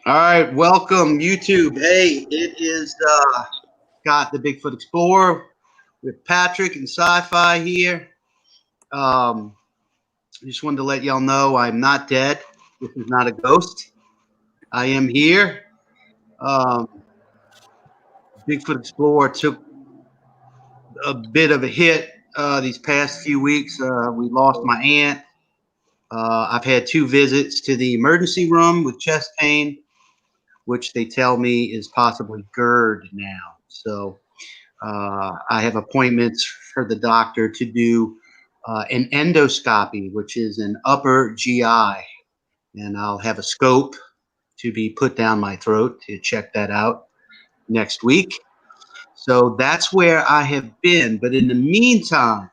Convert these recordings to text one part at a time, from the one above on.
All right, welcome YouTube. Hey, it is Scott, the Bigfoot Explorer, with Patrick and Sci-Fi here. I just wanted to let y'all know I'm not dead. This is not a ghost. I am here. Um, Bigfoot Explorer took a bit of a hit these past few weeks. We lost my aunt. I've had 2 visits to the emergency room with chest pain, which they tell me is possibly GERD now. So I have appointments for the doctor to do an endoscopy, which is an upper GI, and I'll have a scope to be put down my throat to check that out next week. So that's where I have been. But in the meantime,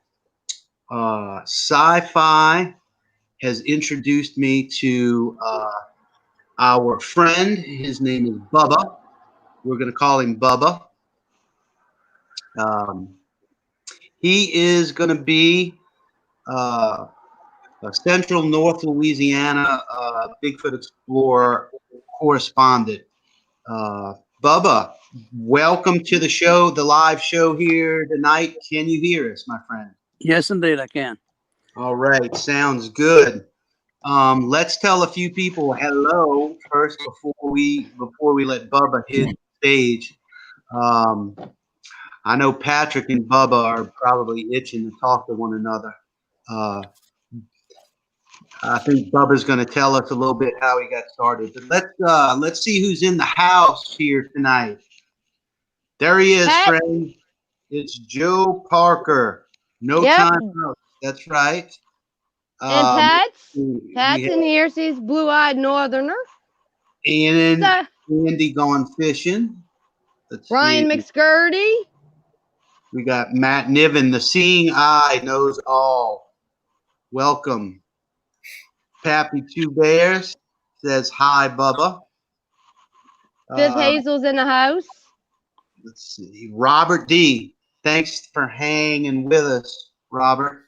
Sci-Fi has introduced me to our friend. His name is Bubba. We're going to call him Bubba. He is going to be a Central North Louisiana Bigfoot Explorer correspondent. Bubba, welcome to the show, the live show here tonight. Can you hear us, my friend? Yes, indeed, I can. All right, sounds good. Let's tell a few people hello first before we let Bubba hit the stage. I know Patrick and Bubba are probably itching to talk to one another. I think Bubba's going to tell us a little bit how he got started. But let's see who's in the house here tonight. There he is, Pat? friend. It's Joe Parker. No Yep. time out. That's right. And Pat's we in here. She's blue-eyed northerner. and So, Andy gone fishing. Let's Ryan see. McScurdy. We got Matt Niven, the seeing eye knows all. Welcome. Pappy Two Bears says hi, Bubba. Fifth Hazel's in the house. Let's see. Robert D. Thanks for hanging with us, Robert.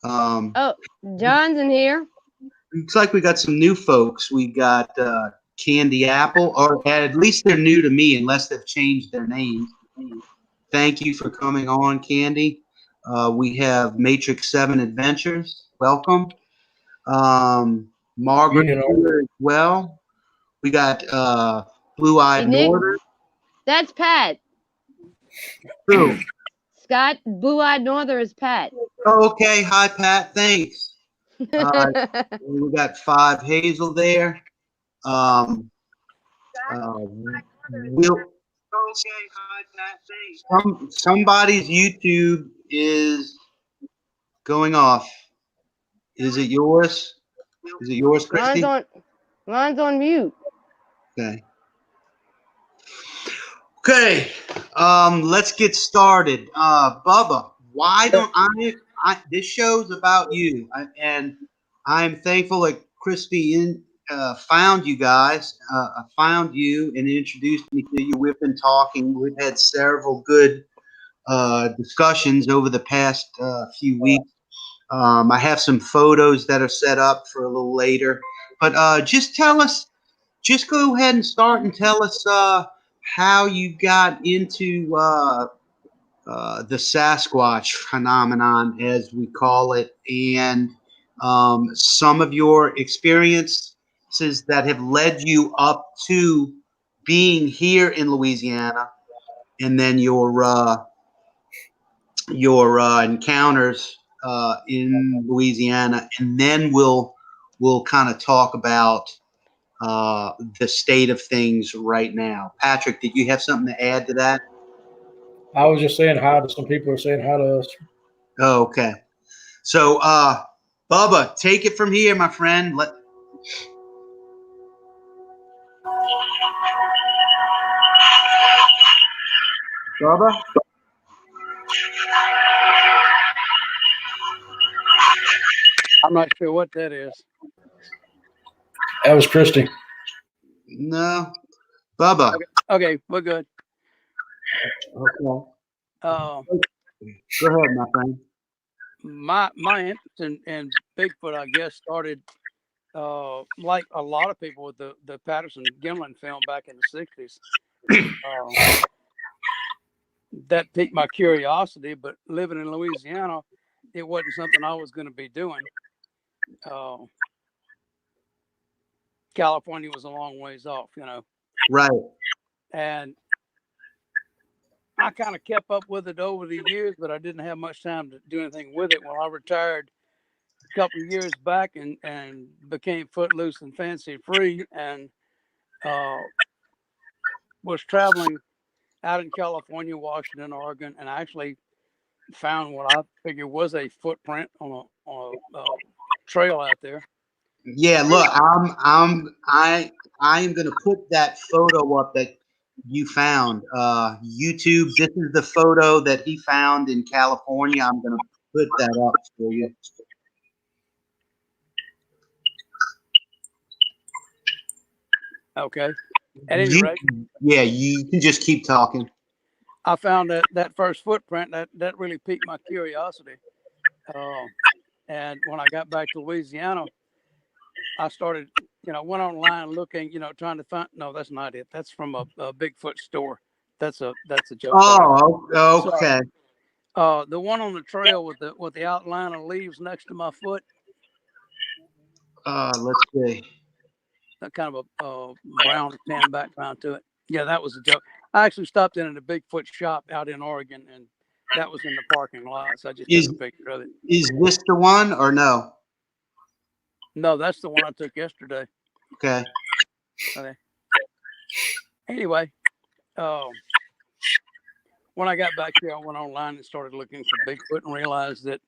Oh, John's in here. Looks like we got some new folks. We got Candy Apple, or at least they're new to me, unless they've changed their names. Thank you for coming on, Candy. We have Matrix 7 Adventures. Welcome. Margaret here as well. We got Blue-Eyed Northern. That's Pat. Who? Scott, blue-eyed norther is Pat. Oh, okay. Hi, Pat. Thanks. We got 5 Hazel there. Will, okay, hi, Pat. Thanks. Somebody's YouTube is going off. Is it yours? Is it yours, Christy? Mine's on mute. Okay. Okay. Let's get started. Bubba, why don't I this show's about you, and I'm thankful that Christy found you guys. I found you and introduced me to you. We've been talking. We've had several good discussions over the past few weeks. I have some photos that are set up for a little later, but just go ahead and start and tell us how you got into the Sasquatch phenomenon, as we call it, and some of your experiences that have led you up to being here in Louisiana, and then your encounters in Louisiana, and then we'll kind of talk about the state of things right now. Patrick, did you have something to add to that? I was just saying hi to some people who are saying hi to us. Oh, okay. So, Bubba, take it from here, my friend. Bubba? I'm not sure what that is. That was Christy. No. Bubba. Okay, we're good. Okay. Go ahead, my friend. My interest in Bigfoot, I guess, started like a lot of people with the Patterson Gimlin film back in the 60s, that piqued my curiosity. But living in Louisiana, it wasn't something I was going to be doing. California was a long ways off, Right. and I kind of kept up with it over the years, but I didn't have much time to do anything with it. Well, I retired a couple of years back and became footloose and fancy free, and was traveling out in California, Washington, Oregon, and I actually found what I figured was a footprint on a trail out there. Yeah, look, I am gonna put that photo up that you found. YouTube, this is the photo that he found in California. I'm gonna put that up for you. Okay. At any rate, Yeah, you can just keep talking. I found that first footprint that really piqued my curiosity. And when I got back to Louisiana, I started, went online looking, trying to find. No, that's not it. That's from a Bigfoot store. That's a joke. Oh, okay. Sorry. The one on the trail with the outline of leaves next to my foot. Let's see. That kind of a brown tan background to it. Yeah, that was a joke. I actually stopped in at a Bigfoot shop out in Oregon, and that was in the parking lot. So I just took a picture of it. Is this the one or no? No, that's the one I took yesterday. Okay. Anyway, when I got back here, I went online and started looking for Bigfoot and realized that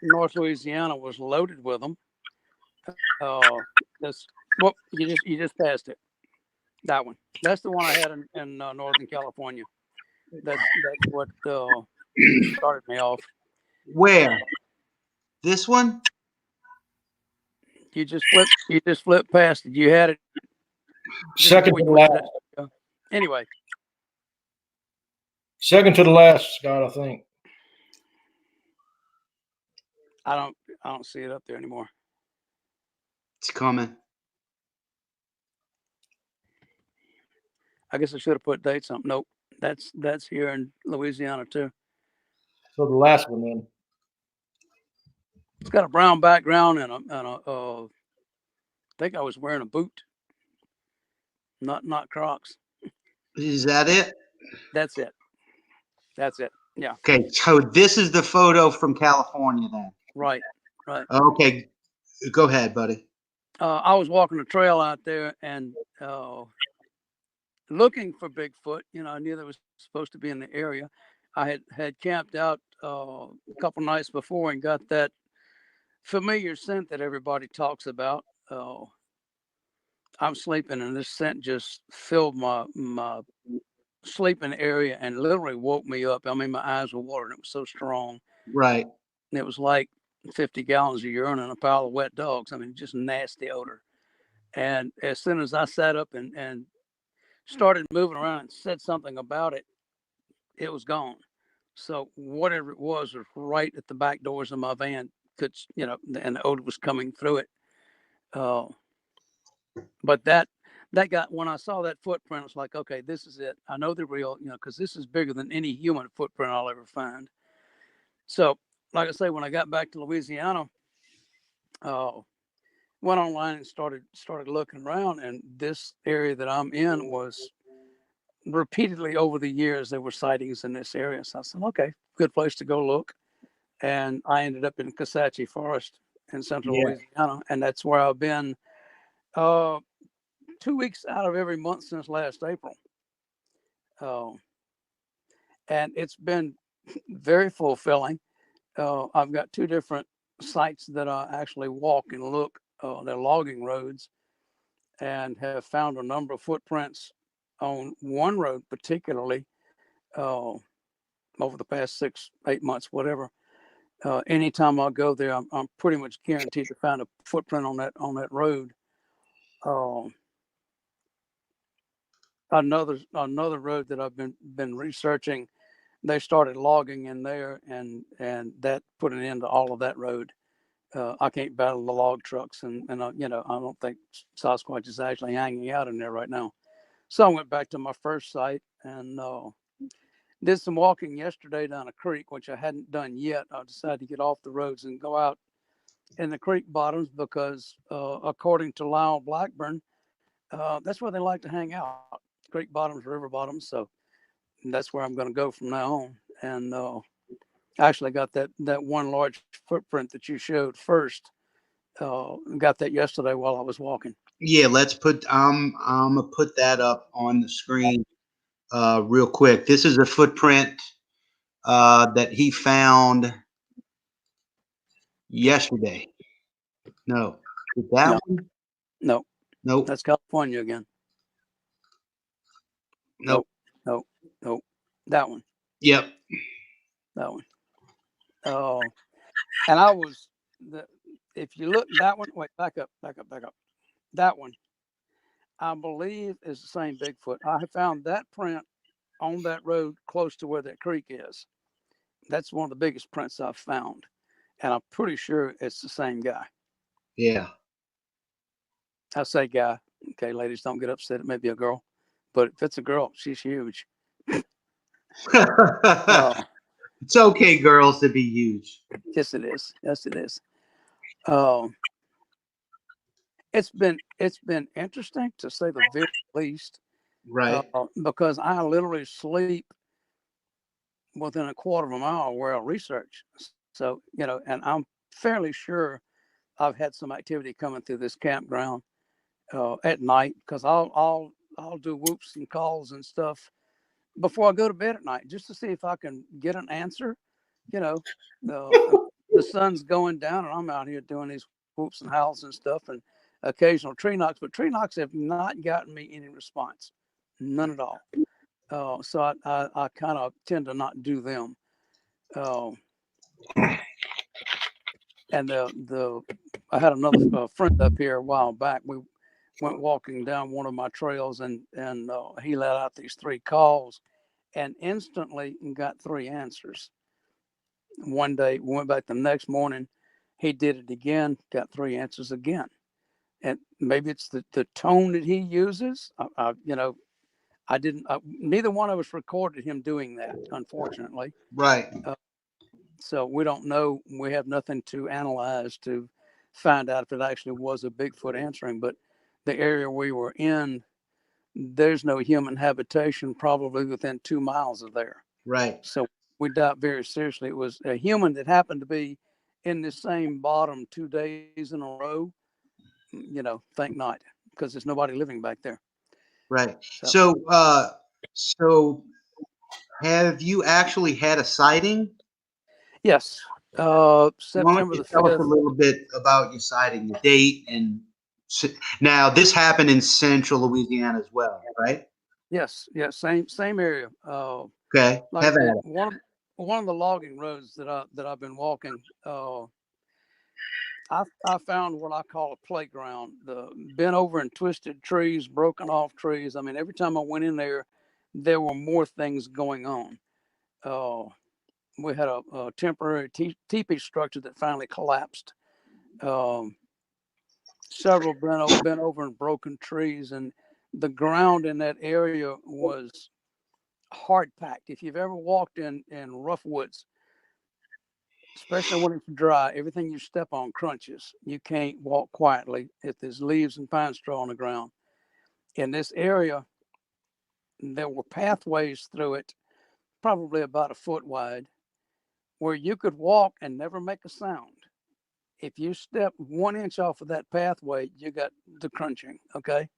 North Louisiana was loaded with them. You just passed it. That one. That's the one I had in Northern California. That's what started me off. Where? This one? You just flipped past it. You had it. Second to the last. Anyway. Second to the last, Scott, I think. I don't see it up there anymore. It's coming. I guess I should have put dates on. Nope. That's here in Louisiana too. So the last one then. It's got a brown background and I think I was wearing a boot. Not Crocs. Is that it? That's it. Yeah. Okay, so this is the photo from California then. Right. Okay, go ahead, buddy. I was walking a trail out there and looking for Bigfoot. I knew there was supposed to be in the area. I had camped out a couple nights before and got that familiar scent that everybody talks about. I'm sleeping and this scent just filled my sleeping area and literally woke me up. I mean, my eyes were watering. It was so strong. Right. And it was like 50 gallons of urine and a pile of wet dogs. I mean, just nasty odor. And as soon as I sat up and started moving around and said something about it, it was gone. So whatever it was right at the back doors of my van. And the odor was coming through it. But that got, when I saw that footprint, I was like, okay, this is it. I know they're real, because this is bigger than any human footprint I'll ever find. So, like I say, when I got back to Louisiana, went online and started looking around, and this area that I'm in was repeatedly over the years, there were sightings in this area. So I said, okay, good place to go look. And I ended up in Kisatchie Forest in Central Louisiana, and that's where I've been 2 weeks out of every month since last April. And it's been very fulfilling. I've got two different sites that I actually walk and look. They're logging roads, and have found a number of footprints on one road particularly over the past 6-8 months, whatever. Anytime I go there, I'm pretty much guaranteed to find a footprint on that road. Another road that I've been researching, they started logging in there, and that put an end to all of that road. I can't battle the log trucks, and you know, I don't think Sasquatch is actually hanging out in there right now. So I went back to my first site and did some walking yesterday down a creek, which I hadn't done yet. I decided to get off the roads and go out in the creek bottoms because, according to Lyle Blackburn, that's where they like to hang out, creek bottoms, river bottoms. So that's where I'm going to go from now on. And I actually got that one large footprint that you showed first. Got that yesterday while I was walking. Yeah, let's put. I'm gonna put that up on the screen real quick. This is a footprint that he found yesterday. No, is that No, one? no, Nope. that's California again. Nope. Nope, nope. That one. Yep. That one. And I was if you look that one, wait, back up. That one, I believe, is the same Bigfoot. I found that print on that road close to where that creek is. That's one of the biggest prints I've found, and I'm pretty sure it's the same guy. Yeah. I say guy. Okay, ladies, don't get upset. It may be a girl, but if it's a girl, she's huge. It's okay, girls, to be huge. Yes, it is. Yes, it is. It's been interesting to say the very least, Right. because I literally sleep within a quarter of a mile where I research. So, you know, and I'm fairly sure I've had some activity coming through this campground at night, because I'll do whoops and calls and stuff before I go to bed at night just to see if I can get an answer. You know, the sun's going down and I'm out here doing these whoops and howls and stuff, and occasional tree knocks, but tree knocks have not gotten me any response, none at all. So I kind of tend to not do them. And I had another friend up here a while back. We went walking down one of my trails, and he let out these 3 calls, and instantly got 3 answers. One day, we went back the next morning. He did it again, got 3 answers again. And maybe it's the tone that he uses. You know, I didn't. Neither one of us recorded him doing that, unfortunately. Right. So we don't know. We have nothing to analyze to find out if it actually was a Bigfoot answering. But the area we were in, there's no human habitation, probably within 2 miles of there. Right. So we doubt very seriously it was a human that happened to be in the same bottom 2 days in a row. You know, thank not, because there's nobody living back there. Right. So have you actually had a sighting? Yes. Why don't September you the tell us a 5th. little bit about your sighting, the date, and now this happened in Central Louisiana as well, right? Yes. Same area. Okay. Like I Have said, at it. one of the logging roads that I've been walking, I found what I call a playground. The bent over and twisted trees, broken off trees. I mean, every time I went in there, there were more things going on. We had a temporary teepee structure that finally collapsed. Several bent over and broken trees, and the ground in that area was hard packed. If you've ever walked in rough woods, especially when it's dry, everything you step on crunches. You can't walk quietly if there's leaves and pine straw on the ground. In this area, there were pathways through it, probably about a foot wide, where you could walk and never make a sound. If you step 1 inch off of that pathway, you got the crunching. Okay.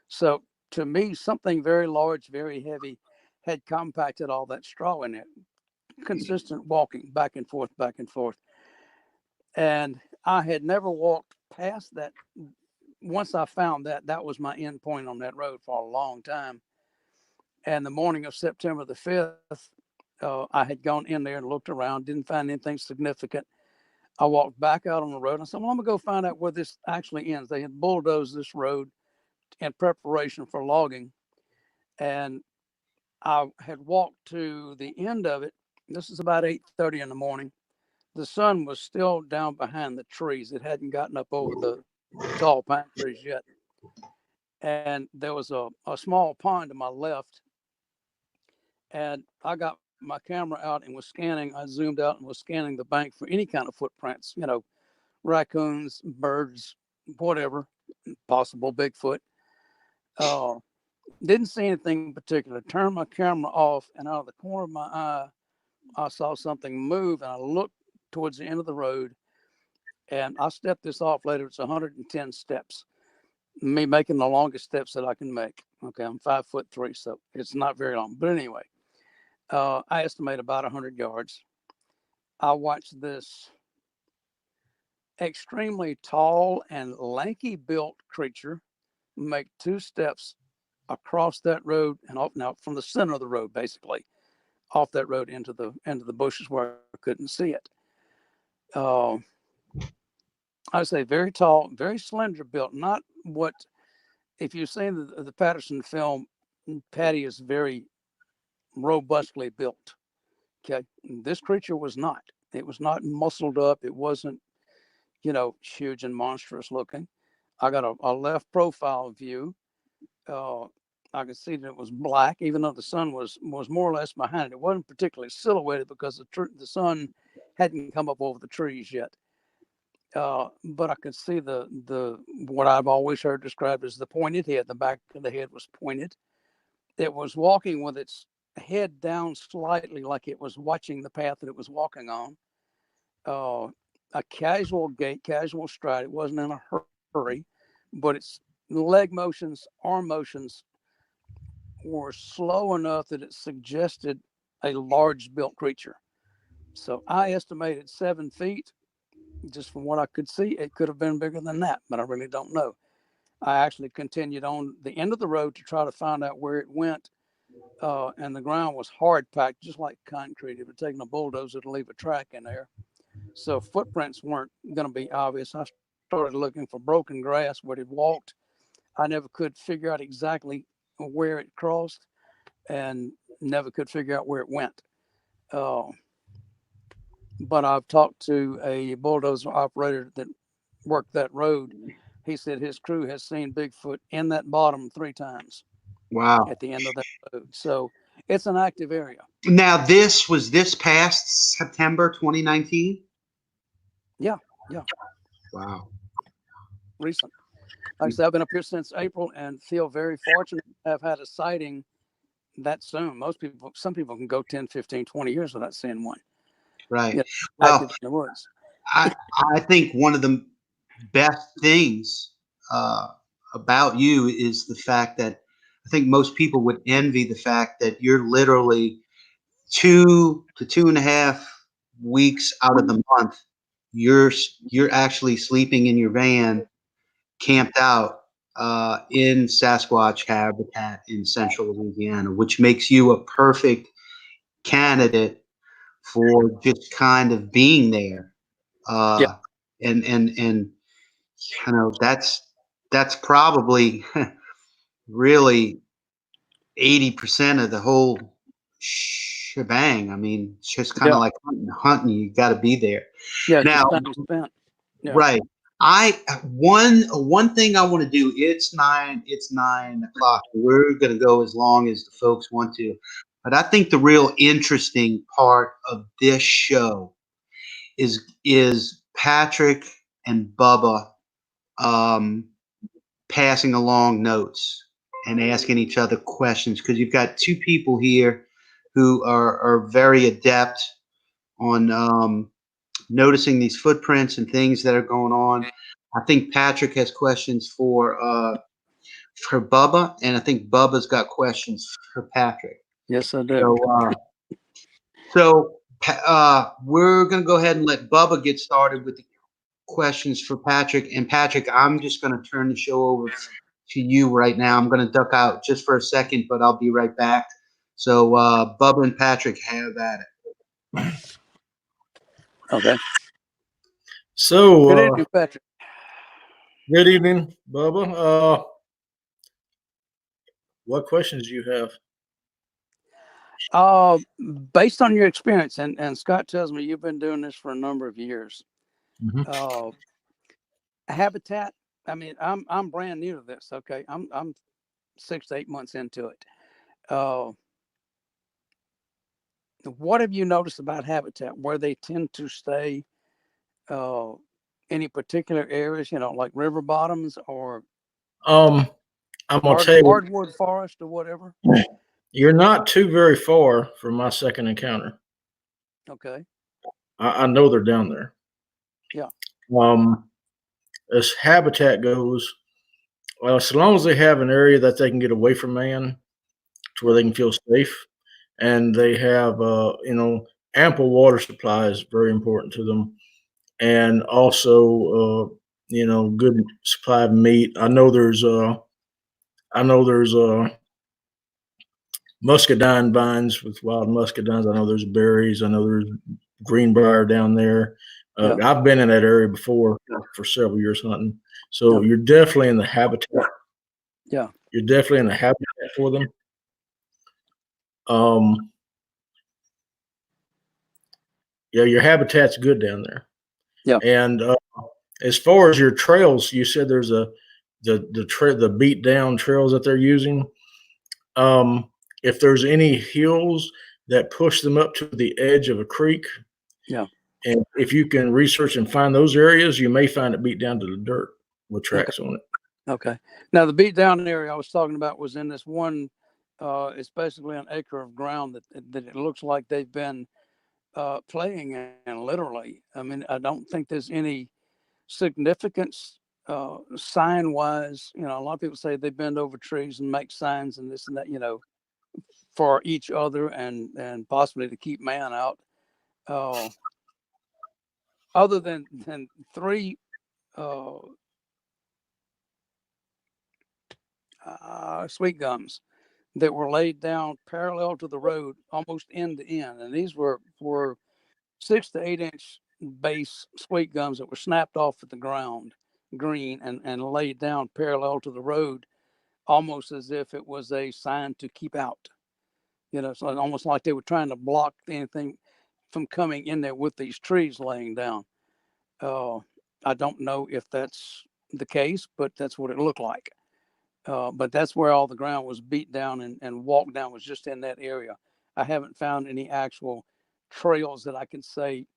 So to me, something very large, very heavy had compacted all that straw in it. Consistent walking back and forth, back and forth. And I had never walked past that. Once I found that, that was my end point on that road for a long time. And the morning of September the 5th, I had gone in there and looked around, didn't find anything significant. I walked back out on the road. I said, well, I'm going to go find out where this actually ends. They had bulldozed this road in preparation for logging. And I had walked to the end of it. This is about 8:30 in the morning. the sun was still down behind the trees. It hadn't gotten up over the tall pine trees yet. And there was a small pond to my left. And I got my camera out and was scanning. I zoomed out and was scanning the bank for any kind of footprints, raccoons, birds, whatever, possible Bigfoot. Didn't see anything in particular. Turned my camera off, and out of the corner of my eye, I saw something move, and I looked towards the end of the road, and I stepped this off later. It's 110 steps. Me making the longest steps that I can make. Okay, I'm 5'3", so it's not very long. But anyway, I estimate about 100 yards. I watched this extremely tall and lanky built creature make 2 steps across that road and off, now from the center of the road, basically off that road into the bushes where I couldn't see it. I would say very tall, very slender built. Not what, if you've seen the Patterson film, Patty is very robustly built. Okay, this creature was not. It was not muscled up. It wasn't, huge and monstrous looking. I got a left profile view. I could see that it was black, even though the sun was more or less behind it. It wasn't particularly silhouetted because the sun hadn't come up over the trees yet. But I could see the what I've always heard described as the pointed head. The back of the head was pointed. It was walking with its head down slightly, like it was watching the path that it was walking on. A casual gait, casual stride. It wasn't in a hurry, but its leg motions, arm motions were slow enough that it suggested a large built creature. So I estimated 7 feet. Just from what I could see, it could have been bigger than that, but I really don't know. I actually continued on the end of the road to try to find out where it went. And the ground was hard packed, just like concrete. If it taken a bulldozer to leave a track in there. So footprints weren't going to be obvious. I started looking for broken grass where it walked. I never could figure out exactly where it crossed and never could figure out where it went. But I've talked to a bulldozer operator that worked that road. He said his crew has seen Bigfoot in that bottom 3 times. Wow. At the end of that road. So it's an active area. Now, was this past September 2019? Yeah. Wow. Recent. Like I said, I've been up here since April and feel very fortunate to have had a sighting that soon. Some people can go 10, 15, 20 years without seeing one. Right. Active in the woods. I think one of the best things about you is the fact that I think most people would envy the fact that you're literally 2 to 2.5 weeks out of the month. You're actually sleeping in your van, camped out in Sasquatch habitat in Central Louisiana, which makes you a perfect candidate for just kind of being there. And that's probably really 80% of the whole shebang. I mean, it's just kind of like hunting. You got to be there. Yeah. Now, yeah. Right. One thing I want to do. It's 9 o'clock. We're going to go as long as the folks want to, but I think the real interesting part of this show is Patrick and Bubba passing along notes and asking each other questions, because you've got 2 people here who are very adept on noticing these footprints and things that are going on. I think Patrick has questions for Bubba, and I think Bubba's got questions for Patrick. Yes, I do. So we're going to go ahead and let Bubba get started with the questions for Patrick. And Patrick, I'm just going to turn the show over to you right now. I'm going to duck out just for a second, but I'll be right back. So Bubba and Patrick, have at it. Okay. So good evening, Patrick. Good evening, Bubba. What questions do you have? Based on your experience, and Scott tells me you've been doing this for a number of years. Mhm. Habitat. I mean, I'm brand new to this. Okay, I'm 6 to 8 months into it. What have you noticed about habitat? Where they tend to stay? Any particular areas? Like river bottoms or I'm gonna tell you, hardwood forest or whatever. you're not too very far from my second encounter. Okay. I know they're down there. Yeah. As habitat goes, well, as long as they have an area that they can get away from man to where they can feel safe, and they have, ample water supply is very important to them, and also, good supply of meat. I know there's muscadine vines with wild muscadines. I know there's berries. I know there's greenbrier down there. Yeah. I've been in that area before for several years hunting. So Yeah. you're definitely in the habitat. Yeah. You're definitely in the habitat for them. Yeah, your habitat's good down there. Yeah. And as far as your trails, you said there's the beat down trails that they're using. If there's any hills that push them up to the edge of a creek, Yeah. and if you can research and find those areas, you may find it beat down to the dirt with tracks on it. Okay. Now the beat down area I was talking about was in this one. It's basically an acre of ground that it looks like they've been playing in. Literally, I mean, I don't think there's any significance sign wise. A lot of people say they bend over trees and make signs and this and that. For each other and possibly to keep man out. Other than three sweet gums that were laid down parallel to the road, almost end to end, and these were 6 to 8 inch base sweet gums that were snapped off at the ground, green, and laid down parallel to the road, almost as if it was a sign to keep out. So almost like they were trying to block anything from coming in there with these trees laying down. I don't know if that's the case, but that's what it looked like. But that's where all the ground was beat down and walked down was just in that area. I haven't found any actual trails that I can say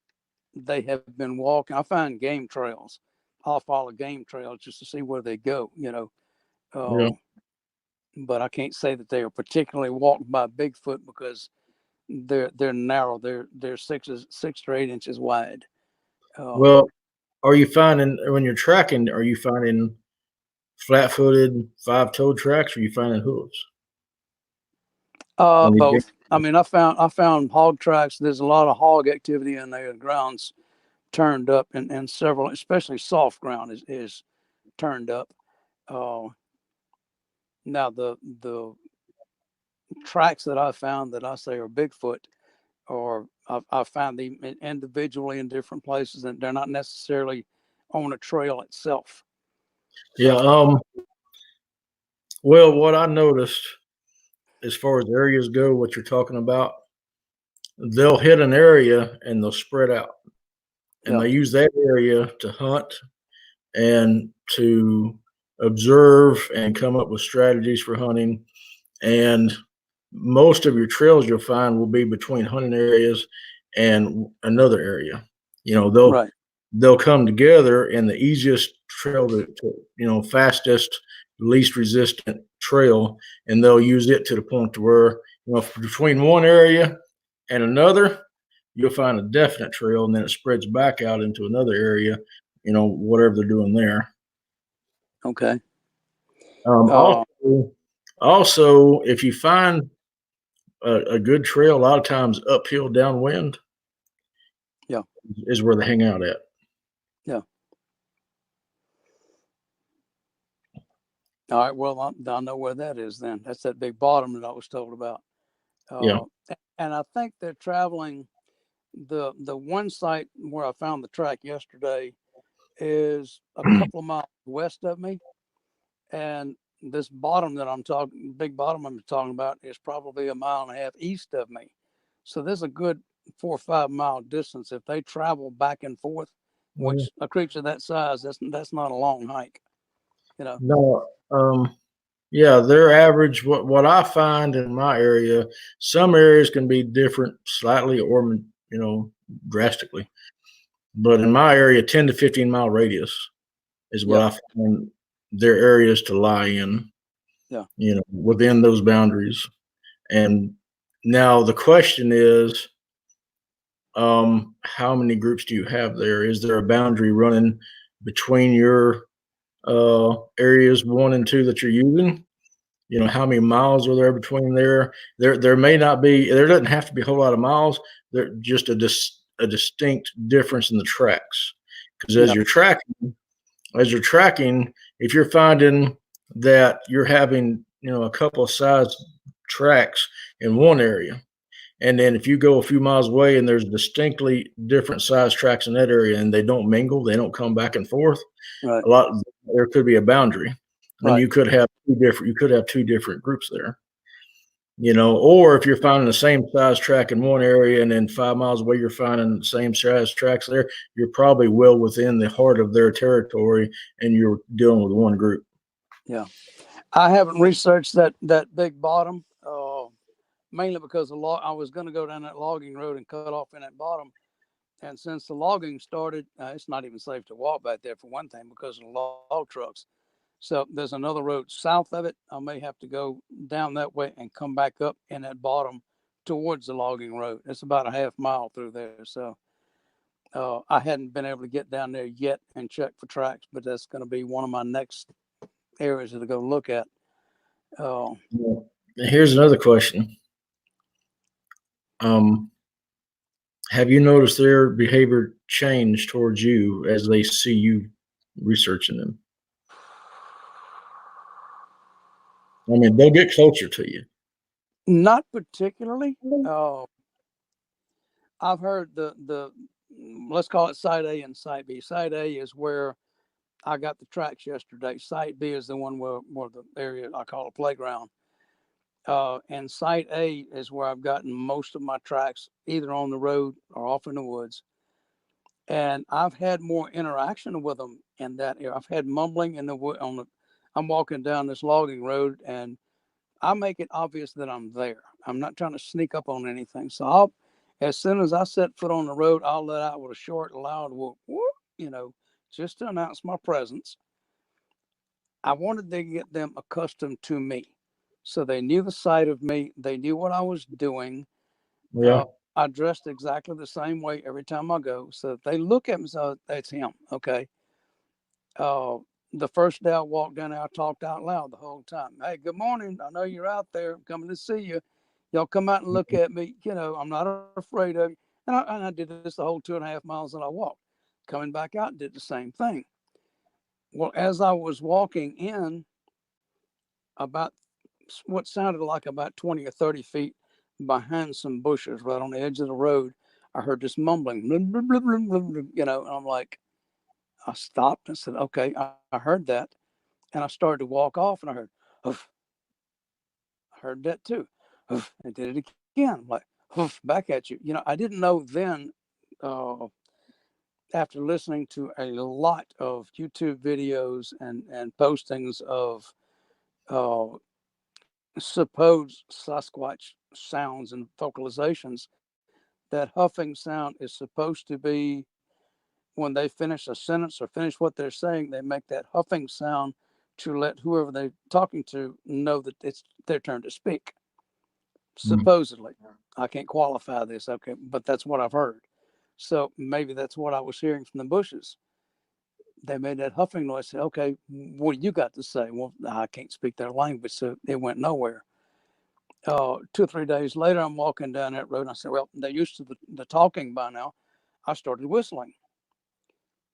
they have been walking. I find game trails. I'll follow game trails just to see where they go, Yeah. But I can't say that they are particularly walked by Bigfoot because they're narrow. They're 6 to 8 inches wide. Well, are you finding when you're tracking? Are you finding flat-footed, five-toed tracks? Or are you finding hooves? Both. I mean, I found hog tracks. There's a lot of hog activity in there. The ground's turned up, and several, especially soft ground, is turned up. Now the tracks that I found that I say are Bigfoot, or I found them individually in different places, and they're not necessarily on a trail itself. Yeah. Well, what I noticed as far as areas go, what you're talking about, they'll hit an area and they'll spread out, and Yeah. they use that area to hunt and to observe and come up with strategies for hunting. And most of your trails you'll find will be between hunting areas and another area. Right. They'll come together, and the easiest trail fastest, least resistant trail, and they'll use it to the point to where, between one area and another, you'll find a definite trail, and then it spreads back out into another area, whatever they're doing there. Okay. Also, if you find a good trail, a lot of times uphill downwind, Yeah, is where they hang out at. Yeah. All right. Well, I know where that is then. That's that big bottom that I was told about. Yeah. And I think they're traveling. The one site where I found the track yesterday is a couple of miles west of me, and this bottom that I'm talking, big bottom I'm talking about, is probably 1.5 miles east of me. So there's a good 4 or 5 mile distance. If they travel back and forth, which a creature that size, that's not a long hike, you know. No, yeah, their average. What I find in my area, some areas can be different slightly or drastically, but in my area, 10 to 15 mile radius is what Yeah. I find their areas to lie in. Yeah. Within those boundaries. And now the question is, how many groups do you have there? Is there a boundary running between your areas 1 and 2 that you're using? How many miles are there between there? There may not be. There doesn't have to be a whole lot of miles. There just a distinct difference in the tracks. Because as Yeah. you're tracking, if you're finding that you're having a couple of size tracks in one area, and then if you go a few miles away and there's distinctly different size tracks in that area and they don't mingle, they don't come back and forth, Right. there could be a boundary. And Right. you could have two different groups there. Or if you're finding the same size track in one area and then 5 miles away you're finding the same size tracks there, you're probably well within the heart of their territory and you're dealing with one group. Yeah. I haven't researched that big bottom, mainly because I was going to go down that logging road and cut off in that bottom. And since the logging started, it's not even safe to walk back there, for one thing, because of the log trucks. So there's another road south of it. I may have to go down that way and come back up in that bottom towards the logging road. It's about a half mile through there. So I hadn't been able to get down there yet and check for tracks, but that's going to be one of my next areas to go look at. Here's another question. Have you noticed their behavior change towards you as they see you researching them? I mean, they'll get closer to you. Not particularly. I've heard the let's call it Site A and Site B. Site A is where I got the tracks yesterday. Site B is the one where the area I call a playground. And Site A is where I've gotten most of my tracks, either on the road or off in the woods. And I've had more interaction with them in that area. I've had mumbling in the wood I'm walking down this logging road, and I make it obvious that I'm there. I'm not trying to sneak up on anything. So as soon as I set foot on the road, I'll let out with a short, loud whoop, whoop, just to announce my presence. I wanted to get them accustomed to me. So they knew the sight of me. They knew what I was doing. Yeah. I dressed exactly the same way every time I go. So if they look at me, so that's him. Okay. The first day I walked down there, I talked out loud the whole time. Hey, good morning. I know you're out there. I'm coming to see you. Y'all come out and look at me. I'm not afraid of you. And I did this the whole 2.5 miles that I walked. Coming back out, did the same thing. Well, as I was walking in, about what sounded like about 20 or 30 feet behind some bushes right on the edge of the road, I heard this mumbling, and I'm like, I stopped and said, okay, I heard that. And I started to walk off, and I heard, oof. I heard that too. Oof. I did it again. I'm like, oof, back at you. I didn't know then, after listening to a lot of YouTube videos and postings of supposed Sasquatch sounds and vocalizations, that huffing sound is supposed to be when they finish a sentence or finish what they're saying, they make that huffing sound to let whoever they're talking to know that it's their turn to speak. Supposedly. I can't qualify this, okay, but that's what I've heard. So maybe that's what I was hearing from the bushes. They made that huffing noise. Say, okay, what do you got to say? Well, I can't speak their language, so it went nowhere. 2 or 3 days later, I'm walking down that road, and I said, well, they're used to the talking by now. I started whistling.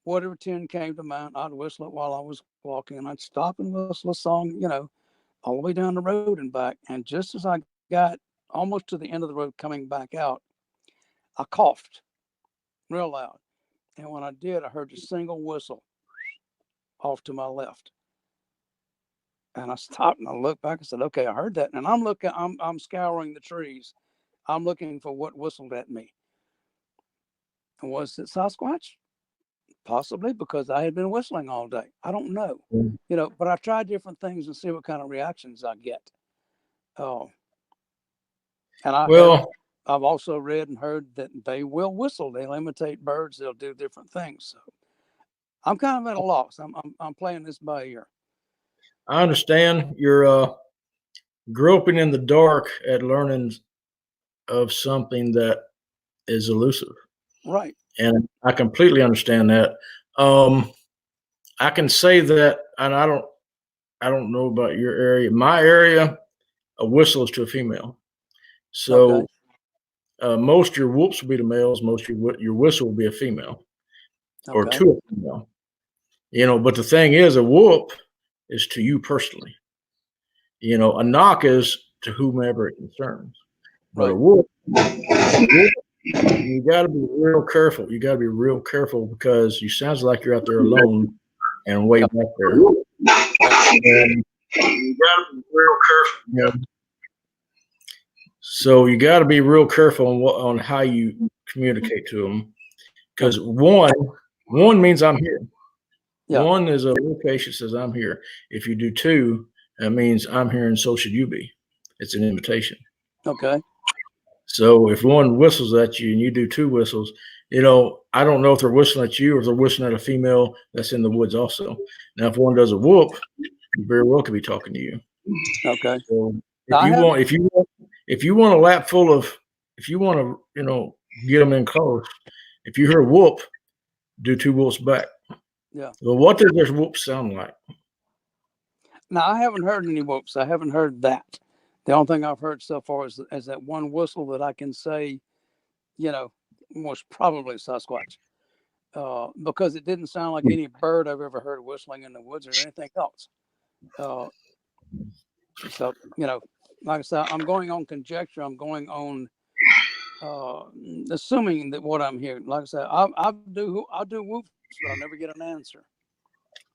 Whatever tune came to mind, I'd whistle it while I was walking, and I'd stop and whistle a song, all the way down the road and back. And just as I got almost to the end of the road coming back out, I coughed real loud. And when I did, I heard a single whistle off to my left. And I stopped and I looked back and said, okay, I heard that. And I'm scouring the trees. I'm looking for what whistled at me. Was it Sasquatch? Possibly, because I had been whistling all day. I don't know, but I tried different things and see what kind of reactions I get. Oh, and I've also read and heard that they will whistle. They'll imitate birds. They'll do different things. So I'm kind of at a loss. I'm playing this by ear. I understand you're groping in the dark at learning of something that is elusive. Right. And I completely understand that. I can say that, and I don't know about your area. My area, a whistle is to a female. So most of your whoops will be the males. Most of your whistle will be a female, or to a female. But the thing is, a whoop is to you personally. A knock is to whomever it concerns. But a whoop, you got to be real careful. You got to be real careful because you sounds like you're out there alone and way back there. And you got to be real careful. So you got to be real careful on how you communicate to them, because one means I'm here. Yeah. One is a location says I'm here. If you do two, that means I'm here and so should you be. It's an invitation. Okay. So if one whistles at you and you do two whistles, I don't know if they're whistling at you or if they're whistling at a female that's in the woods also. Now, if one does a whoop, you very well could be talking to you. Okay. So if you want a lap full of, if you want to, get them in close, if you hear a whoop, do two whoops back. Yeah. Well, what does their whoop sound like? Now, I haven't heard any whoops. I haven't heard that. The only thing I've heard so far is that one whistle that I can say, was probably Sasquatch, because it didn't sound like any bird I've ever heard whistling in the woods or anything else. So, like I said, I'm going on conjecture. I'm going on assuming that what I'm hearing. Like I said, I'll do whoops, but I'll never get an answer.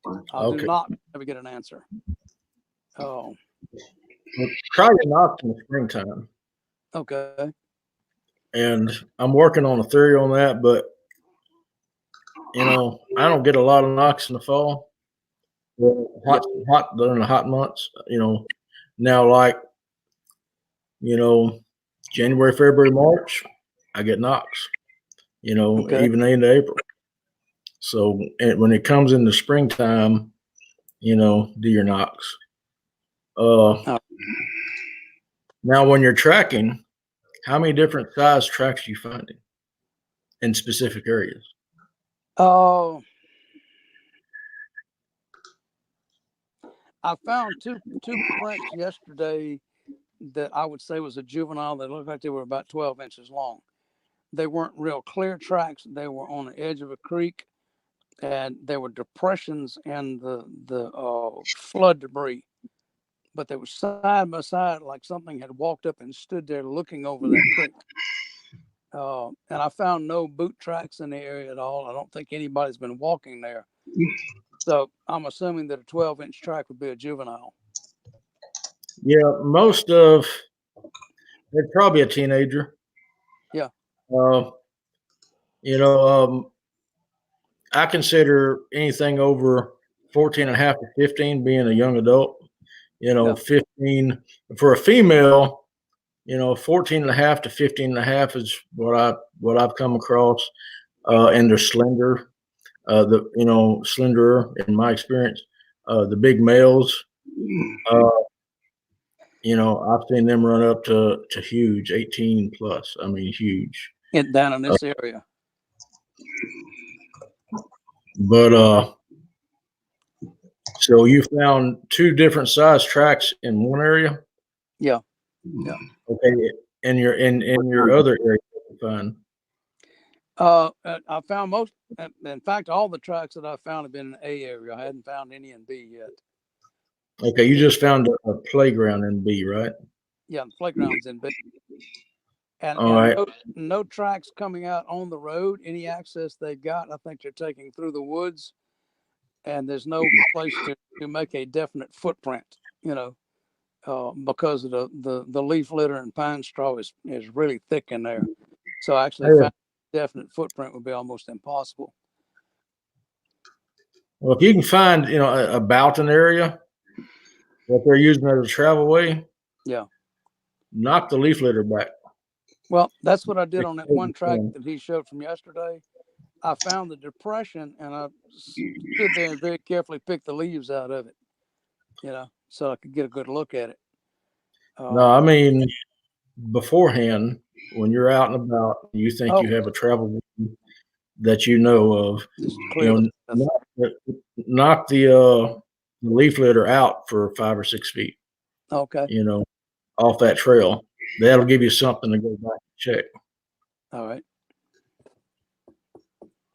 Do not ever get an answer. Oh. Try your knocks in the springtime. Okay. And I'm working on a theory on that, but I don't get a lot of knocks in the fall. Hot during the hot months. Now like January, February, March, I get knocks. Even into April. So when it comes into springtime, do your knocks. Now, when you're tracking, how many different size tracks are you finding in specific areas? Oh, I found two prints yesterday that I would say was a juvenile that looked like they were about 12 inches long. They weren't real clear tracks. They were on the edge of a creek, and there were depressions in the flood debris. But they were side by side, like something had walked up and stood there looking over that creek. And I found no boot tracks in the area at all. I don't think anybody's been walking there. So I'm assuming that a 12-inch track would be a juvenile. Yeah, they're probably a teenager. Yeah. I consider anything over 14 and a half to 15 being a young adult. 15 for a female, 14 and a half to 15 and a half is what I've come across. And they're slender, slenderer in my experience. The big males, I've seen them run up to huge, 18 plus. I mean, huge. And down in this area. But so you found two different size tracks in one area? Yeah. Yeah. Okay. In your other area, fine. I found most. In fact, all the tracks that I found have been in A area. I hadn't found any in B yet. Okay, you just found a playground in B, right? Yeah, the playground's in B. And, right. no tracks coming out on the road. Any access they've got, I think they're taking through the woods, and there's no place to make a definite footprint. because of the leaf litter and pine straw is really thick in there. So actually, Yeah. finding a definite footprint would be almost impossible. Well, if you can find, about an area that they're using as a travel way, Yeah. knock the leaf litter back. Well, that's what I did on that one track that he showed from yesterday. I found the depression and I stood there and very carefully picked the leaves out of it, so I could get a good look at it. No, I mean, beforehand, when you're out and about, you think you Oh. have a travel way that you know of, Just clear knock the leaf litter out for 5 or 6 feet, Okay. off that trail. That'll give you something to go back and check. All right.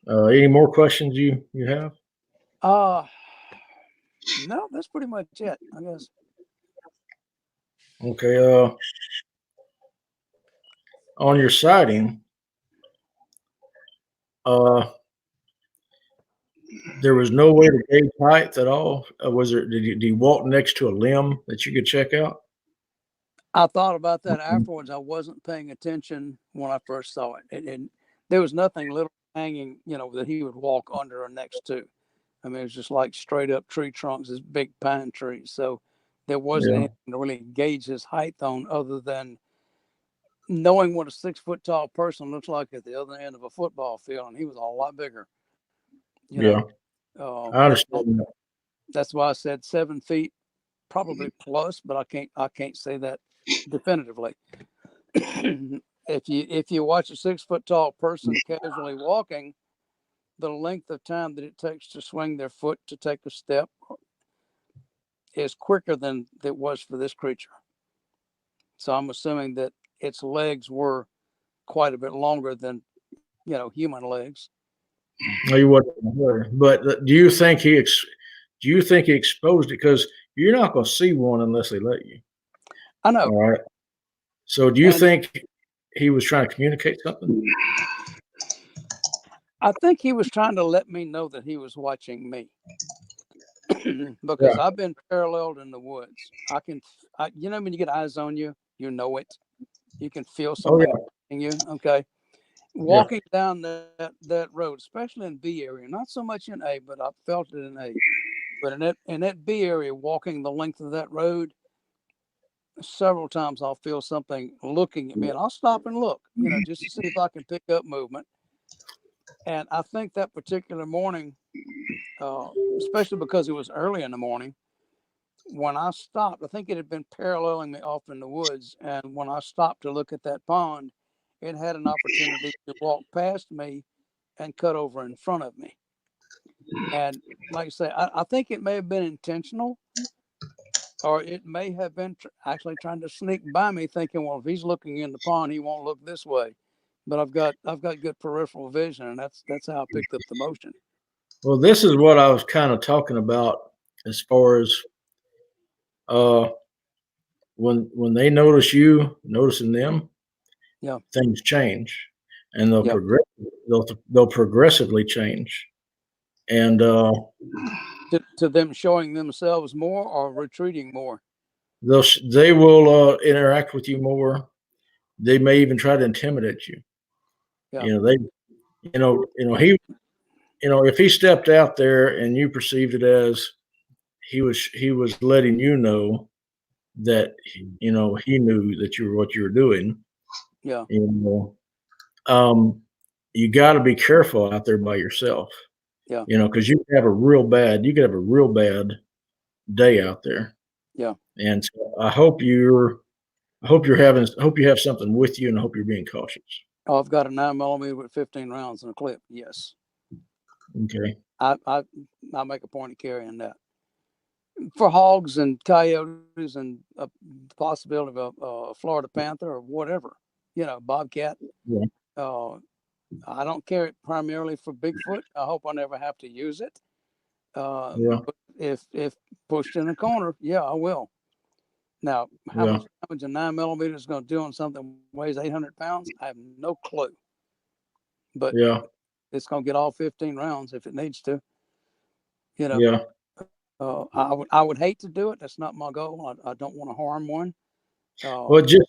Any more questions you have? No, that's pretty much it, I guess. Okay. On your sighting, there was no way to gauge height at all. Was there? Did you walk next to a limb that you could check out? I thought about that afterwards. I wasn't paying attention when I first saw it. And there was nothing little hanging, that he would walk under or next to. I mean, it was just like straight up tree trunks, this big pine trees. So there wasn't anything to really gauge his height on other than knowing what a 6 foot tall person looks like at the other end of a football field. And he was a lot bigger. I understand that. That's why I said 7 feet, probably plus, but I can't say that definitively. If you watch a 6 foot tall person casually walking, the length of time that it takes to swing their foot to take a step is quicker than it was for this creature. So I'm assuming that its legs were quite a bit longer than, human legs. No, you wasn't. But do you think he exposed it? Because you're not going to see one unless they let you. I know. All right. So do you think he was trying to communicate something? I think he was trying to let me know that he was watching me. Because I've been paralleled in the woods. When you get eyes on you, you know it. You can feel somebody watching you. Okay. Walking down that road, especially in B area, not so much in A, but I felt it in A. But in that B area, walking the length of that road, several times I'll feel something looking at me, and I'll stop and look, just to see if I can pick up movement. And I think that particular morning, especially because it was early in the morning, when I stopped, I think it had been paralleling me off in the woods. And when I stopped to look at that pond, it had an opportunity to walk past me and cut over in front of me. And like I say, I think it may have been intentional, or it may have been actually trying to sneak by me, thinking, well, if he's looking in the pond, he won't look this way. But I've got good peripheral vision, and that's how I picked up the motion. Well, this is what I was kind of talking about as far as when they notice you noticing them, things change, and they'll progressively change, and to them showing themselves more or retreating more. They will interact with you more. They may even try to intimidate you. If he stepped out there and you perceived it as he was letting you know that he knew that you were what you were doing. You got to be careful out there by yourself. Because you could have a real bad day out there. And so I hope you have something with you, and I hope you're being cautious. Oh, I've got a 9mm with 15 rounds in a clip. Yes. Okay. I make a point of carrying that for hogs and coyotes and a possibility of a Florida panther or whatever, bobcat. I don't carry it primarily for Bigfoot. I hope I never have to use it. But if pushed in a corner, I will. Now, how much damage a 9mm is going to do on something that weighs 800 pounds, I have no clue. But it's going to get all 15 rounds if it needs to. I would hate to do it. That's not my goal. I don't want to harm one. Well, just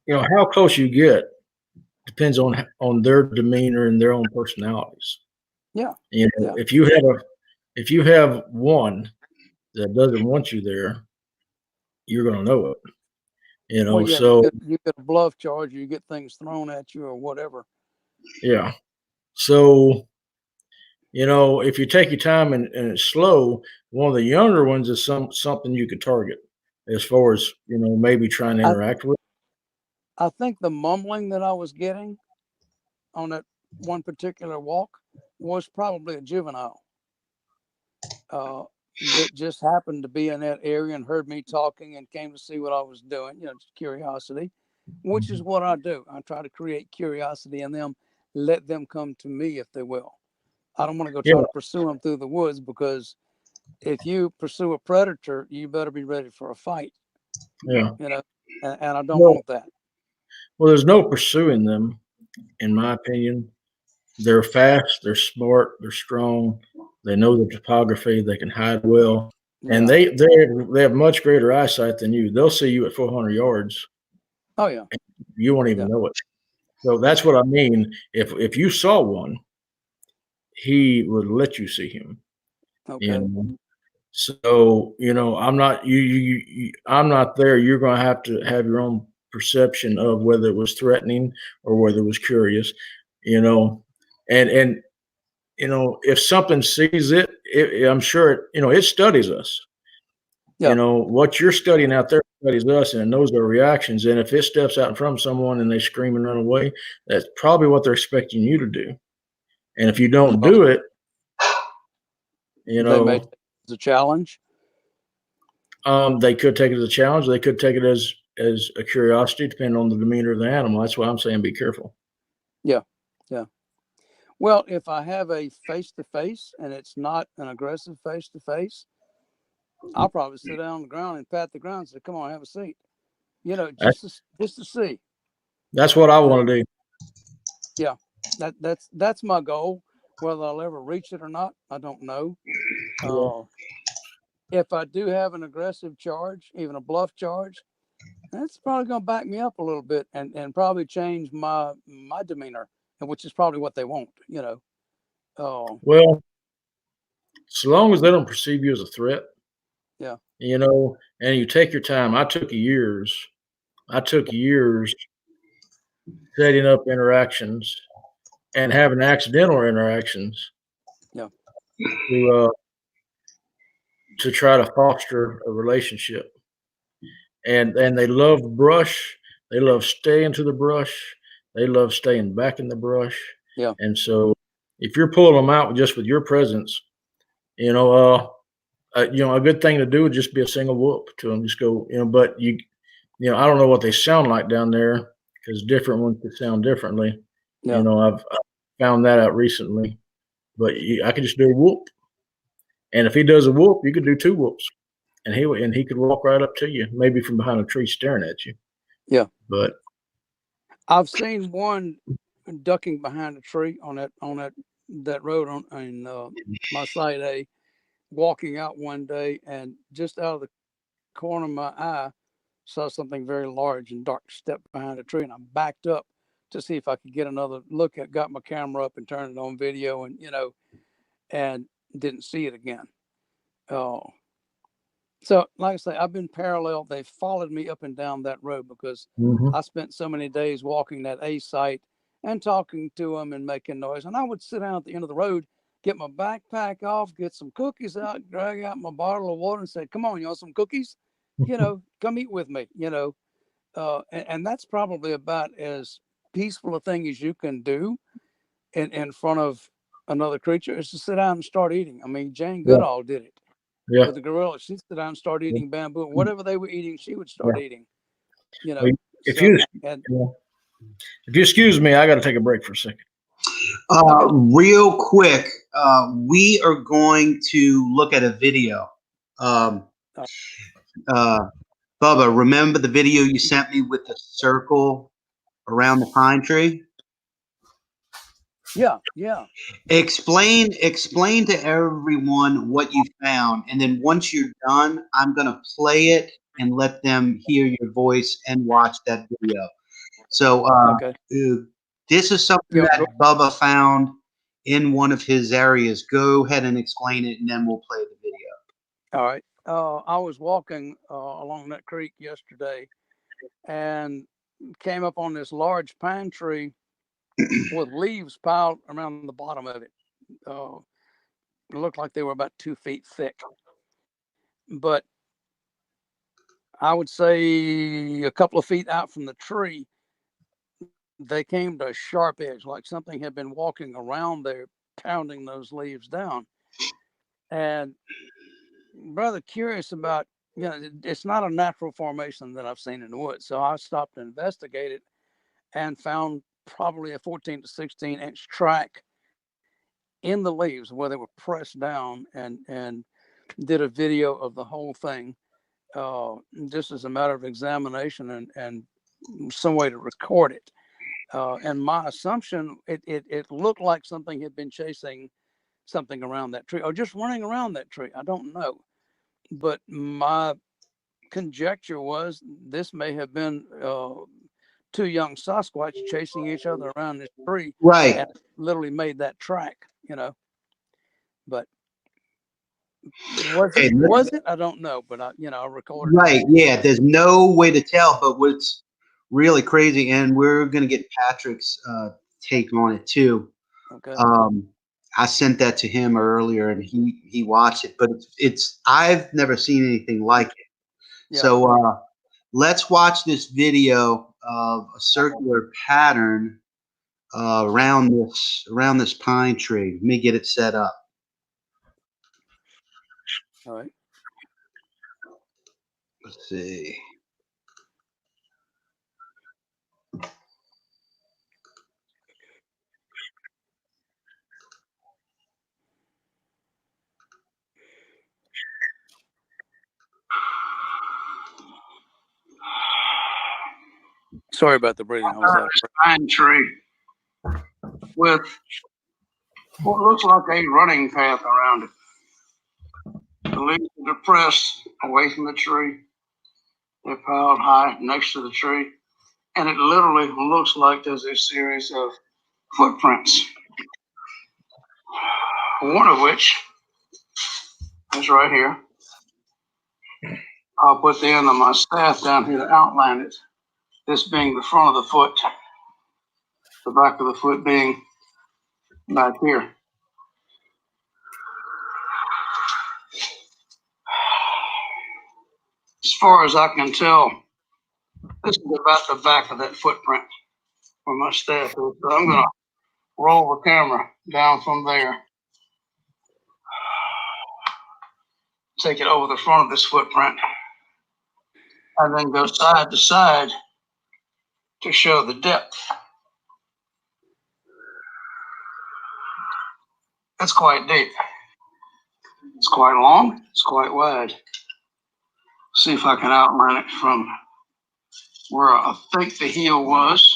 how close you get depends on their demeanor and their own personalities. Yeah. If you have one that doesn't want you there, you're going to know it. Well, yeah, so you get a bluff charge, you get things thrown at you or whatever. Yeah. So, if you take your time and it's slow, one of the younger ones is something you could target as far as, maybe trying to interact with. I think the mumbling that I was getting on that one particular walk was probably a juvenile that just happened to be in that area and heard me talking and came to see what I was doing, just curiosity, which is what I do. I try to create curiosity in them, let them come to me if they will. I don't want to go try to pursue them through the woods, because if you pursue a predator, you better be ready for a fight. Yeah. And I don't want that. Well, there's no pursuing them, in my opinion. They're fast, they're smart, they're strong, they know the topography, they can hide well, and they have much greater eyesight than you. They'll see you at 400 yards. Oh yeah. You won't even know it. So that's what I mean. If you saw one, he would let you see him. Okay. So I'm not I'm not there. You're going to have your own perception of whether it was threatening or whether it was curious. And if something sees it, I'm sure it studies us. Yeah. What you're studying out there studies us, and it knows our reactions. And if it steps out in front of someone and they scream and run away, that's probably what they're expecting you to do. And if you don't do it, they may take it as a challenge. They could take it as a challenge. They could take it as a curiosity, depending on the demeanor of the animal. That's why I'm saying be careful. Yeah. Yeah. Well, if I have a face-to-face and it's not an aggressive face-to-face, I'll probably sit down on the ground and pat the ground and say, "Come on, have a seat." Just to see. That's what I want to do. Yeah, that's my goal. Whether I'll ever reach it or not, I don't know. If I do have an aggressive charge, even a bluff charge, that's probably going to back me up a little bit and probably change my demeanor, which is probably what they want. Well, so long as they don't perceive you as a threat. Yeah. And you take your time. I took years setting up interactions and having accidental interactions. Yeah. To try to foster a relationship. And they love brush. They love staying to the brush. They love staying back in the brush. Yeah. And so if you're pulling them out just with your presence, a good thing to do would just be a single whoop to them. Just go, but I don't know what they sound like down there, because different ones could sound differently. Yeah. I've found that out recently, but I could just do a whoop. And if he does a whoop, you could do two whoops, and he could walk right up to you, maybe from behind a tree staring at you. Yeah. But I've seen one ducking behind a tree on that road on my side A, walking out one day, and just out of the corner of my eye saw something very large and dark step behind a tree, and I backed up to see if I could get another look at, got my camera up and turned it on video, and and didn't see it again. So like I say, I've been parallel. They followed me up and down that road because I spent so many days walking that A site and talking to them and making noise. And I would sit down at the end of the road, get my backpack off, get some cookies out, drag out my bottle of water and say, "Come on, you want some cookies? Come eat with me," and that's probably about as peaceful a thing as you can do in front of another creature, is to sit down and start eating. I mean, Jane Goodall did it. Yeah. With the gorilla, she'd sit down and start eating bamboo, and whatever they were eating, she would start eating. If you excuse me, I got to take a break for a second. Real quick, we are going to look at a video. Bubba, remember the video you sent me with the circle around the pine tree? Yeah, yeah. Explain to everyone what you found, and then once you're done, I'm gonna play it and let them hear your voice and watch that video. So Okay. this is something Yeah. that Bubba found in one of his areas. Go ahead and explain it, and then we'll play the video. All right. I was walking along that creek yesterday and came up on this large pine tree with leaves piled around the bottom of it. It looked like they were about 2 feet thick. But I would say a couple of feet out from the tree, they came to a sharp edge, like something had been walking around there, pounding those leaves down. And rather curious about, it's not a natural formation that I've seen in the woods. So I stopped to investigate it and found probably a 14 to 16-inch track in the leaves where they were pressed down, and did a video of the whole thing. Just as a matter of examination and some way to record it. And my assumption, it looked like something had been chasing something around that tree or just running around that tree. I don't know. But my conjecture was this may have been two young Sasquatch chasing each other around this tree, Right. and literally made that track, But was it? I don't know, but I recorded Right. it. Yeah. There's no way to tell, but what's really crazy, and we're gonna get Patrick's take on it too. Okay. I sent that to him earlier, and he watched it, but it's I've never seen anything like it. Yeah. So let's watch this video of a circular pattern around this pine tree. Let me get it set up. All right. Let's see. Sorry about the breathing. I was out. Pine tree with what looks like a running path around it. The leaves are depressed away from the tree. They're piled high next to the tree. And it literally looks like there's a series of footprints. One of which is right here. I'll put the end of my staff down here to outline it. This being the front of the foot, the back of the foot being back here. As far as I can tell, this is about the back of that footprint where my staff is. So I'm going to roll the camera down from there. Take it over the front of this footprint. And then go side to side to show the depth. It's quite deep. It's quite long. It's quite wide. See if I can outline it from where I think the heel was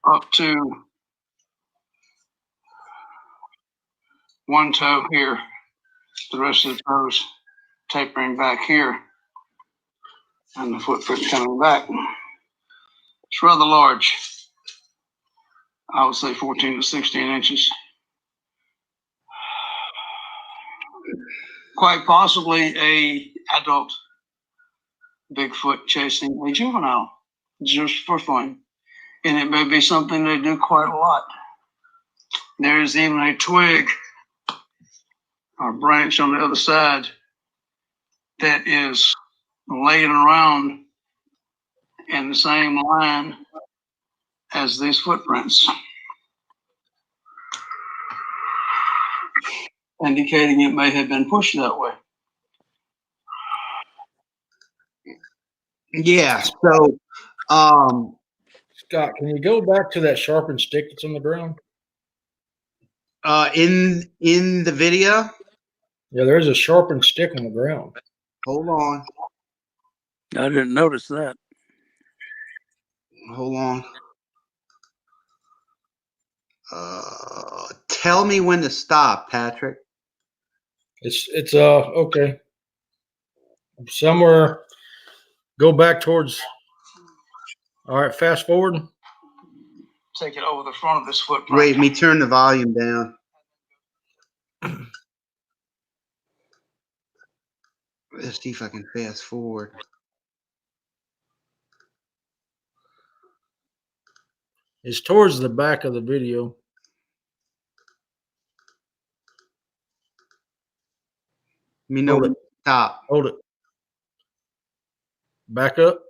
up to one toe here. The rest of the toes tapering back here. And the footprint coming back. It's rather large. I would say 14 to 16 inches. Quite possibly a adult Bigfoot chasing a juvenile, just for fun. And it may be something they do quite a lot. There's even a twig or branch on the other side that is laying around in the same line as these footprints, indicating it may have been pushed that way. Yeah. So Scott, can you go back to that sharpened stick that's on the ground? in the video, Yeah, there's a sharpened stick on the ground. hold on. I didn't notice that. Hold on. Tell me when to stop, Patrick. It's okay. Somewhere. Go back towards. All right, fast forward. Take it over the front of this footprint. Wait, me turn the volume down. Let's see if I can fast forward. It's towards the back of the video. Let me know when to stop. Hold it. Back up.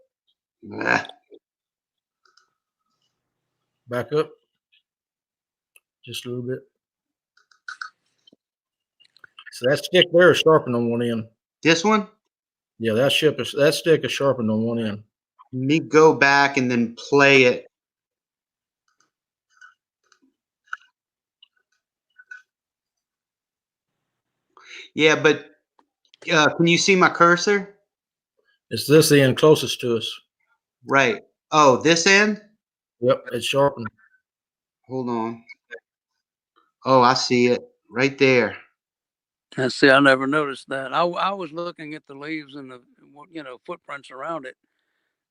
Ah. Back up. Just a little bit. So that stick there is sharpened on one end. This one? Yeah, that stick is sharpened on one end. Let me go back and then play it. Yeah, but can you see my cursor? It's this end closest to us. Right. Oh, this end? Yep, it's sharpened. Hold on. Oh, I see it right there. And see, I never noticed that. I was looking at the leaves and the footprints around it.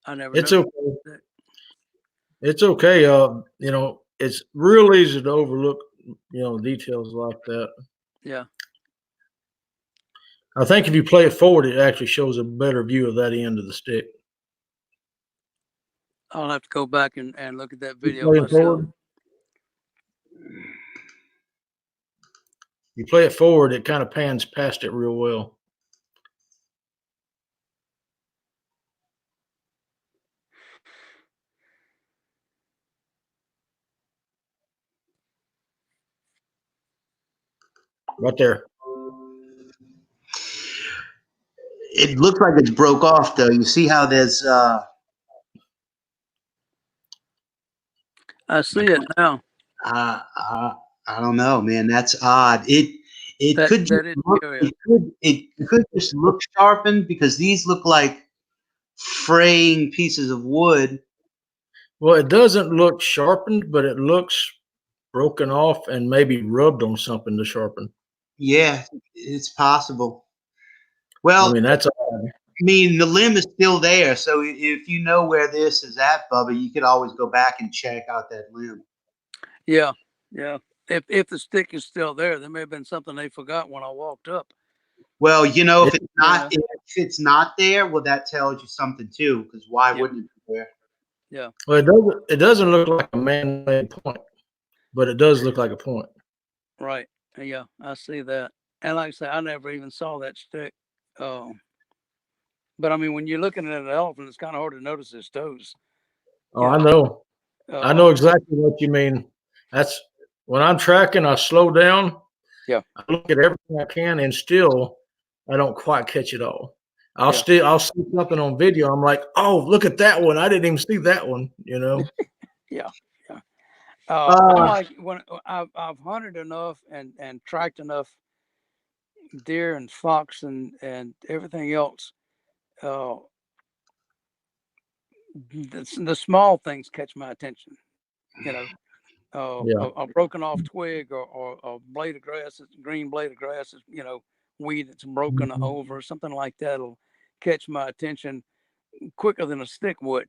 I never. It's noticed okay. that. It's okay. It's real easy to overlook, details like that. Yeah. I think if you play it forward, it actually shows a better view of that end of the stick. I'll have to go back and look at that You video play it myself. forward. You play it forward, it kind of pans past it real well. Right there. It looks like it's broke off, though. You see how there's I see it now. I don't know, man. That's odd. It That- could that just is look, curious. it could just look sharpened because these look like fraying pieces of wood. Well, it doesn't look sharpened, but it looks broken off and maybe rubbed on something to sharpen. Yeah, it's possible. Well, I mean, that's the limb is still there. So if you know where this is at, Bubba, you could always go back and check out that limb. Yeah. Yeah. If the stick is still there, there may have been something they forgot when I walked up. Well, if it's Yeah. not if it's not there, well, that tells you something too. Because why Yeah. wouldn't it be there? Yeah. well, it doesn't look like a man-made point, but it does look like a point. Right. Yeah, I see that. And like I say, I never even saw that stick. But I mean, when you're looking at an elephant, it's kind of hard to notice his toes. Oh, I know. I know Uh, exactly what you mean. That's when I'm tracking, I slow down. Yeah. I look at everything I can, and still, I don't quite catch it all. I'll see something on video. I'm like, oh, look at that one. I didn't even see that one. Yeah. Yeah. Uh, I'm like when I've hunted enough and tracked enough deer and fox and everything else. The small things catch my attention. Yeah. A broken off twig or a blade of grass, green blade of grass, weed that's broken over, something like that'll catch my attention quicker than a stick would.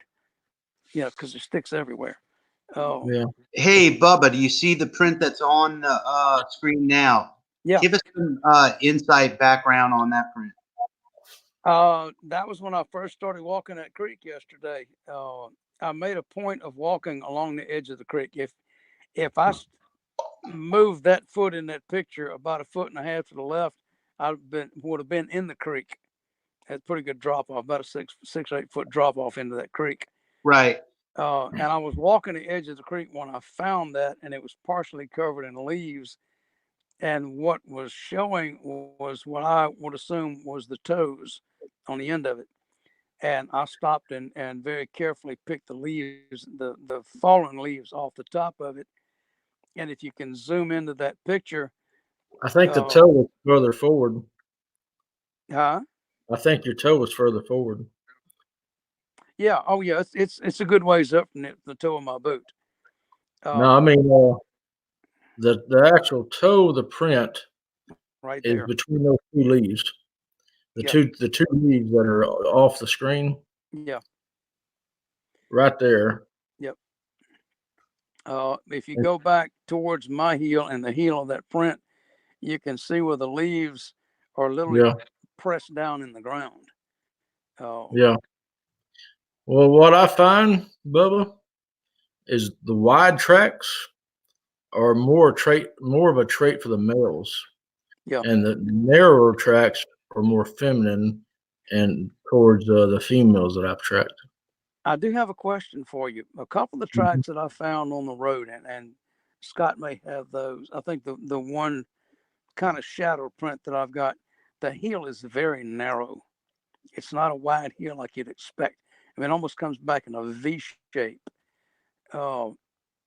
Because there's sticks everywhere. Yeah. Hey, Bubba, do you see the print that's on the screen now? Yeah. Give us some insight background on that print. That was when I first started walking that creek yesterday. I made a point of walking along the edge of the creek. If I moved that foot in that picture about 1.5 feet to the left, would have been in the creek. Had pretty good drop off, about a 6 or 8 foot drop off into that creek. Right. And I was walking the edge of the creek when I found that, and it was partially covered in leaves. And what was showing was what I would assume was the toes on the end of it. And I stopped and very carefully picked the leaves, the fallen leaves off the top of it. And if you can zoom into that picture, I think the toe was further forward. huh? I think your toe was further forward. Yeah. Oh, yeah. It's a good ways up from the toe of my boot. No, I mean, The actual toe of the print right is there. between those two leaves. The two leaves that are off the screen. Yeah. Right there. Yep. If you go back towards my heel and the heel of that print, you can see where the leaves are literally pressed down in the ground. Yeah. Well, what I find, Bubba, is the wide tracks are more of a trait for the males. Yeah. And the narrower tracks are more feminine and towards the females that I've tracked. I do have a question for you. A couple of the tracks that I found on the road, and Scott may have those. I think the one kind of shadow print that I've got, the heel is very narrow. It's not a wide heel like you'd expect. I mean, it almost comes back in a V shape.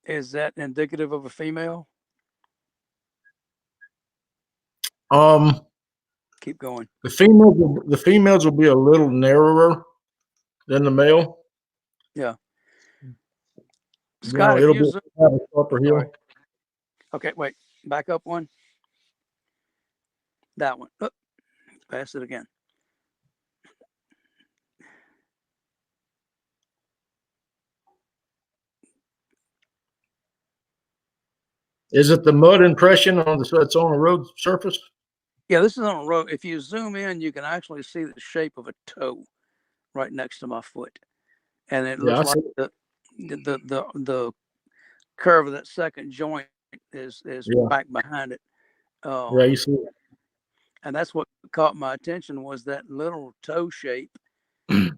Is that indicative of a female? Keep going. The females will be a little narrower than the male. Yeah. Scott, it'll be a upper heel. Okay, wait. Back up one. That one. Oh, pass it again. Is it the mud impression that's on the road surface? Yeah, this is on a road. If you zoom in, you can actually see the shape of a toe right next to my foot, and it looks like the curve of that second joint is back behind it. You see it. And that's what caught my attention was that little toe shape. And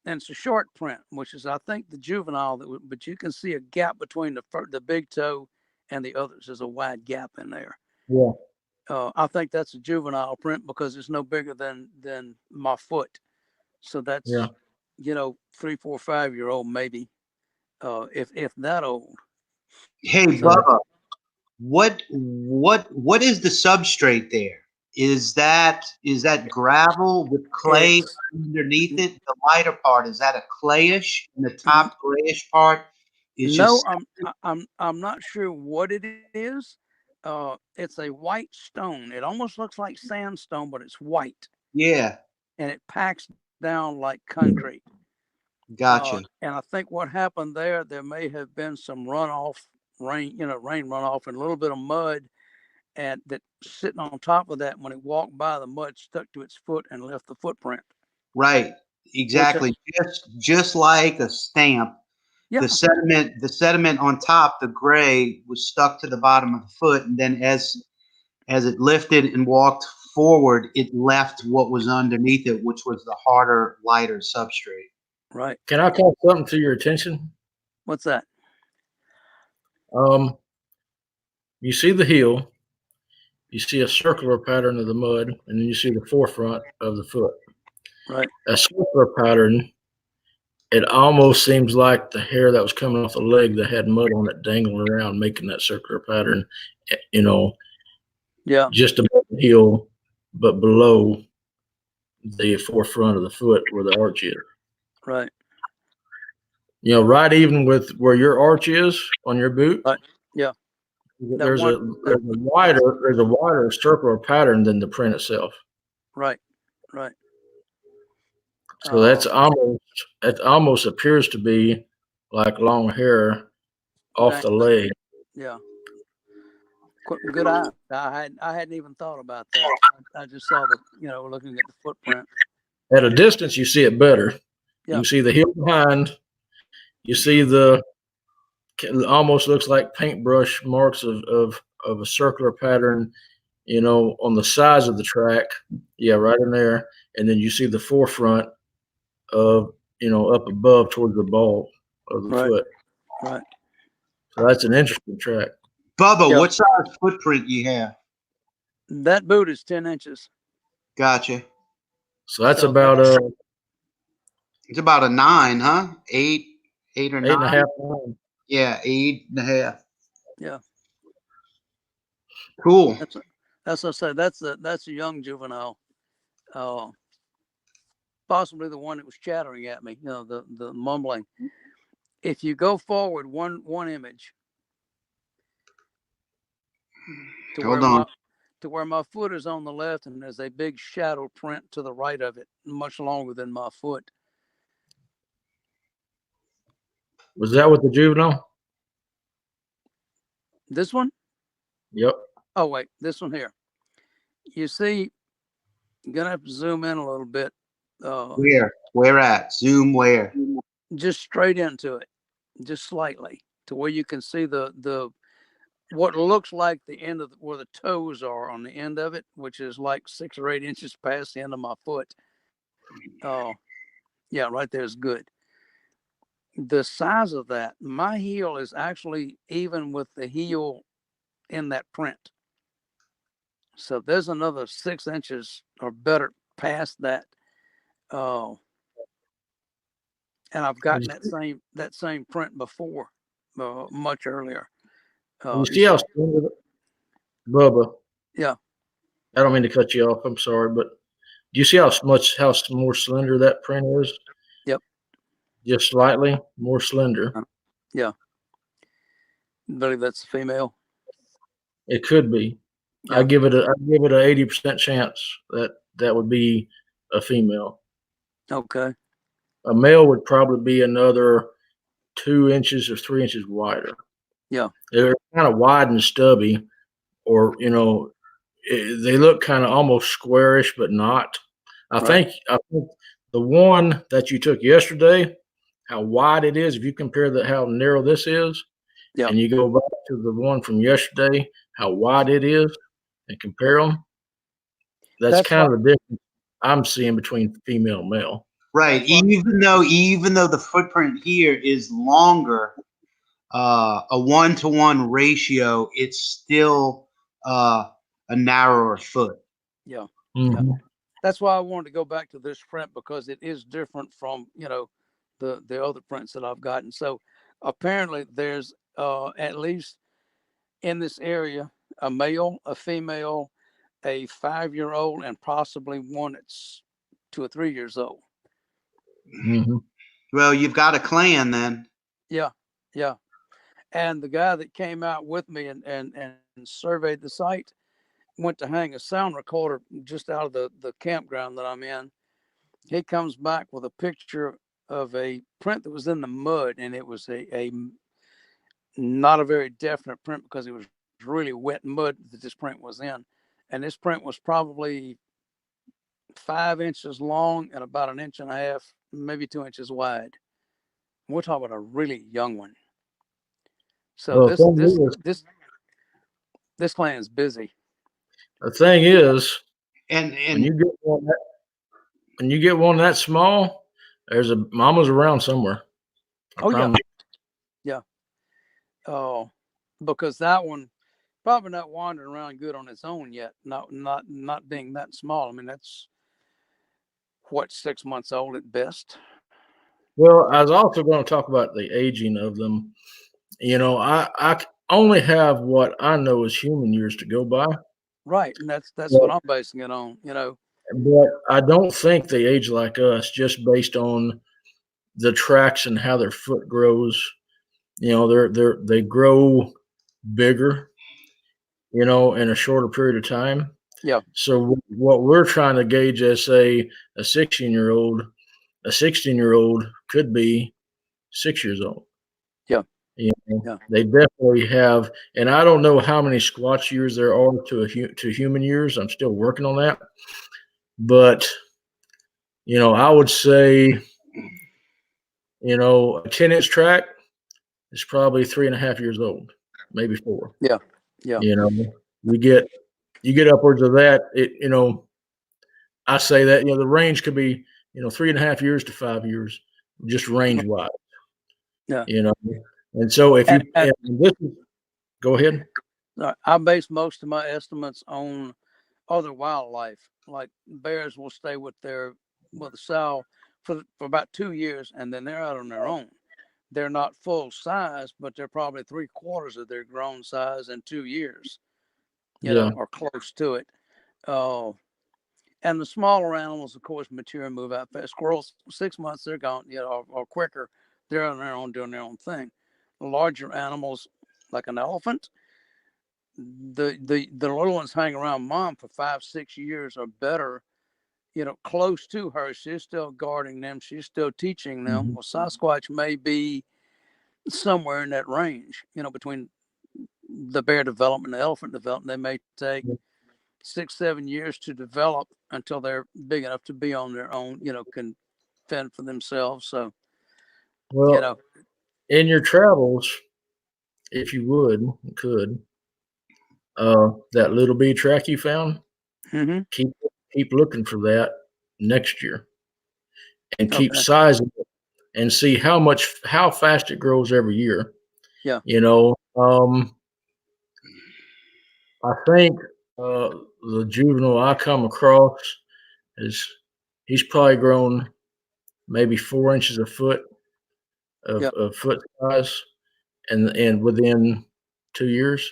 it's a short print, which is I think the juvenile but you can see a gap between the big toe and the others. There's a wide gap in there. Yeah. I think that's a juvenile print because it's no bigger than my foot. So that's 3, 4, 5-year-old maybe, if that old. Hey, Bubba, what is the substrate there? Is that gravel with clay underneath it? The lighter part, is that a clayish, and the top grayish part is just? I'm not sure what it is. It's a white stone. It almost looks like sandstone, but it's white. Yeah. And it packs down like concrete. Gotcha. And I think what happened there may have been some runoff, rain runoff, and a little bit of mud, and that sitting on top of that, when it walked by, the mud stuck to its foot and left the footprint. Right. Exactly. Just like a stamp. Yeah. The sediment on top, the gray, was stuck to the bottom of the foot, and then as it lifted and walked forward, it left what was underneath it, which was the harder, lighter substrate. Right. Can I call something to your attention? What's that? You see the heel, you see a circular pattern of the mud, and then you see the forefront of the foot. Right. A circular pattern, it almost seems like the hair that was coming off the leg that had mud on it dangling around, making that circular pattern, just above the heel, but below the forefront of the foot where the arch is. Right. Right even with where your arch is on your boot. Right. Yeah. There's a wider circular pattern than the print itself. Right. Right. So it almost appears to be like long hair off the leg. Yeah. Good eye. I hadn't even thought about that. I just saw looking at the footprint. At a distance, you see it better. Yeah. You see the heel behind. You see almost looks like paintbrush marks of a circular pattern, on the sides of the track. Yeah, right in there. And then you see the forefront of, up above towards the ball of the foot. Right. So that's an interesting track. Bubba, what size footprint you have? That boot is 10 inches. Gotcha. So that's about it's about a 9, huh? 8 or 9. 8.5 9. Yeah, 8.5. Yeah. Cool. That's what I said. That's a young juvenile. Possibly the one that was chattering at me, the mumbling. If you go forward one image, to Hold where on. my foot is on the left, and there's a big shadow print to the right of it, much longer than my foot. Was that with the juvenile? This one? Yep. Oh wait, this one here. You see, you're gonna have to zoom in a little bit. Where at? Zoom where? Just straight into it, just slightly, to where you can see the what looks like the end of where the toes are on the end of it, which is like 6 or 8 inches past the end of my foot. Oh, yeah, right there is good. The size of that, my heel is actually even with the heel in that print. So there's another 6 inches or better past that. Oh, and I've gotten that same print before, much earlier. You see how slender, Bubba? Yeah. I don't mean to cut you off. I'm sorry, but do you see how more slender that print is? Yep. Just slightly more slender. Yeah. I believe that's female. It could be. Yeah. I give it an 80% chance that would be a female. Okay. A male would probably be another 2 inches or 3 inches wider. Yeah. They're kind of wide and stubby, or they look kind of almost squarish, but not. I think the one that you took yesterday, how wide it is, if you compare how narrow this is, and you go back to the one from yesterday, how wide it is, and compare them, that's kind of the difference I'm seeing between female and male. Right. Even though the footprint here is longer, a 1-to-1 ratio, it's still a narrower foot. Yeah. Mm-hmm. Yeah. That's why I wanted to go back to this print, because it is different from, the other prints that I've gotten. So apparently there's at least in this area a male, a female, a 5-year-old, and possibly one that's 2 or 3 years old. Mm-hmm. Well, you've got a clan then. Yeah. Yeah. And the guy that came out with me and surveyed the site went to hang a sound recorder just out of the campground that I'm in. He comes back with a picture of a print that was in the mud, and it was a not a very definite print because it was really wet mud that this print was in. And this print was probably 5 inches long and about 1.5 inches, maybe 2 inches wide. We're talking about a really young one. So this clan is busy. The thing is, and when you get one that small, there's a mama's around somewhere. Yeah. Yeah. Oh, because that one probably not wandering around good on its own yet. Not being that small. I mean, that's 6 months old at best. Well, I was also going to talk about the aging of them. I only have what I know is human years to go by. Right, and that's what I'm basing it on. But I don't think they age like us, just based on the tracks and how their foot grows. They grow bigger, in a shorter period of time. Yeah. So what we're trying to gauge as, say, a 16-year-old could be 6 years old. Yeah. They definitely have, and I don't know how many Squatch years there are to human years. I'm still working on that, but I would say, a 10-inch track is probably 3.5 years old, maybe 4. Yeah. Yeah. You get upwards of that. I say that the range could be 3.5 years to 5 years, just range wise. Yeah. And so if go ahead. I base most of my estimates on other wildlife. Like bears will stay with the sow for about 2 years, and then they're out on their own. They're not full size, but they're probably 3/4 of their grown size in 2 years, or close to it. And the smaller animals, of course, mature and move out fast. Squirrels, 6 months, they're gone, or quicker. They're on their own doing their own thing. The larger animals, like an elephant, the little ones hang around mom for 5-6 years or better, close to her. She's still guarding them. She's still teaching them. Well, Sasquatch may be somewhere in that range, between the bear development and the elephant development. They may take 6-7 years to develop until they're big enough to be on their own, can fend for themselves. So, Well, in your travels, if you could, that little bee track you found, keep looking for that next year, and keep sizing it and see how fast it grows every year. Yeah. I think the juvenile I come across he's probably grown maybe 4 inches a foot of foot size, and within 2 years.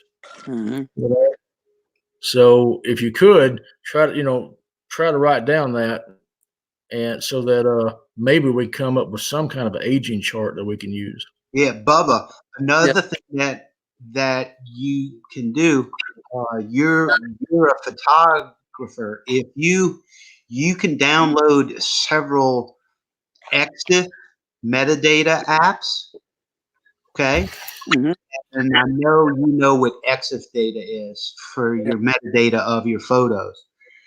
So if you could try to write down that, and so that maybe we come up with some kind of aging chart that we can use. Yeah, Bubba. Another thing that you can do, you're a photographer. If you can download several EXIF metadata apps, okay? And I know you know what EXIF data is for your metadata of your photos.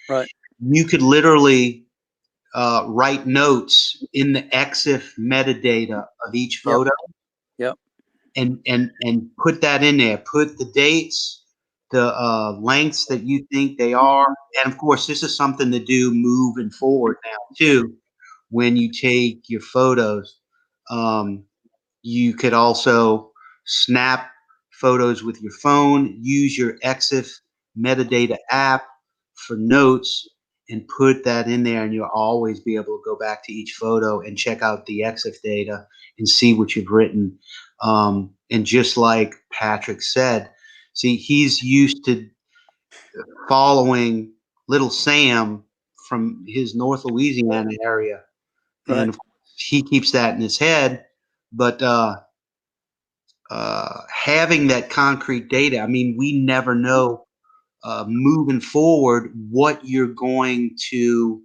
Right. You could literally write notes in the EXIF metadata of each photo. Yep. And put that in there. Put the dates, the lengths that you think they are, and of course, this is something to do moving forward now too. When you take your photos, you could also snap photos with your phone. Use your EXIF metadata app for notes and put that in there, and you'll always be able to go back to each photo and check out the EXIF data and see what you've written. And just like Patrick said, see, he's used to following little Sam from his North Louisiana area. Right. And of course, he keeps that in his head. But having that concrete data, I mean, we never know moving forward what you're going to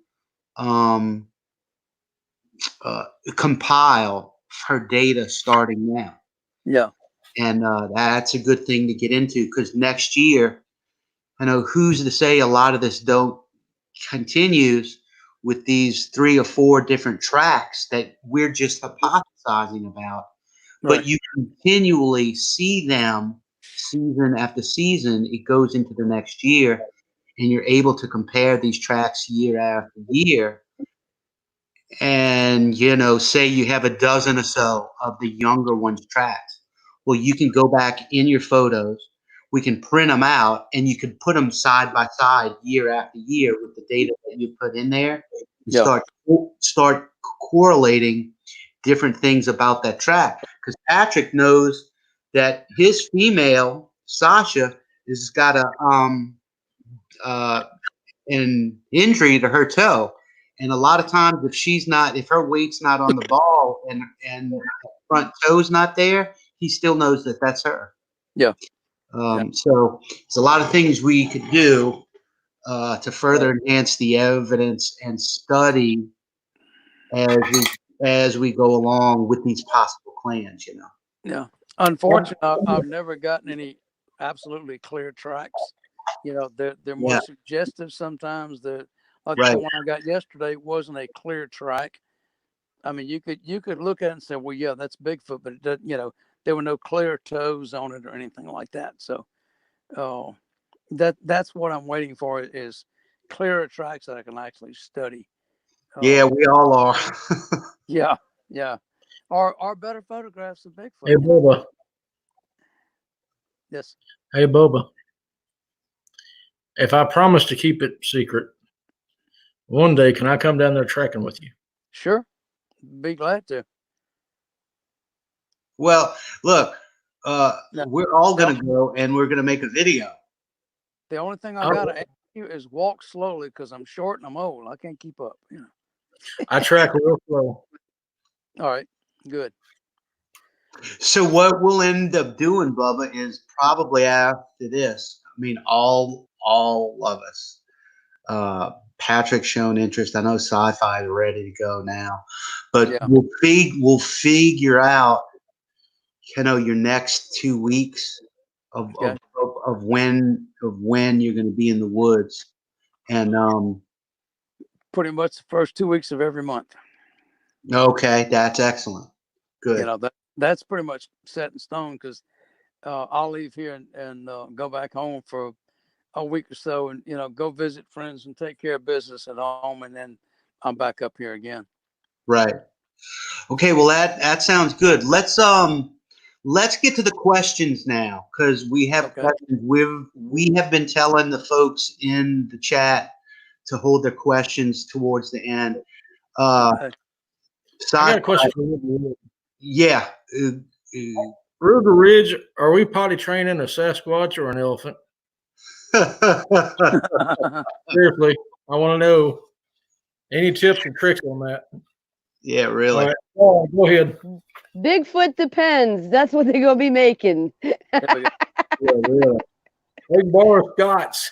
compile for data starting now. Yeah. And that's a good thing to get into, because next year, I know who's to say a lot of this don't continues with these 3 or 4 different tracks that we're just hypothesizing about. Right. But you continually see them season after season. It goes into the next year, and you're able to compare these tracks year after year. And, say you have a dozen or so of the younger ones tracks. Well, you can go back in your photos. We can print them out, and you can put them side by side year after year with the data that you put in there, and start correlating different things about that track. Because Patrick knows that his female, Sasha, has got an injury to her toe. And a lot of times, if her weight's not on the ball and the front toe's not there, he still knows that that's her. Yeah. So it's a lot of things we could do to further enhance the evidence and study as we go along with these possible clans. Yeah. Unfortunately, I've never gotten any absolutely clear tracks. They're more suggestive sometimes. The one I got yesterday wasn't a clear track. I mean, you could look at it and say, well, yeah, that's Bigfoot, but it doesn't, there were no clear toes on it or anything like that. So, that's what I'm waiting for, is clearer tracks that I can actually study. Yeah, we all are. Yeah. Or better photographs of Bigfoot. Hey, Bubba. Yes. Hey, Bubba. If I promise to keep it secret, one day, can I come down there tracking with you? Sure. Be glad to. Well, look, we're all going to go, and we're going to make a video. The only thing I got to ask you is walk slowly, because I'm short and I'm old. I can't keep up. I track real slow. All right. Good. So what we'll end up doing, Bubba, is probably after this, mean, all of us. Patrick's shown interest. I know Sci-Fi is ready to go now, but Yeah. we'll figure out, your next 2 weeks of Okay. of when you're going to be in the woods, and Pretty much the first 2 weeks of every month. okay, that's excellent. Good. You know, that's pretty much set in stone, because I'll leave here and go back home for a week or so, and go visit friends and take care of business at home, and then I'm back up here again. Right. Okay. Well, that sounds good. Let's get to the questions now, because we have Okay. questions. We have been telling the folks in the chat to hold their questions towards the end. Okay. I got a question for you. Yeah. Ruger Ridge, are we potty training a Sasquatch or an elephant? Seriously, I want to know any tips or tricks on that. Yeah, really. All right. Oh, go ahead. Bigfoot depends. That's what they're gonna be making. There we go. Yeah, really. Big bar of Scots.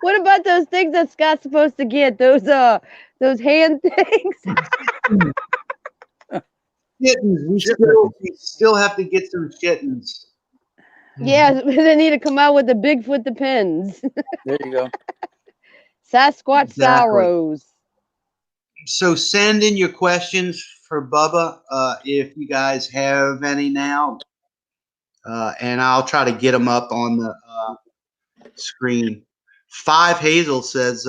What about those things that Scott's supposed to get? Those hand things. Chittens. We still have to get some chittens. Yeah, they need to come out with the Bigfoot depends. There you go. Sasquatch Exactly. sorrows. So send in your questions for Bubba, if you guys have any now, and I'll try to get them up on the screen. 5 Hazel says,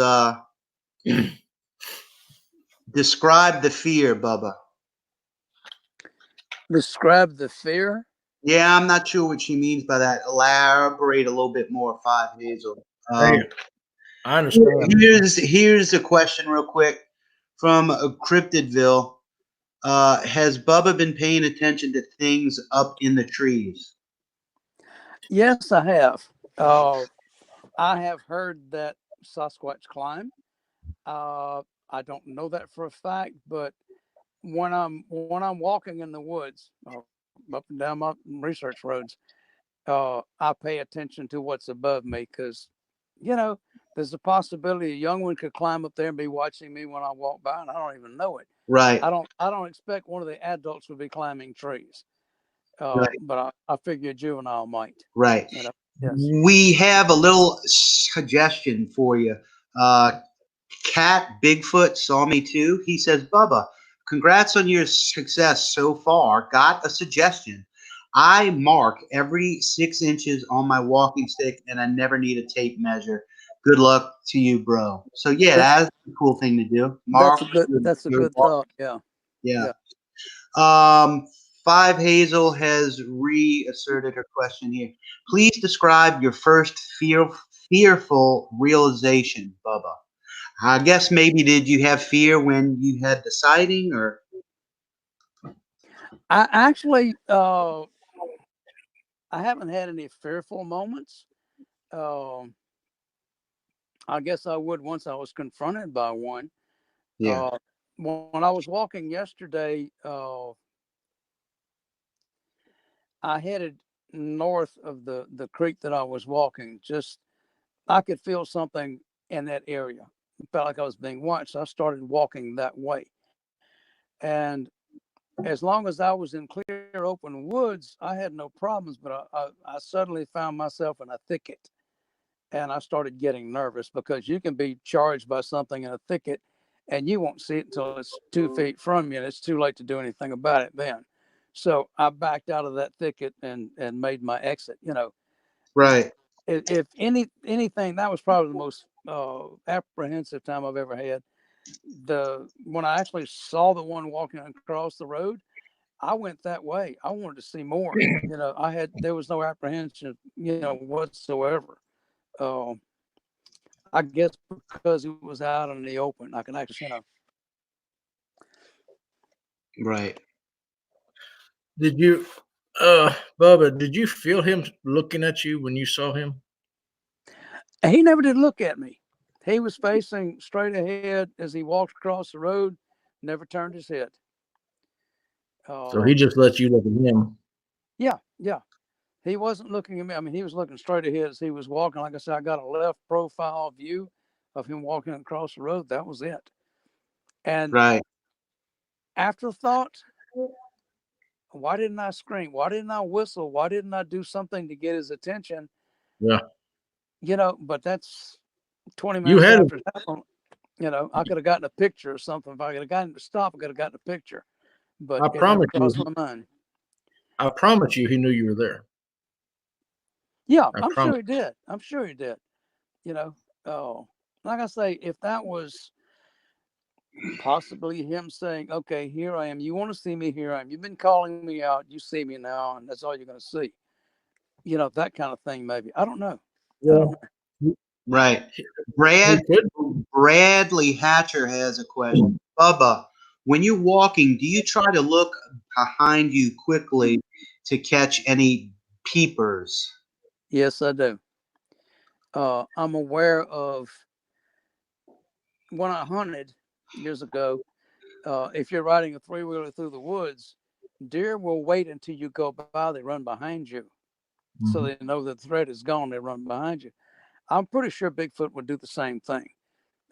describe the fear, Bubba. Describe the fear. Yeah, I'm not sure what she means by that. Elaborate a little bit more, 5 Hazel. Hey, I understand. Here's a question real quick from Cryptidville. Has Bubba been paying attention to things up in the trees? Yes, I have. I have heard that Sasquatch climb. I don't know that for a fact, but when I'm walking in the woods, up and down my research roads, I pay attention to what's above me, because there's a possibility a young one could climb up there and be watching me when I walk by, and I don't even know it. Right. I don't expect one of the adults would be climbing trees, Right. but I figure a juvenile might. Right. Yes. We have a little suggestion for you. Cat Bigfoot saw me too. He says, Bubba, congrats on your success so far. Got a suggestion. I mark every 6 inches on my walking stick, and I never need a tape measure. Good luck to you, bro. So yeah, that's a cool thing to do. Mark. That's a good thought. Yeah. Yeah. 5 Hazel has reasserted her question here. Please describe your first fearful realization, Bubba. I guess maybe did you have fear when you had the sighting, or? I actually, I haven't had any fearful moments. I guess I would once I was confronted by one. Yeah. When I was walking yesterday, I headed north of the creek that I was walking. Just, I could feel something in that area. It felt like I was being watched. I started walking that way. And as long as I was in clear open woods, I had no problems, but I suddenly found myself in a thicket, and I started getting nervous, because you can be charged by something in a thicket and you won't see it until it's 2 feet from you, and it's too late to do anything about it then. So I backed out of that thicket and made my exit. Right. If anything, that was probably the most apprehensive time I've ever had. When I actually saw the one walking across the road, I went that way. I wanted to see more. There was no apprehension, whatsoever. I guess because it was out in the open, I can actually, Right. Did you, Bubba, did you feel him looking at you when you saw him? He never did look at me. He was facing straight ahead as he walked across the road, never turned his head. So he just let you look at him. Yeah. He wasn't looking at me. I mean, he was looking straight ahead as he was walking. Like I said, I got a left profile view of him walking across the road. That was it. And Right. afterthought, why didn't I scream? Why didn't I whistle? Why didn't I do something to get his attention? Yeah. You know, but that's 20 You minutes had after it happened. You know, I could have gotten a picture or something. If I could have gotten him to stop, I could have gotten a picture. But I it never promise crossed you, my mind. I promise you, he knew you were there. Yeah, I I'm promise. sure he did. I'm sure he did. You know, oh, like I say, if that was possibly him saying, okay, here I am. You want to see me? Here I am. You've been calling me out. You see me now, and that's all you're going to see. You know, that kind of thing, maybe. I don't know. I Yeah. don't know. Right. He could. Bradley Hatcher has a question. Bubba, when you're walking, do you try to look behind you quickly to catch any peepers? Yes, I do. I'm aware of when I hunted years ago. If you're riding a three-wheeler through the woods, deer will wait until you go by. They run behind you. So they know that the threat is gone. They run behind you. I'm pretty sure Bigfoot would do the same thing.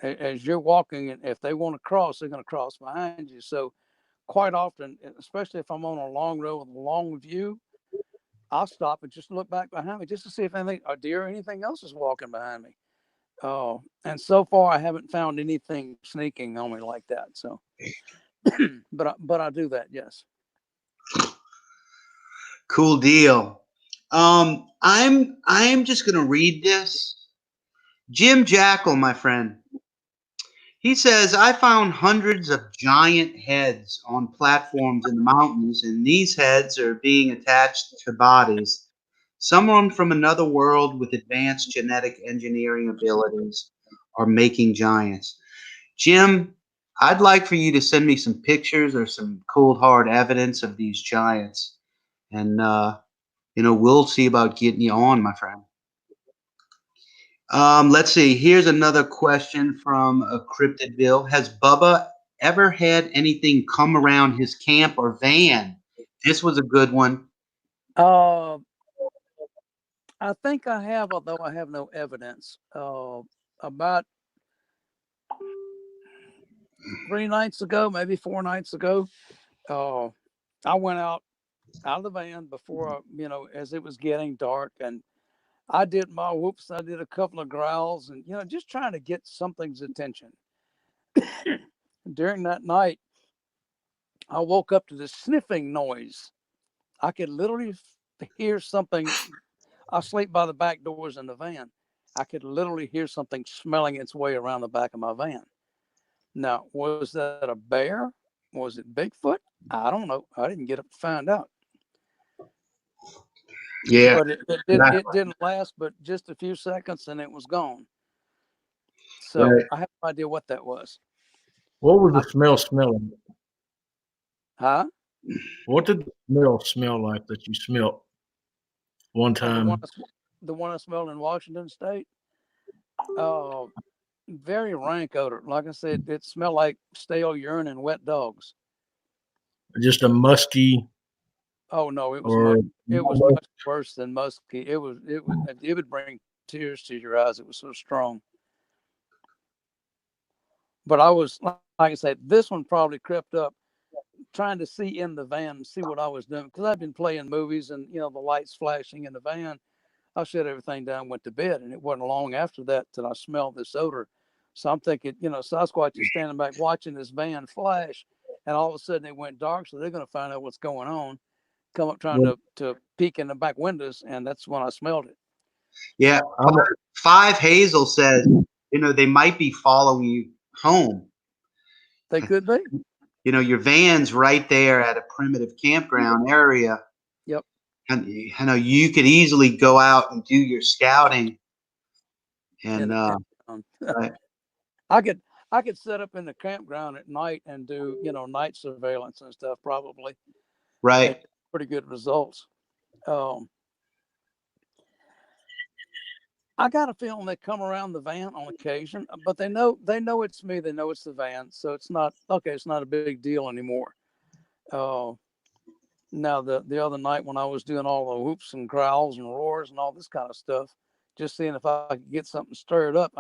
As you're walking, and if they want to cross, they're going to cross behind you. So quite often, especially if I'm on a long road with a long view, I'll stop and just look back behind me just to see if anything, a deer or anything else is walking behind me. Oh, and so far I haven't found anything sneaking on me like that. So, but I do that. Yes. Cool deal. I'm just gonna read this. Jim Jackal, my friend. He says, I found hundreds of giant heads on platforms in the mountains, and these heads are being attached to bodies. Someone from another world with advanced genetic engineering abilities are making giants. Jim, I'd like for you to send me some pictures or some cold hard evidence of these giants. And, we'll see about getting you on, my friend. Let's see. Here's another question from a Cryptid Bill. Has Bubba ever had anything come around his camp or van? This was a good one. I think I have, although I have no evidence. About 3 nights ago, maybe 4 nights ago, I went out of the van before, as it was getting dark, and I did my whoops. I did a couple of growls, and just trying to get something's attention. During that night, I woke up to this sniffing noise. I could literally hear something. I sleep by the back doors in the van. I could literally hear something smelling its way around the back of my van. Now, was that a bear? Was it Bigfoot? I don't know. I didn't get up to find out. Yeah. But it didn't last but just a few seconds, and it was gone. So Right. I have no idea what that was. What was the smell smelling? Huh? What did the smell smell like that you smelt one time? The one I smelled in Washington State. Very rank odor. Like I said, it smelled like stale urine and wet dogs. Just a musky, Oh no, it was or much worse than musky. It would bring tears to your eyes. It was so strong. But I was, like I said, this one probably crept up, trying to see in the van and see what I was doing, because I've been playing movies and the lights flashing in the van. I shut everything down, went to bed, and it wasn't long after that till I smelled this odor. So I'm thinking, Sasquatch is standing back watching this van flash, and all of a sudden it went dark. So they're going to find out what's going on, come up trying to peek in the back windows, and that's when I smelled it. Yeah. Five Hazel says, they might be following you home. They could be. Your van's right there at a primitive campground area. Yep. And you could easily go out and do your scouting. And right. I could set up in the campground at night and do night surveillance and stuff, probably. Right. And pretty good results. I got a feeling they come around the van on occasion, but they know it's me. They know it's the van, so it's not a big deal anymore. Now the other night when I was doing all the whoops and growls and roars and all this kind of stuff, just seeing if I could get something stirred up,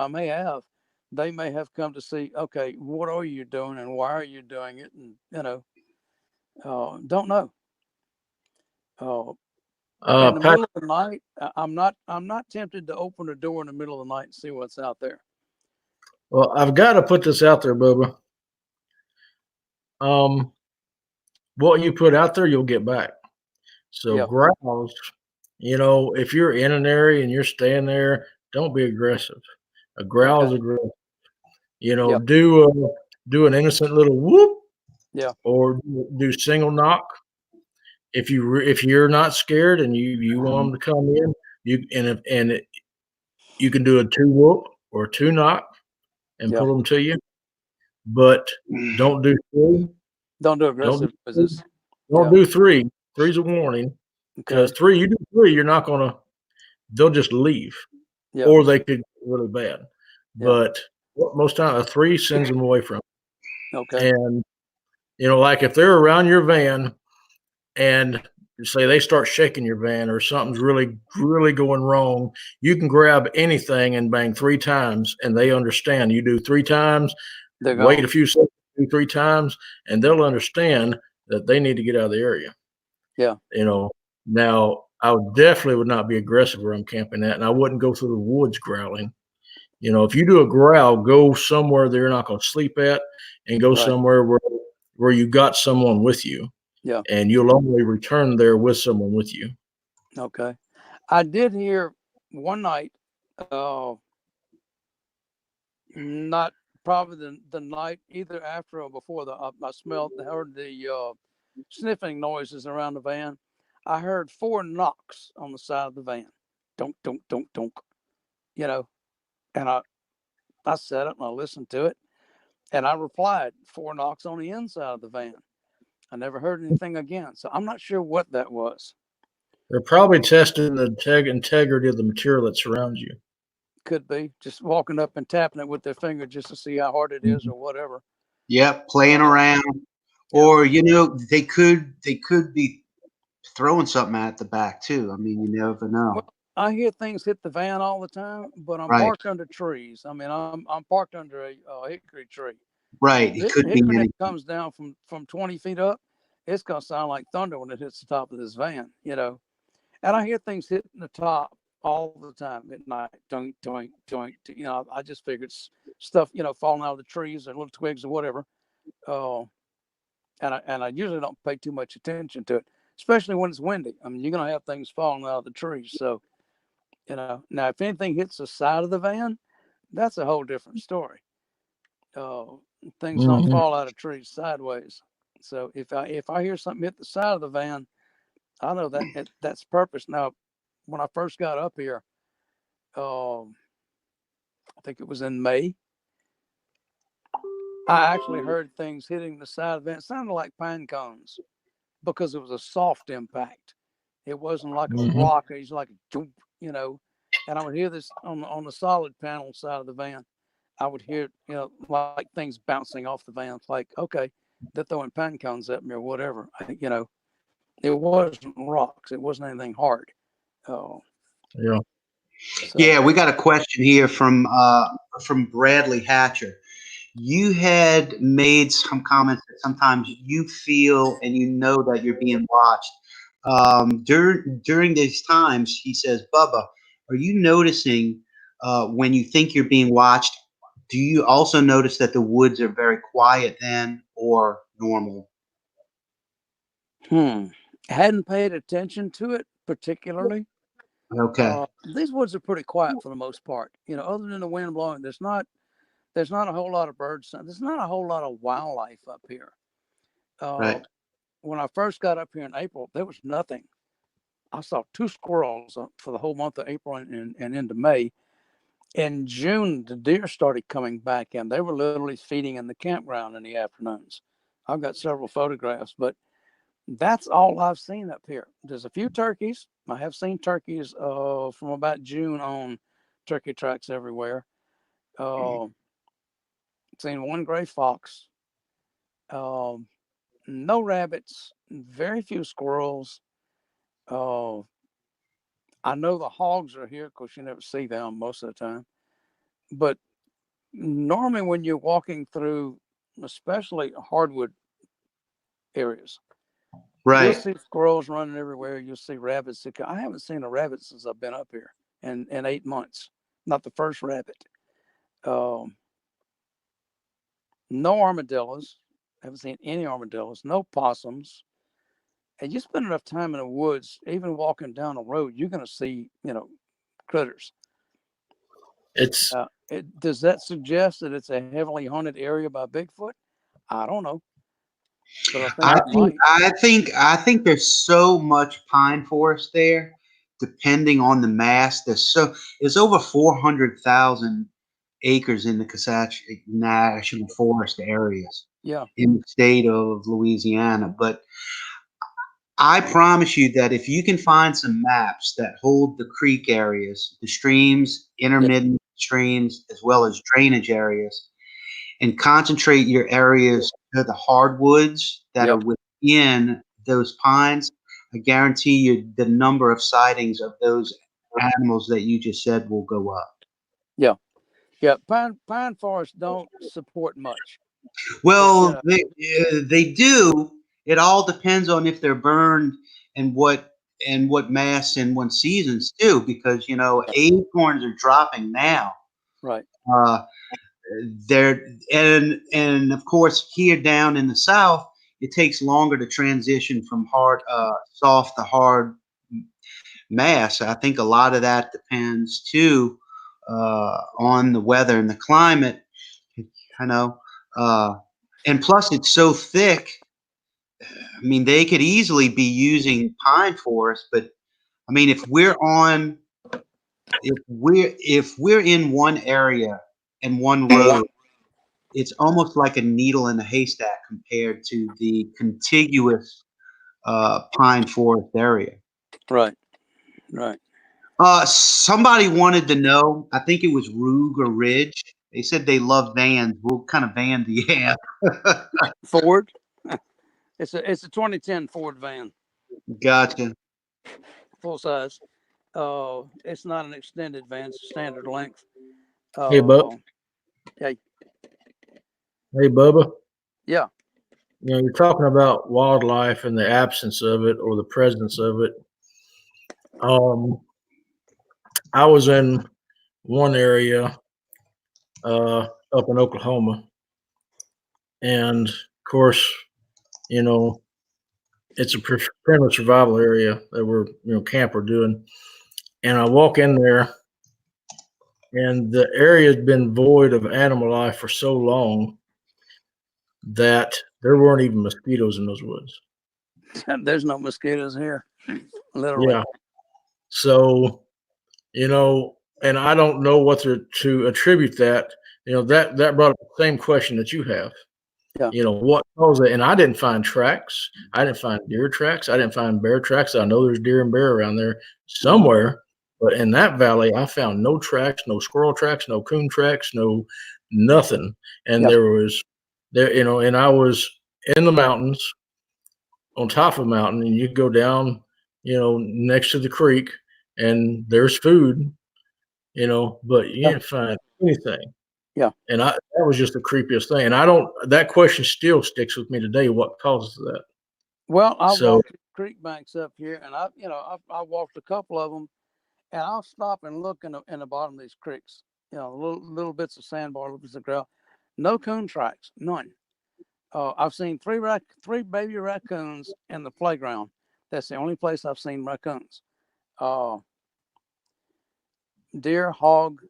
they may have come to see, okay, what are you doing and why are you doing it? And don't know. In the Pat, middle of the night, I'm not tempted to open the door in the middle of the night and see what's out there. well, I've got to put this out there, Bubba. What you put out there, you'll get back. So Yeah. growls, if you're in an area and you're staying there, don't be aggressive. A growl is Okay. aggressive. Yeah. Do an innocent little whoop, Yeah. or do single knock. If you're not scared and you want them to come in, you can do a two whoop or two knock and Yeah. pull them to you. But don't do three. Don't do Don't aggressive do noises. don't Yeah. do three. Three's a warning, because Okay. you do three, you're not gonna. They'll just leave, Yeah. or they could get really bad. Yeah. But most time a three sends them away from. Okay. And like if they're around your van and say they start shaking your van or something's really, really going wrong, you can grab anything and bang three times, and they understand. You do three times, They're wait gone. a few seconds, do three times, and they'll understand that they need to get out of the area. Yeah. Now I would not be aggressive where I'm camping at, and I wouldn't go through the woods growling. If you do a growl, go somewhere that you're not going to sleep at, and go Right. somewhere where you got someone with you. Yeah. And you'll only return there with someone with you. Okay. I did hear one night, not probably the night either after or before I heard the sniffing noises around the van. I heard 4 knocks on the side of the van. Donk, donk, donk, donk. And I sat up and I listened to it, and I replied, 4 knocks on the inside of the van. I never heard anything again. So I'm not sure what that was. They're probably testing the integrity of the material that surrounds you. Could be just walking up and tapping it with their finger just to see how hard it is or whatever. Yep, playing around, Yeah. or they could be throwing something at the back too. I mean, you never know. Well, I hear things hit the van all the time, but I'm Right. parked under trees. I mean, I'm parked under a hickory tree. Right, it could be Hickory anything. that comes down from 20 feet up, it's gonna sound like thunder when it hits the top of this van. And I hear things hitting the top all the time at night. Doink, doink, doink. I just figured stuff, falling out of the trees or little twigs or whatever. And I usually don't pay too much attention to it, especially when it's windy. I mean, you're gonna have things falling out of the trees. So, now if anything hits the side of the van, that's a whole different story. Things don't fall out of trees sideways. So if I hear something hit the side of the van, I know that's purpose. Now, when I first got up here, I think it was in May, I actually heard things hitting the side of the van. It sounded like pine cones because it was a soft impact. It wasn't like a rock. It was like a jump, and I would hear this on the solid panel side of the van. I would hear, like things bouncing off the van. It's like, okay, they're throwing pine cones at me or whatever. It wasn't rocks. It wasn't anything hard. Yeah. So, Yeah, we got a question here from Bradley Hatcher. You had made some comments that sometimes you feel and you know that you're being watched. During these times, he says, Bubba, are you noticing when you think you're being watched? Do you also notice that the woods are very quiet then, or normal? hadn't paid attention to it particularly. Okay. These woods are pretty quiet for the most part. Other than the wind blowing, there's not a whole lot of birds. There's not a whole lot of wildlife up here. Right. When I first got up here in April, there was nothing. I saw 2 squirrels for the whole month of April and into May. In June, the deer started coming back in. They were literally feeding in the campground in the afternoons. I've got several photographs, but that's all I've seen up here. There's a few turkeys. I have seen turkeys from about June on, turkey tracks everywhere. Seen one gray fox. no rabbits, very few squirrels. I know the hogs are here because you never see them most of the time. But normally when you're walking through, especially hardwood areas, you'll Right. see squirrels running everywhere. You'll see rabbits. I haven't seen a rabbit since I've been up here in 8 months. Not the first rabbit. No armadillos. Haven't seen any armadillos. No possums. And you spend enough time in the woods, even walking down the road, you're going to see, critters. It's Does that suggest that it's a heavily haunted area by Bigfoot? I don't know, but I think I it think might. I think there's so much pine forest there, depending on the mass. It's over 400,000 acres in the Wasatch National Forest areas Yeah, in the state of Louisiana. But I promise you that if you can find some maps that hold the creek areas, the streams, intermittent streams, as well as drainage areas, and concentrate your areas to the hardwoods that yeah, are within those pines, I guarantee you the number of sightings of those animals that you just said will go up. yeah, yeah. Pine forests don't support much. Well, they do. It all depends on if they're burned and what mass and what seasons too, because acorns are dropping now. Right. Uh, there and of course here down in the south, it takes longer to transition from soft to hard mass. I think a lot of that depends too on the weather and the climate. I know. And plus, it's so thick. I mean, they could easily be using pine forest, but I mean, if we're in one area and one road, it's almost like a needle in a haystack compared to the contiguous pine forest area. Right. Right. Somebody wanted to know. I think it was Rug or Ridge. They said they love vans. What kind of van do you have? Ford. It's a 2010 Ford van, Gotcha. full size. It's not an extended van; it's standard length. Hey, Bub. Hey, Hey, Bubba. yeah, You're talking about wildlife and the absence of it or the presence of it. I was in one area up in Oklahoma, and of course, it's a primitive survival area that we're camper doing. And I walk in there, and the area has been void of animal life for so long that there weren't even mosquitoes in those woods. there's no mosquitoes here, literally. Yeah. So, and I don't know what to attribute that. That brought up the same question that you have. Yeah. What caused it? And I didn't find tracks. I didn't find deer tracks. I didn't find bear tracks. I know there's deer and bear around there somewhere, but in that valley, I found no tracks, no squirrel tracks, no coon tracks, no nothing. And and I was in the mountains, on top of a mountain, and you go down, next to the creek, and there's food, but you didn't find anything. Yeah. And that was just the creepiest thing. And that question still sticks with me today. What causes that? Well, I walked the creek banks up here, and I walked a couple of them, and I'll stop and look in the bottom of these creeks. Little bits of sandbar, little bits of gravel. No coon tracks, none. I've seen three baby raccoons in the playground. That's the only place I've seen raccoons. Deer, hog,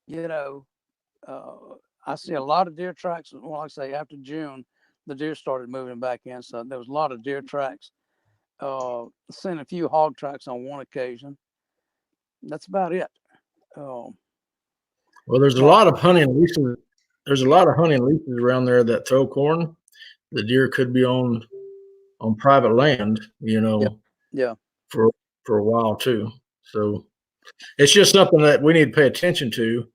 I see a lot of deer tracks. Well, like I say, after June, the deer started moving back in, so there was a lot of deer tracks. Seen a few hog tracks on one occasion. That's about it. Well, there's a lot of hunting leases. There's a lot of hunting leases around there that throw corn. The deer could be on private land, Yeah. for a while too. So it's just something that we need to pay attention to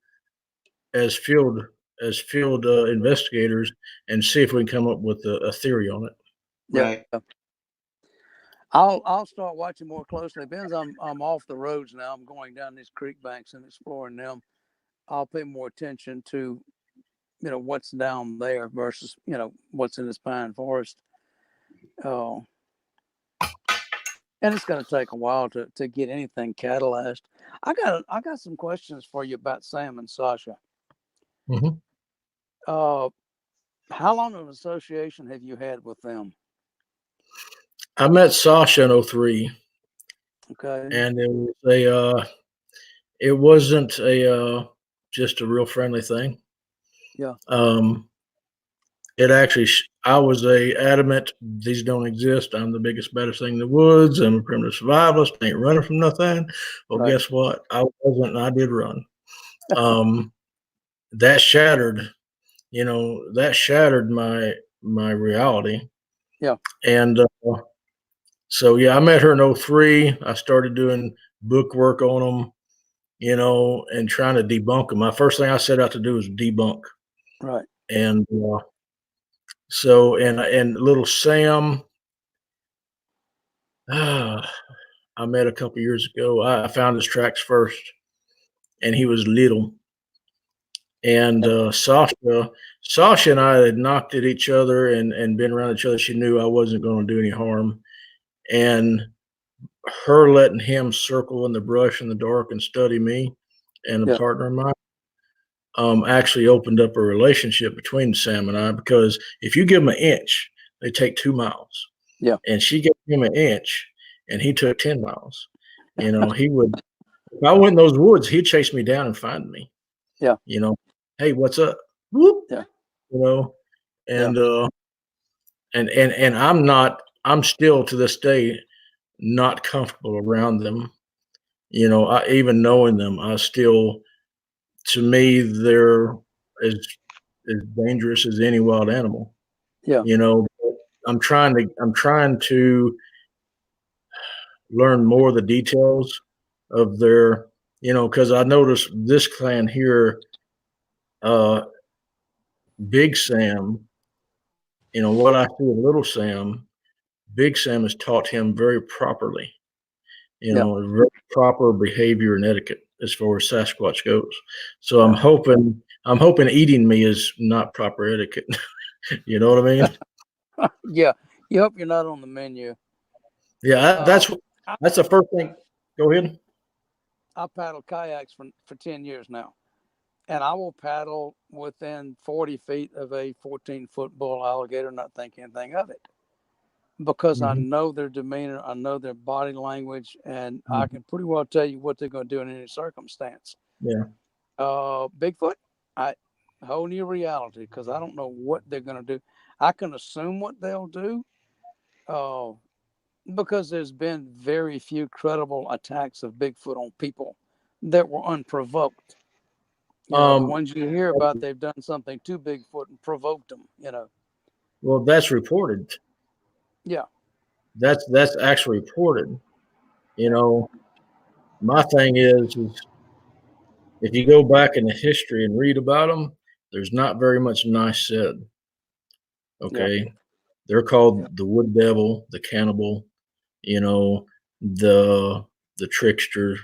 as field investigators and see if we can come up with a theory on it. Right. Yeah. I'll start watching more closely. Ben's I'm off the roads now. I'm going down these creek banks and exploring them. I'll pay more attention to, what's down there versus, what's in this pine forest. Oh, and it's going to take a while to get anything catalyzed. I got some questions for you about Sam and Sasha. Mhm. How long of an association have you had with them? I met Sasha in '03, Okay. and it wasn't just a real friendly thing. Yeah. It actually, I was adamant these don't exist. I'm the biggest, baddest thing in the woods. I'm a primitive survivalist. Ain't running from nothing. Well, Right. guess what? I wasn't, and I did run. That shattered, my reality. Yeah. And so, yeah, I met her in '03. I started doing book work on them, and trying to debunk them. My first thing I set out to do was debunk. Right. And so, and little Sam, I met a couple years ago. I found his tracks first, and he was little. And Sasha and I had knocked at each other and been around each other. She knew I wasn't going to do any harm. And her letting him circle in the brush in the dark and study me and a Yeah. partner of mine actually opened up a relationship between Sam and I, because if you give them an inch, they take 2 miles. Yeah. And she gave him an inch and he took 10 miles. He would, if I went in those woods, he'd chase me down and find me. Yeah. Hey, what's up? Whoop. Yeah. And I'm still to this day not comfortable around them. Even knowing them, to me, they're as dangerous as any wild animal. Yeah. I'm trying to learn more of the details of their, because I noticed this clan here, Big Sam, what I see of Little Sam, Big Sam has taught him very properly, very proper behavior and etiquette as far as Sasquatch goes. So I'm hoping eating me is not proper etiquette. You know what I mean? Yeah. You hope you're not on the menu. Yeah, that's the first thing. Go ahead. I paddle kayaks for 10 years now, and I will paddle within 40 feet of a 14-foot bull alligator, not think anything of it, because I know their demeanor, I know their body language, and I can pretty well tell you what they're going to do in any circumstance. Yeah. Bigfoot, whole new reality, because I don't know what they're going to do. I can assume what they'll do, because there's been very few credible attacks of Bigfoot on people that were unprovoked. The ones you hear about, they've done something to Bigfoot and provoked them. Well, that's reported. Yeah. That's actually reported. My thing is if you go back in the history and read about them, there's not very much nice said. Okay. Yeah. They're called the wood devil, the cannibal, the trickster,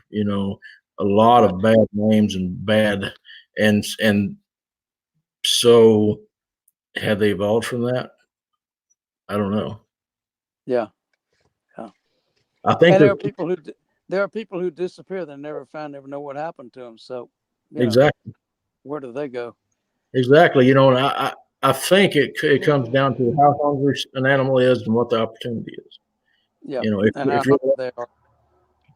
a lot of bad names and bad, and so have they evolved from that? I don't know. Yeah. I think And there are people who disappear. They're never found, never know what happened to them. So, exactly. Where do they go? Exactly. And I think it comes down to how hungry an animal is and what the opportunity is. Yeah. If you're they are.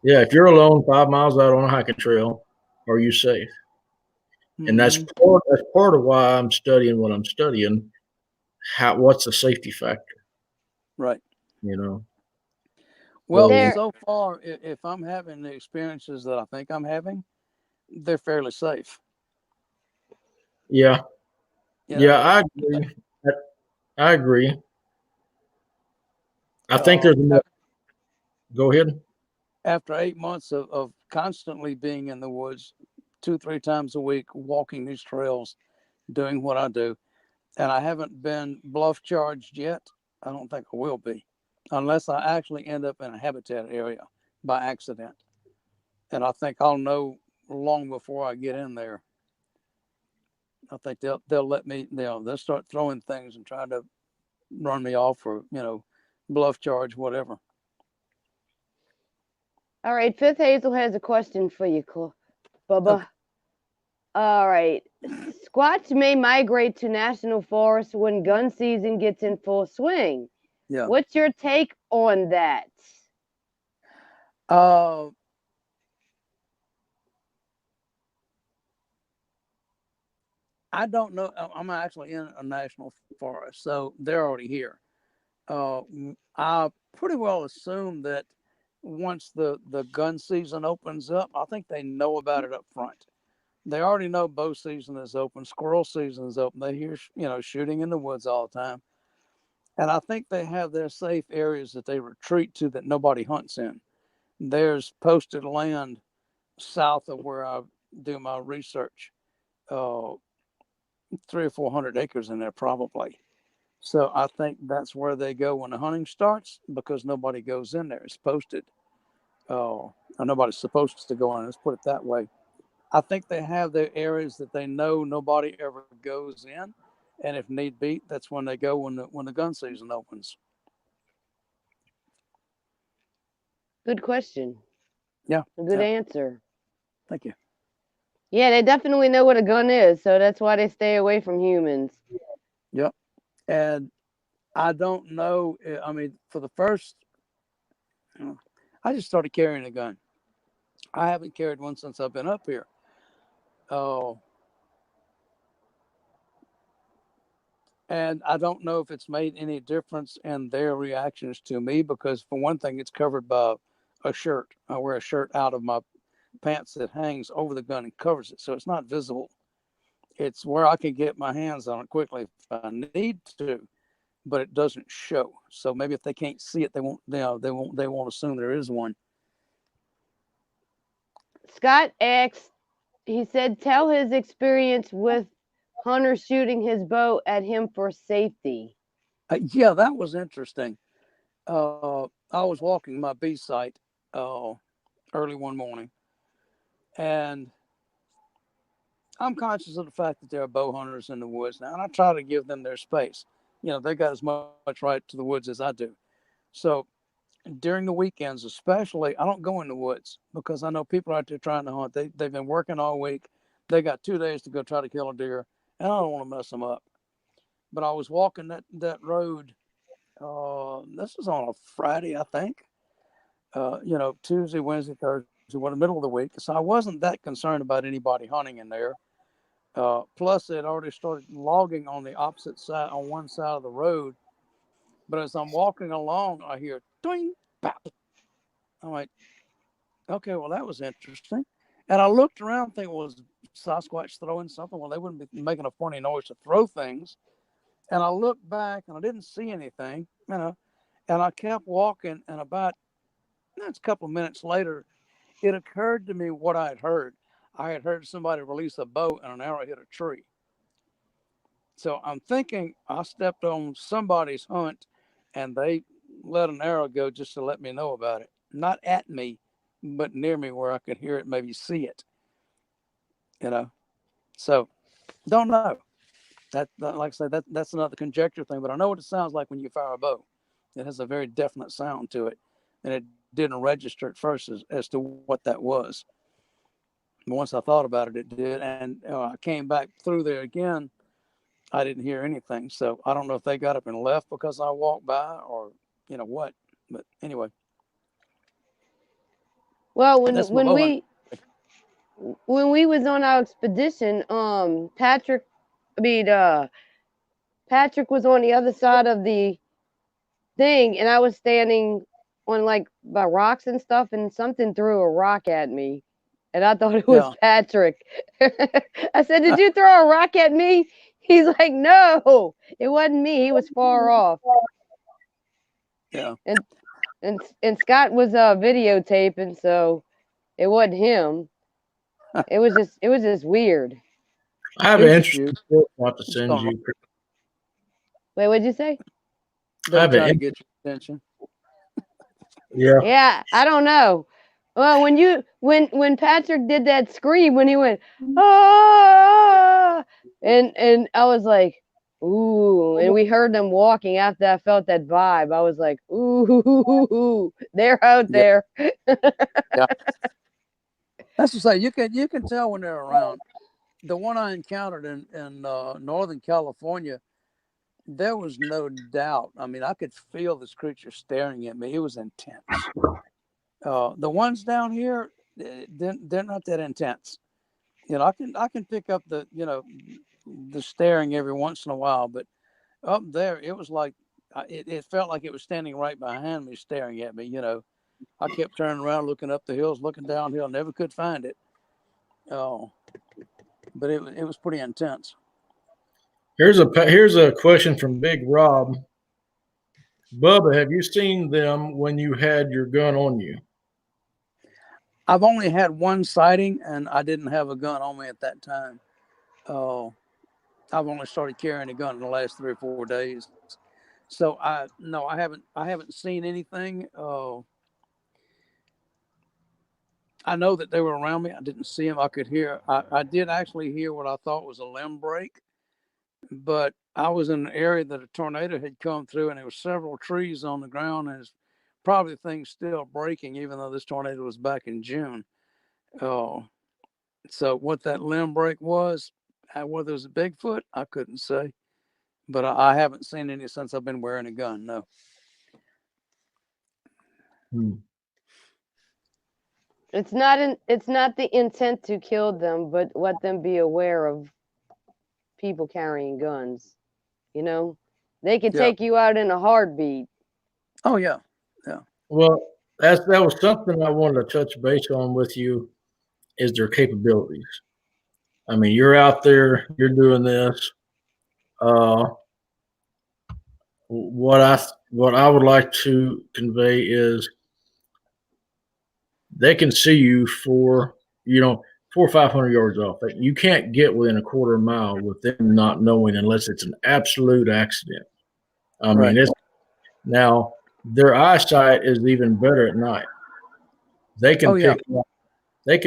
Yeah, if you're alone 5 miles out on a hiking trail, are you safe? And that's part of why I'm studying what I'm studying. What's the safety factor? Right. Well, so far, if I'm having the experiences that I think I'm having, they're fairly safe. Yeah. I agree. I agree. I think there's enough. Go ahead. After 8 months of constantly being in the woods 2-3 times a week, walking these trails, doing what I do, and I haven't been bluff charged yet. I don't think I will be, unless I actually end up in a habitat area by accident. And I think I'll know long before I get in there. I think they'll let me, they'll start throwing things and try to run me off or, bluff charge, whatever. All right, Fifth Hazel has a question for you, Bubba. Okay. All right. Squatch may migrate to national forests when gun season gets in full swing. Yeah. What's your take on that? I don't know. I'm actually in a national forest, so they're already here. I pretty well assume that once the gun season opens up, I think they know about it up front. They already know bow season is open, squirrel season is open. They hear, shooting in the woods all the time. And I think they have their safe areas that they retreat to that nobody hunts in. There's posted land south of where I do my research, 300 or 400 acres in there probably. So I think that's where they go when the hunting starts because nobody goes in there. It's posted. Or nobody's supposed to go in. Let's put it that way. I think they have their areas that they know nobody ever goes in, and if need be, that's when they go when the gun season opens. Good question. Yeah. A good Yeah. answer. Thank you. Yeah, they definitely know what a gun is, so that's why they stay away from humans. Yep. And I don't know. I mean, for the first, I just started carrying a gun. I haven't carried one since I've been up here. Oh. And I don't know if it's made any difference in their reactions to me because, for one thing, it's covered by a shirt. I wear a shirt out of my pants that hangs over the gun and covers it, so it's not visible. It's where I can get my hands on it quickly if I need to, but it doesn't show. So maybe if they can't see it, they won't assume there is one. Scott asked, he said, tell his experience with Hunter shooting his bow at him for safety. Yeah, that was interesting. I was walking my bee site early one morning, and I'm conscious of the fact that there are bow hunters in the woods now, and I try to give them their space. They got as much right to the woods as I do. So during the weekends, especially, I don't go in the woods because I know people out there trying to hunt. They've been working all week. They got 2 days to go try to kill a deer, and I don't want to mess them up. But I was walking that road. This was on a Friday, I think. Tuesday, Wednesday, Thursday, the middle of the week. So I wasn't that concerned about anybody hunting in there. Plus, it already started logging on the opposite side, on one side of the road. But as I'm walking along, I hear twing, pop. I'm like, okay, well, that was interesting. And I looked around thinking, was Sasquatch throwing something? Well, they wouldn't be making a funny noise to throw things. And I looked back and I didn't see anything, and I kept walking. And about a couple of minutes later, it occurred to me what I had heard. I had heard somebody release a bow and an arrow hit a tree. So I'm thinking I stepped on somebody's hunt and they let an arrow go just to let me know about it. Not at me, but near me where I could hear it, maybe see it. So don't know. That like I say, that's another conjecture thing, but I know what it sounds like when you fire a bow. It has a very definite sound to it, and it didn't register at first as to what that was. But once I thought about it, it did, and I came back through there again. I didn't hear anything, so I don't know if they got up and left because I walked by, or what. But anyway. Well, when we was on our expedition, Patrick was on the other side of the thing, and I was standing on by rocks and stuff, and something threw a rock at me, and I thought it was Patrick. I said, "Did you throw a rock at me?" He's like, "No, it wasn't me. He was far off." Yeah. And Scott was videotaping, so it wasn't him. It was just weird. I have an interesting report to send you. Wait, what'd you say? They were trying to get your attention. Yeah. Yeah, I don't know. Well, when Patrick did that scream when he went ah, and I was like, ooh, and we heard them walking after I felt that vibe. I was like, ooh, they're out there. Yeah. That's to say, you can tell when they're around. The one I encountered in Northern California, there was no doubt. I mean, I could feel this creature staring at me. It was intense. The ones down here, they're not that intense. You know, I can pick up the the staring every once in a while, but up there it was like it felt like it was standing right behind me, staring at me. You know, I kept turning around, looking up the hills, looking downhill, never could find it. Oh, but it was pretty intense. Here's a question from Big Rob. Bubba, have you seen them when you had your gun on you? I've only had one sighting, and I didn't have a gun on me at that time. Oh, I've only started carrying a gun in the last 3 or 4 days. So I haven't seen anything. I know that they were around me. I didn't see them. I could hear. I did actually hear what I thought was a limb break, but I was in an area that a tornado had come through, and there were several trees on the ground, and it's probably things still breaking, even though this tornado was back in June. Oh, so what that limb break was, whether it was a Bigfoot, I couldn't say, but I haven't seen any since I've been wearing a gun. No. It's not the intent to kill them, but let them be aware of people carrying guns. You know, they could take you out in a heartbeat. Oh yeah, yeah. Well, that was something I wanted to touch base on with you, is their capabilities. I mean, you're out there, you're doing this. What I would like to convey is they can see you for 400 or 500 yards off. You can't get within a quarter mile with them not knowing unless it's an absolute accident. I mean, it's now their eyesight is even better at night. They can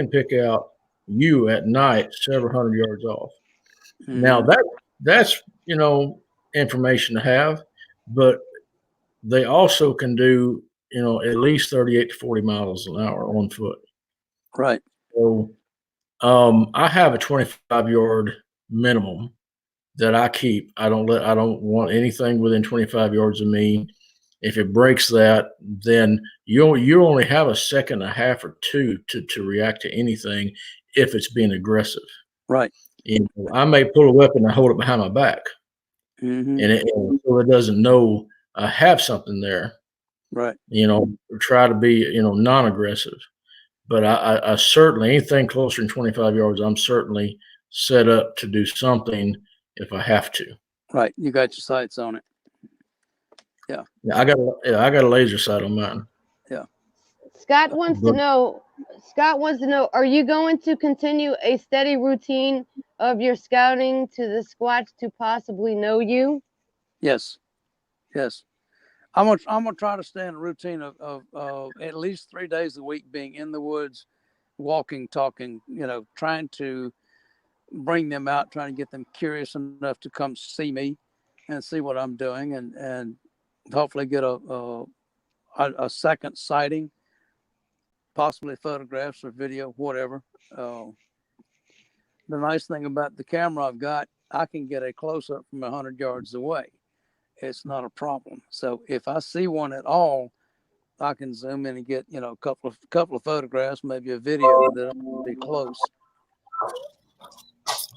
pick out you at night several hundred yards off. Mm-hmm. Now that's information to have, but they also can do at least 38 to 40 miles an hour on foot. Right. So I have a 25-yard minimum that I keep. I don't want anything within 25 yards of me. If it breaks that, then you only have a second and a half or two to react to anything if it's being aggressive. Right. I may pull a weapon and hold it behind my back, mm-hmm. and so it doesn't know I have something there. Right. Try to be non-aggressive. But I certainly, anything closer than 25 yards, I'm certainly set up to do something if I have to. Right. You got your sights on it. Yeah. I got a laser sight on mine. Yeah. Scott wants to know, are you going to continue a steady routine of your scouting to the Squatch to possibly know you? Yes. I'm gonna try to stay in a routine of at least 3 days a week being in the woods, walking, talking, trying to bring them out, trying to get them curious enough to come see me and see what I'm doing, and hopefully get a second sighting, possibly photographs or video, whatever. The nice thing about the camera I've got, I can get a close-up from 100 yards away. It's not a problem. So if I see one at all, I can zoom in and get a couple of photographs, maybe a video that'll be close.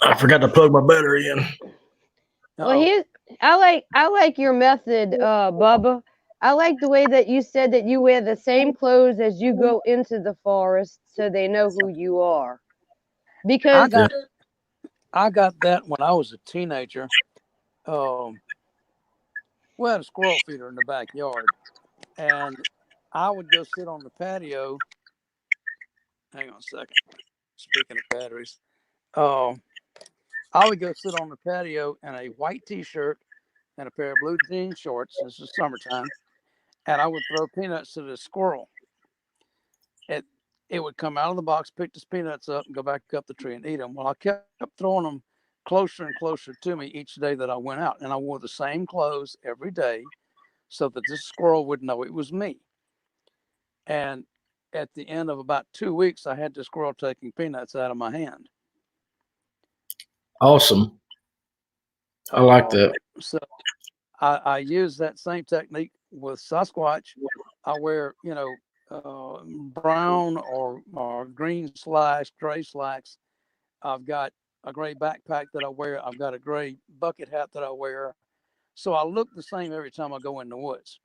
I forgot to plug my battery in. Well, I like your method, Bubba. I like the way that you said that you wear the same clothes as you go into the forest, so they know who you are. Because I got that when I was a teenager. We had a squirrel feeder in the backyard, and I would go sit on the patio. Hang on a second. Speaking of batteries, I would go sit on the patio in a white T-shirt and a pair of blue jean shorts. This is summertime. And I would throw peanuts to the squirrel. It would come out of the box, pick the peanuts up, and go back up the tree and eat them. Well, I kept throwing them closer and closer to me each day that I went out. And I wore the same clothes every day so that this squirrel would know it was me. And at the end of about 2 weeks, I had the squirrel taking peanuts out of my hand. Awesome. I like that. So I use that same technique with Sasquatch. I wear, brown or green slacks, gray slacks. I've got a gray backpack that I wear. I've got a gray bucket hat that I wear. So I look the same every time I go in the woods.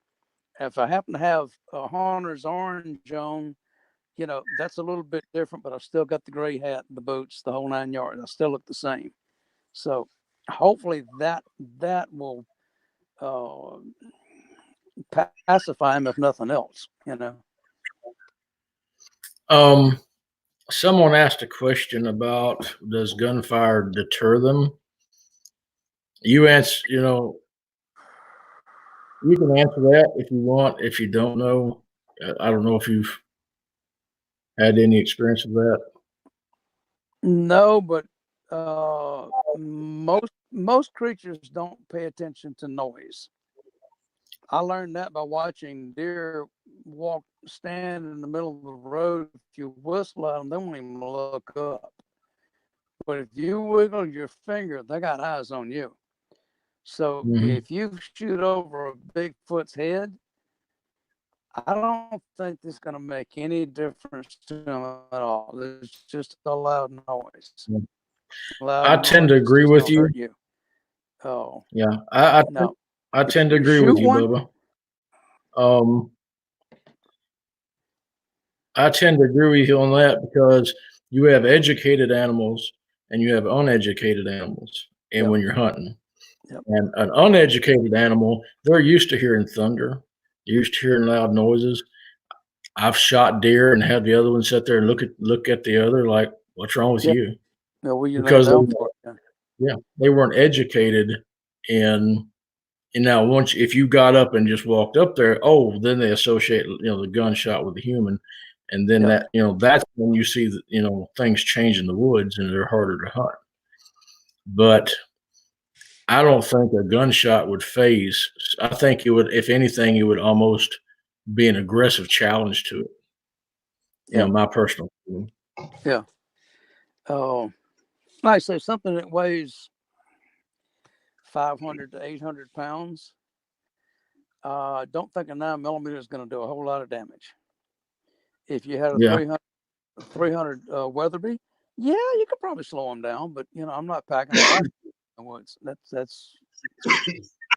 If I happen to have a hunter's orange on, that's a little bit different, but I've still got the gray hat, the boots, the whole 9 yards. I still look the same. So hopefully that will pacify him, if nothing else. Someone asked a question about, does gunfire deter them? You answer, you can answer that if you want. If you don't know, I don't know if you've had any experience with that. No, but most creatures don't pay attention to noise. I learned that by watching deer stand in the middle of the road. If you whistle at them, they won't even look up. But if you wiggle your finger, they got eyes on you. So if you shoot over a Bigfoot's head, I don't think this is going to make any difference to them at all. It's just a loud noise. I tend to agree with you. Oh, yeah. I tend to agree with you, Bubba. I tend to agree with you on that because you have educated animals and you have uneducated animals, and when you're hunting, and an uneducated animal, they're used to hearing thunder, used to hearing loud noises. I've shot deer and had the other one sit there and look at the other like, "What's wrong with you?" Because they weren't educated in. And now if you got up and just walked up there, then they associate, the gunshot with the human. And then that's when you see that, things change in the woods and they're harder to hunt. But I don't think a gunshot would phase. I think it would, if anything, it would almost be an aggressive challenge to it. My personal opinion. Yeah. Oh, like I say, something that weighs 500 to 800 pounds. I don't think a 9mm is going to do a whole lot of damage. If you had a 300 Weatherby, you could probably slow them down. But I'm not packing a rifle in the woods. That's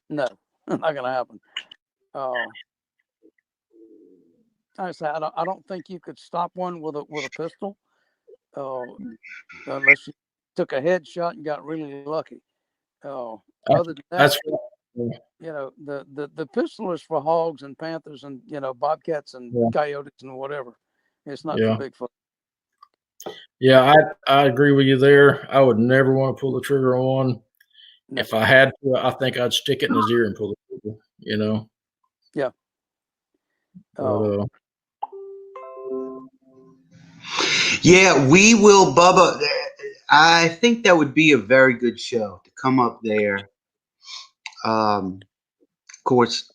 no, not going to happen. I say I don't think you could stop one with a pistol, unless you took a headshot and got really lucky. Other than that, the pistol is for hogs and panthers and bobcats and coyotes and whatever. It's not for Bigfoot. Yeah, I agree with you there. I would never want to pull the trigger on one. No. If I had to, I think I'd stick it in his ear and pull the trigger. Yeah. Yeah, we will, Bubba. I think that would be a very good show to come up there. Of course,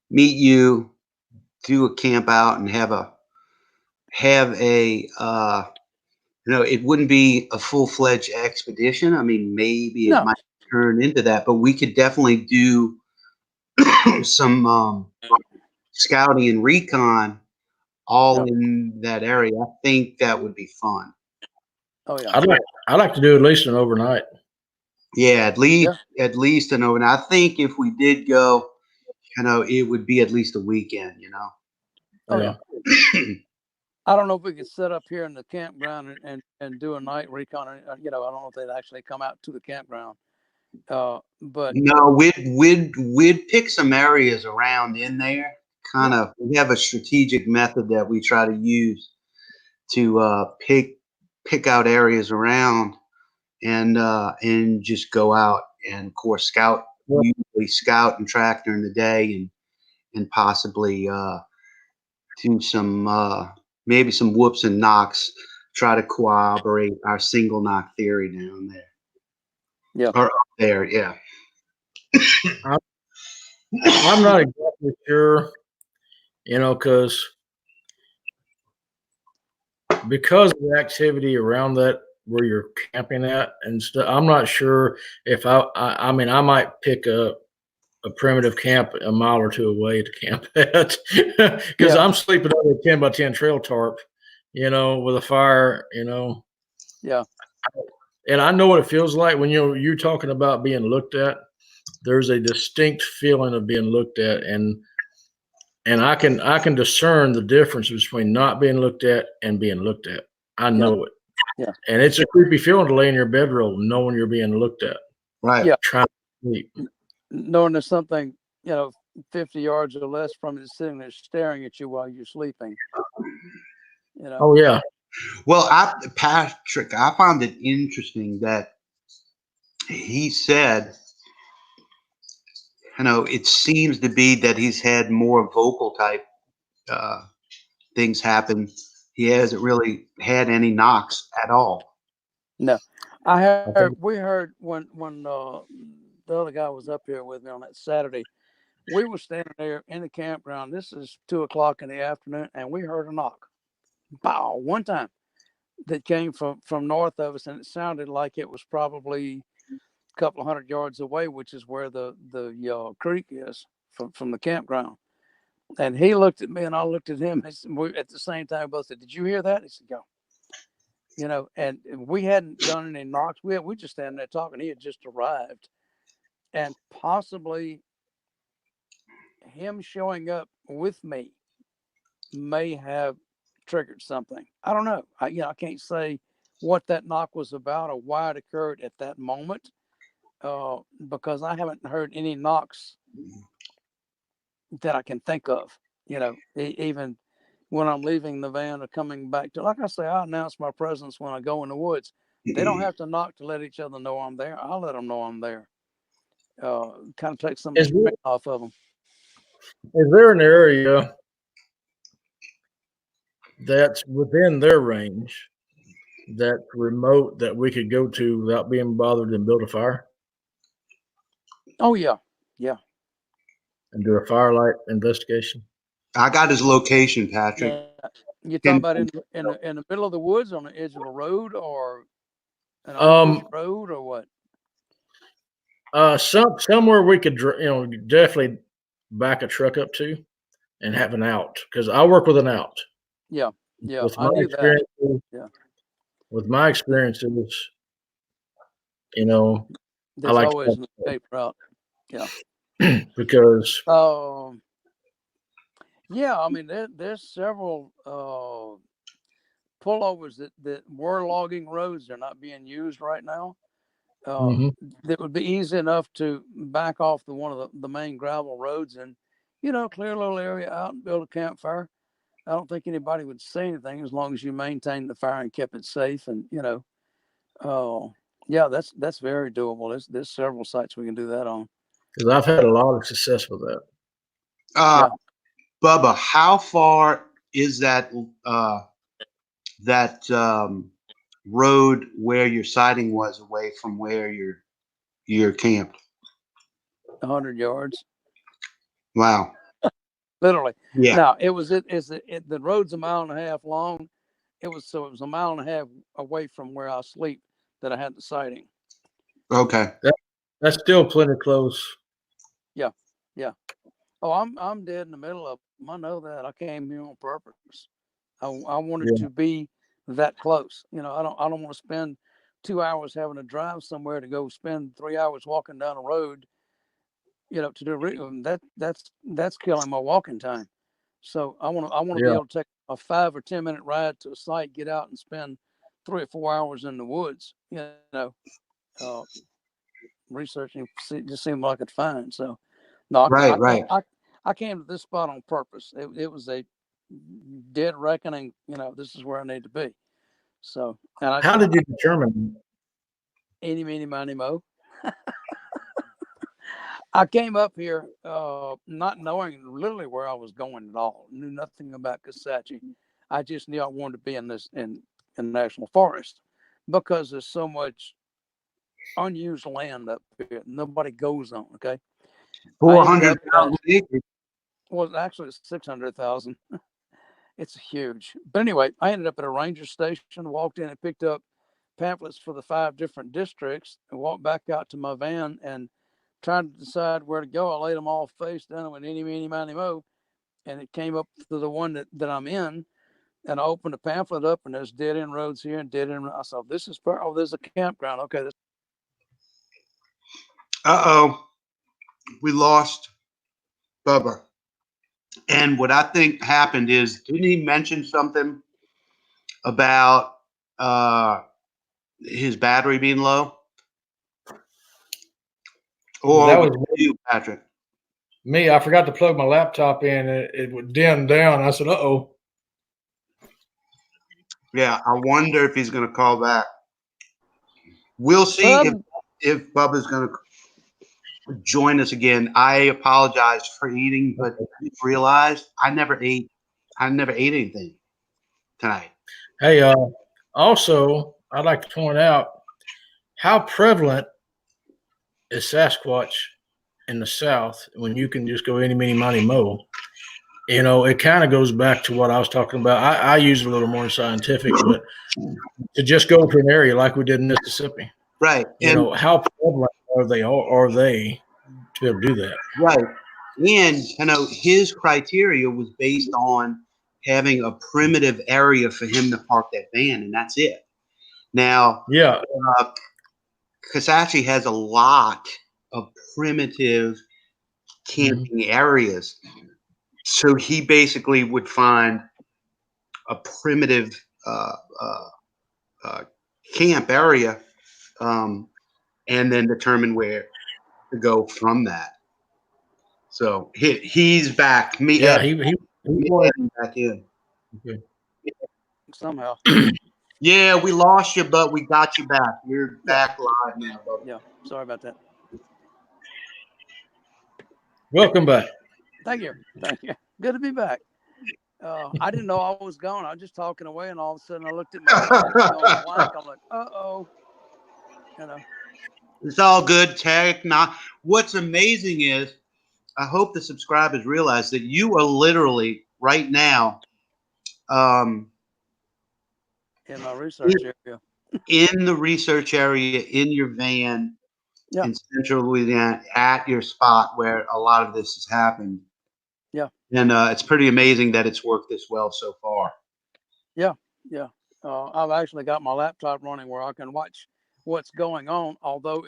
meet you, do a camp out, and have a it wouldn't be a full-fledged expedition. I mean, maybe it might turn into that, but we could definitely do some scouting and recon all in that area. I think that would be fun. Oh yeah. I'd like to do at least an overnight. Yeah, at least an overnight. I think if we did go, it would be at least a weekend. Oh yeah. I don't know if we could set up here in the campground and do a night recon. I don't know if they'd actually come out to the campground. But no, we'd pick some areas around in there. We have a strategic method that we try to use to pick out areas around and just go out and, of course, scout usually scout and track during the day and possibly do some maybe some whoops and knocks, try to corroborate our single knock theory down there. Yeah. Or up there, yeah. I'm not exactly sure, because of the activity around that where you're camping at and stuff. I'm not sure if I mean, I might pick a primitive camp a mile or two away to camp at because I'm sleeping under a 10 by 10 trail tarp, with a fire, Yeah. And I know what it feels like when you're talking about being looked at. There's a distinct feeling of being looked at, and I can discern the difference between not being looked at and being looked at. I know it. Yeah. And it's a creepy feeling to lay in your bedroll knowing you're being looked at. Right. Yeah. Trying to sleep. Knowing there's something, 50 yards or less from it sitting there staring at you while you're sleeping. Oh yeah. Well, Patrick, I found it interesting that he said, it seems to be that he's had more vocal type things happen. He hasn't really had any knocks at all. No, we heard when the other guy was up here with me on that Saturday, we were standing there in the campground. This is 2:00 in the afternoon, and we heard a knock. Bow, one time that came from north of us, and it sounded like it was probably a couple of 100 yards away, which is where the creek is from the campground. And he looked at me, and I looked at him. We, at the same time, both said, "Did you hear that?" He said, "Go." And we hadn't done any knocks. We just standing there talking. He had just arrived, and possibly him showing up with me may have triggered something. I don't know. I can't say what that knock was about or why it occurred at that moment, because I haven't heard any knocks that I can think of. Even when I'm leaving the van or coming back to, like I say, I announce my presence when I go in the woods. They don't have to knock to let each other know I'm there. I'll let them know I'm there. Kind of take some of the strain off of them. Is there an area that's within their range that's remote that we could go to without being bothered and build a fire? Oh yeah. Yeah. And do a firelight investigation? I got his location, Patrick. Yeah. You're talking about in the middle of the woods on the edge of a road or an road or what? Somewhere we could, definitely back a truck up to and have an out, because I work with an out. Yeah. Yeah. With I knew that. Yeah. With my experiences, There's always an escape route. Yeah. Because yeah, I mean there's several pullovers that were logging roads. They're not being used right now. That would be easy enough to back off one of the main gravel roads and clear a little area out and build a campfire. I don't think anybody would say anything as long as you maintained the fire and kept it safe. And yeah, that's very doable. There's several sites we can do that on. Because I've had a lot of success with that. Bubba, how far is that road where your sighting was away from where you're camped? 100 yards. Wow. Literally. Yeah. Now the road's a mile and a half long. It was a mile and a half away from where I sleep that I had the sighting. Okay. That's still plenty close. Yeah. Yeah. Oh, I'm dead in the middle of them. I know that. I came here on purpose. I wanted to be that close. I don't want to spend 2 hours having to drive somewhere to go spend 3 hours walking down a road. To do that's killing my walking time. So I want to be able to take a 5 or 10 minute ride to a site, get out and spend 3 or 4 hours in the woods. Researching just seemed like I could find. So no, right. I came to this spot on purpose. It was a dead reckoning. This is where I need to be. So, and how did you determine? Eeny, meeny, miny, mo. I came up here not knowing literally where I was going at all. Knew nothing about Kisatchie. I just knew I wanted to be in the national forest because there's so much unused land up here. Nobody goes on. Okay. I ended up 400,000 acres. well, actually, it's 600,000. It's huge. But anyway, I ended up at a ranger station, walked in and picked up pamphlets for the 5 different districts and walked back out to my van and tried to decide where to go. I laid them all face down and went any, meeny, miny, mo. And it came up to the one that I'm in. And I opened the pamphlet up and there's dead end roads here and dead end. I saw this is there's a campground. Okay. Uh-oh. We lost Bubba. And what I think happened is, didn't he mention something about his battery being low? Or That was you, Patrick? me. I forgot to plug my laptop in. It would dim down. I said, "Uh-oh." Yeah, I wonder if he's going to call back. We'll see if Bubba's going to join us again. I apologize for eating, but I realized I never ate anything tonight. Hey, also, I'd like to point out how prevalent is Sasquatch in the South when you can just go any, meeny, miny, mo. You know, it kind of goes back to what I was talking about. I use it a little more scientific, but to just go to an area like we did in Mississippi, right? You know, how prevalent are they to be able to do that? Right. And you know, his criteria was based on having a primitive area for him to park that van, and that's it. Now, Yeah, Kisatchie has a lot of primitive camping areas. So he basically would find a primitive camp area and then determine where to go from that. So he's back. yeah, he Back in. Okay. Somehow. Yeah, we lost you, but we got you back. You're back live now, Bubba. Yeah, sorry about that. Welcome back. Thank you. Good to be back. I didn't know I was gone. I was just talking away, and all of a sudden I looked at my phone going blank. I'm like, uh-oh. You know. It's all good, tech. Now, what's amazing is, I hope the subscribers realize that you are literally right now in my research area. In the research area, in your van, in Central Louisiana, at your spot where a lot of this has happened. Yeah. And it's pretty amazing that it's worked this well so far. Yeah. Yeah. I've actually got my laptop running where I can watch what's going on, although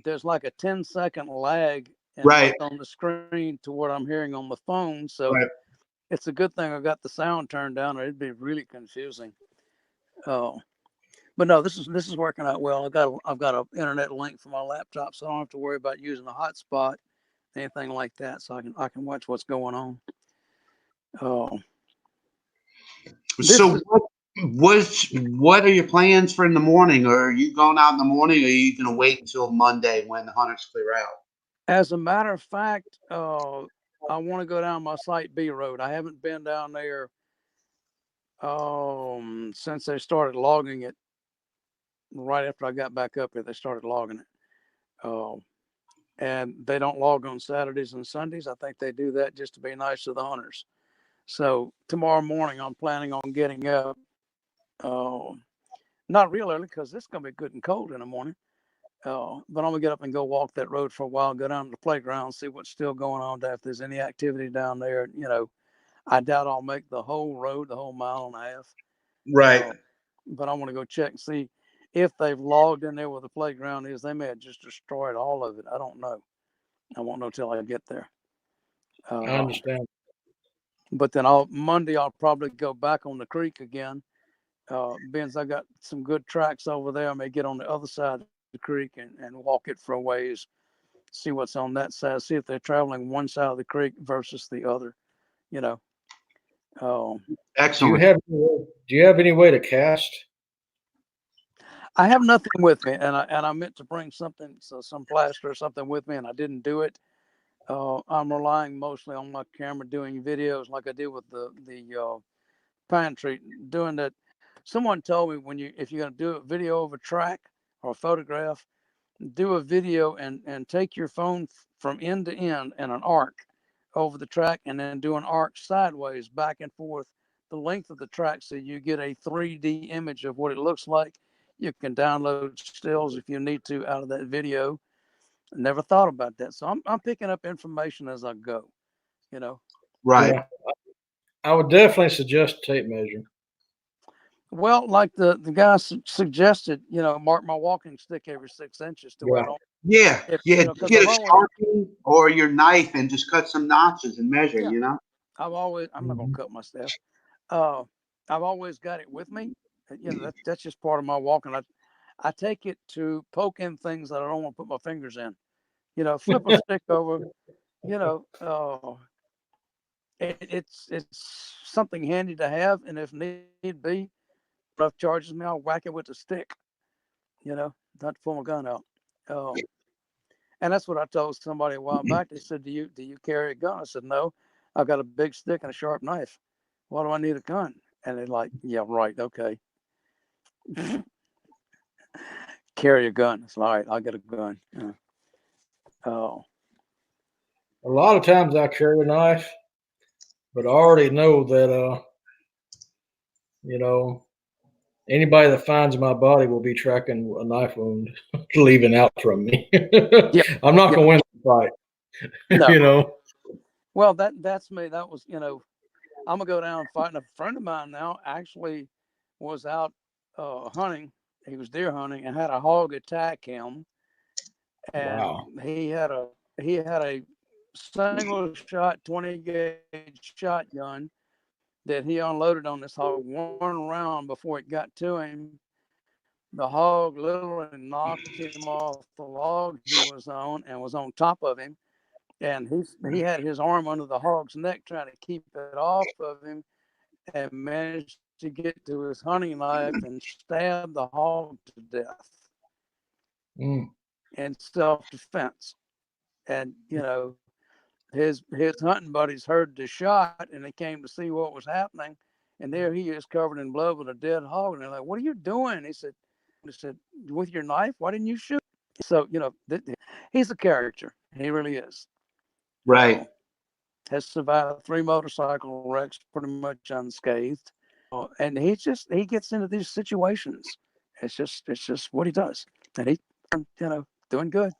there's like a 10-second lag on the screen to what I'm hearing on the phone. So it's a good thing I got the sound turned down, or it'd be really confusing. But no, this is working out well. I've got an internet link for my laptop, so I don't have to worry about using a hotspot, anything like that. So I can watch what's going on. So what are your plans for in the morning? Or are you going out in the morning, or are you going to wait until Monday when the hunters clear out? As a matter of fact, I want to go down my Site B road. I haven't been down there since they started logging it. Right after I got back up here, they started logging it. And they don't log on Saturdays and Sundays. I think they do that just to be nice to the hunters. So tomorrow morning, I'm planning on getting up, not real early because it's going to be good and cold in the morning. But I'm going to get up and go walk that road for a while, go down to the playground, see what's still going on, if there's any activity down there. You know, I doubt I'll make the whole road, the whole mile and a half. Right. But I want to go check and see if they've logged in there where the playground is. They may have just destroyed all of it. I don't know. I won't know till I get there. I understand. But then Monday I'll probably go back on the creek again. Ben's I got some good tracks over there. I may get on the other side of the creek and walk it for a ways, see what's on that side, see if they're traveling one side of the creek versus the other. You know. Excellent. Do you have any way to cast? I have nothing with me, and I meant to bring something, so some plaster or something with me, and I didn't do it. I'm relying mostly on my camera doing videos like I did with the pine tree, doing that. Someone told me if you're going to do a video of a track or a photograph, do a video and take your phone from end to end in an arc over the track, and then do an arc sideways back and forth the length of the track, so you get a 3D image of what it looks like. You can download stills if you need to out of that video. Never thought about that, so I'm picking up information as I go. Right. Yeah. I would definitely suggest tape measure. Well, like the guy suggested, mark my walking stick every 6 inches to where I don't. Yeah. Yeah. Because Get I've a always, Sharpie or your knife and just cut some notches and measure. yeah, I'm not gonna Mhm. cut my stuff. I've always got it with me. That's just part of my walking. I take it to poke in things that I don't want to put my fingers in. Flip a stick over. It's something handy to have, and if need be, rough charges me, I'll whack it with a stick. Not to pull my gun out. And that's what I told somebody a while back. They said, "Do you carry a gun?" I said, "No, I've got a big stick and a sharp knife. Why do I need a gun?" And they're like, "Yeah, right, okay." Carry a gun. It's all right. I'll get a gun. Oh, A lot of times I carry a knife, but I already know that anybody that finds my body will be tracking a knife wound leaving out from me. yeah, I'm not yeah. gonna win the fight. No. Well, that's me. That was, I'm gonna go down fighting. A friend of mine now actually was out hunting. He was deer hunting and had a hog attack him, and Wow. he had a single shot 20 gauge shotgun that he unloaded on this hog one round before it got to him. The hog literally knocked him off the log he was on and was on top of him. And he had his arm under the hog's neck trying to keep it off of him, and managed to get to his hunting knife and stab the hog to death in self-defense. And his hunting buddies heard the shot, and they came to see what was happening. And there he is, covered in blood with a dead hog. And they're like, "What are you doing?" He said, "With your knife? Why didn't you shoot?" So he's a character. He really is. Right. Has survived 3 motorcycle wrecks pretty much unscathed. And he gets into these situations. It's just what he does. And he, doing good.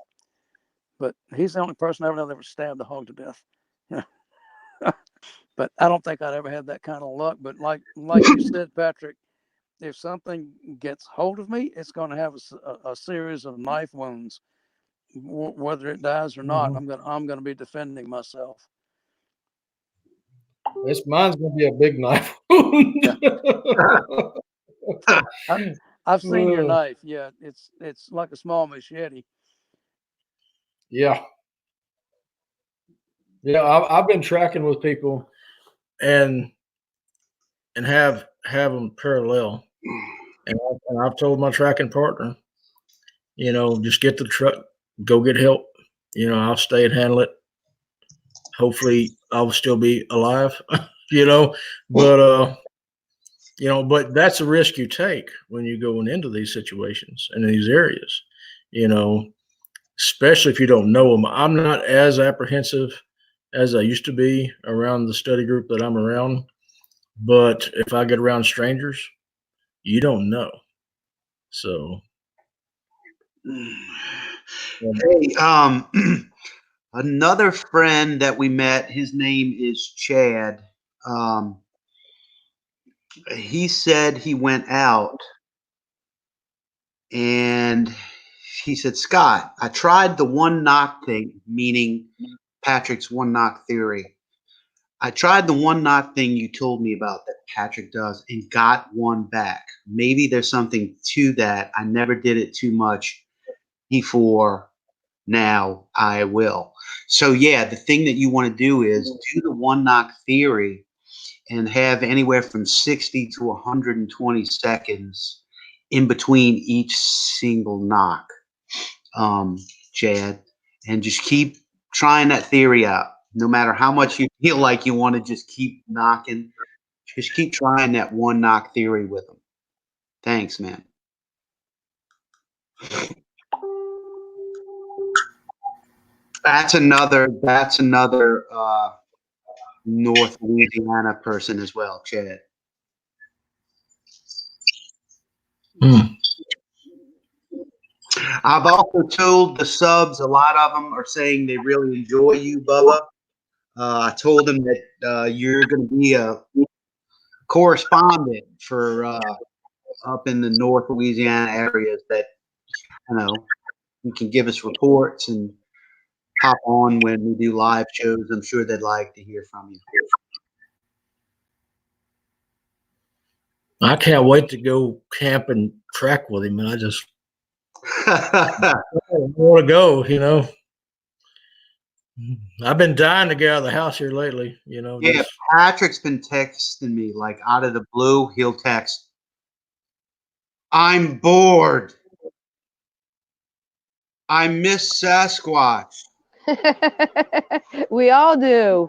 But he's the only person I ever stabbed a hog to death. But I don't think I'd ever had that kind of luck. But like you said, Patrick, if something gets hold of me, it's going to have a series of knife wounds. Whether it dies or not, I'm gonna be defending myself. Mine's gonna be a big knife wound. I've seen your knife. Yeah, it's like a small machete. Yeah. I've been tracking with people and have them parallel, and I've told my tracking partner, just get the truck, go get help. I'll stay and handle it. Hopefully, I'll still be alive. But but that's a risk you take when you're going into these situations and these areas. Especially if you don't know them. I'm not as apprehensive as I used to be around the study group that I'm around. But if I get around strangers, you don't know. So, Hey, another friend that we met, his name is Chad. He said he went out and he said, "Scott, I tried the one knock thing," meaning Patrick's one knock theory. "I tried the one knock thing you told me about that Patrick does and got one back. Maybe there's something to that. I never did it too much before. Now I will." So yeah, the thing that you want to do is do the one knock theory and have anywhere from 60 to 120 seconds in between each single knock, Chad, and just keep trying that theory out. No matter how much you feel like you want to just keep knocking, just keep trying that one knock theory with them. Thanks, man. That's another North Louisiana person as well, Chad. I've also told the subs, a lot of them are saying they really enjoy you, Bubba. I told them that you're going to be a correspondent for up in the North Louisiana areas, that you can give us reports and hop on when we do live shows. I'm sure they'd like to hear from you. I can't wait to go camp and track with him, and I just want to go. I've been dying to get out of the house here lately. Yeah, Patrick's been texting me like out of the blue. He'll text, "I'm bored. I miss Sasquatch." We all do.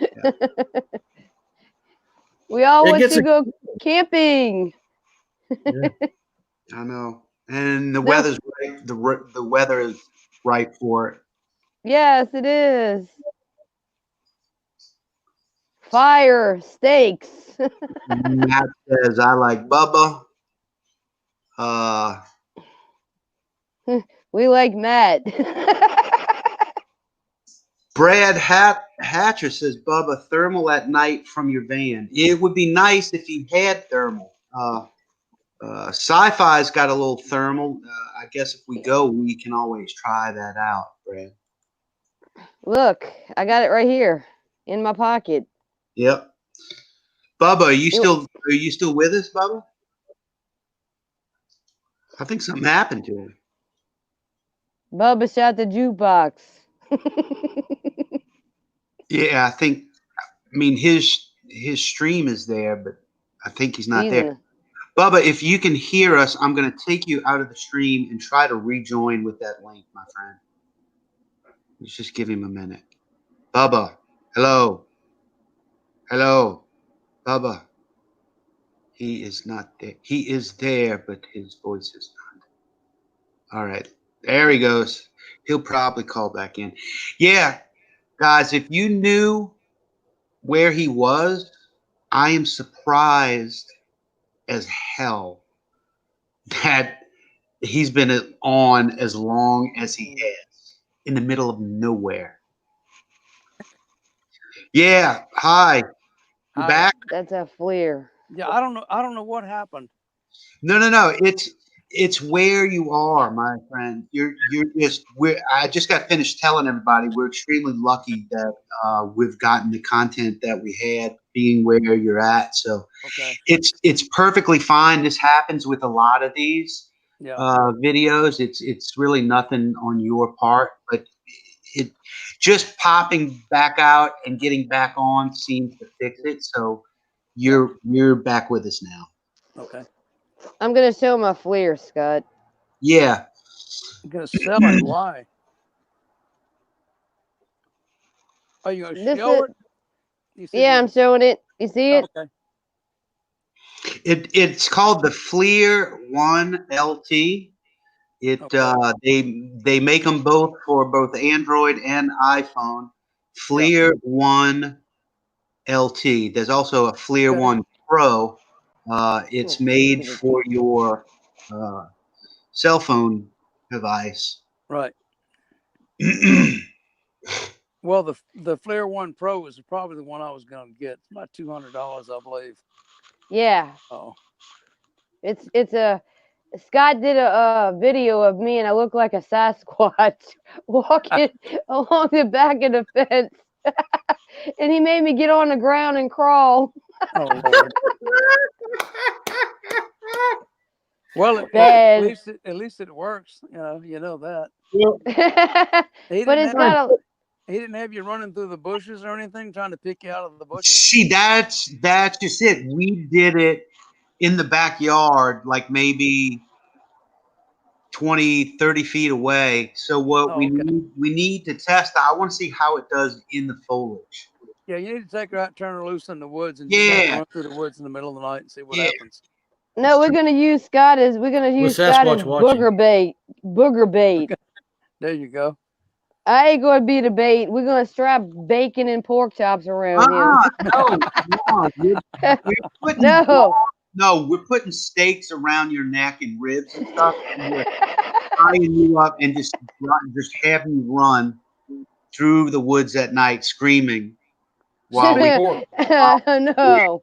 Yeah. We all want to go camping. Yeah. I know, and the weather's right. The weather is right for it. Yes, it is. Fire, steaks. Matt says, "I like Bubba." We like Matt. Brad Hatcher says, "Bubba, thermal at night from your van. It would be nice if you had thermal." Sci-Fi's got a little thermal. I guess if we go, we can always try that out, Brad. Look, I got it right here in my pocket. Yep. Bubba, are you still with us, Bubba? I think something happened to him. Bubba shot the jukebox. Yeah, I mean his stream is there, but I think he's not there. Bubba, if you can hear us, I'm going to take you out of the stream and try to rejoin with that link, my friend. Let's just give him a minute. Bubba, hello. Hello, Bubba. He is not there. He is there, but his voice is not. All right. There he goes. He'll probably call back in. Yeah, guys, if you knew where he was, I am surprised as hell that he's been on as long as he has, in the middle of nowhere. Yeah. Hi. You back? That's a FLIR. Yeah, I don't know what happened. No. It's where you are, my friend. I just got finished telling everybody we're extremely lucky that we've gotten the content that we had, being where you're at. So it's perfectly fine. This happens with a lot of these videos. It's really nothing on your part, but it just popping back out and getting back on seems to fix it. So you're back with us now. Okay. I'm gonna show my FLIR, Scott. Yeah. I'm gonna sell it. Why? Are you gonna show it? Yeah, I'm showing it. You see it? Okay. It's called the FLIR 1 LT. They make them both for both Android and iPhone. FLIR 1 LT. There's also a FLIR 1 Pro. It's made for your cell phone device. Right. Well, the FLIR 1 Pro is probably the one I was going to get. It's about $200, I believe. Yeah. Oh. It's a Scott did a video of me, and I look like a Sasquatch walking along the back of the fence, and he made me get on the ground and crawl. Oh Lord. Well, at least it works. You know that. But it's got a. He didn't have you running through the bushes or anything, trying to pick you out of the bushes. See, that's just it. We did it in the backyard, like maybe 20, 30 feet away. So what Oh, okay. we need to test. I want to see how it does in the foliage. Yeah, you need to take her out, turn her loose in the woods, and just have her Yeah, run through the woods in the middle of the night and see what yeah. happens. No, we're gonna use Scott as Sasquatch watching. booger bait. Booger bait. Okay. There you go. I ain't gonna be the bait. We're gonna strap bacon and pork chops around him. No, no, we're putting No. no, we're putting stakes around your neck and ribs and stuff, and we're tying you up and just have you run through the woods at night screaming while we. Report. No.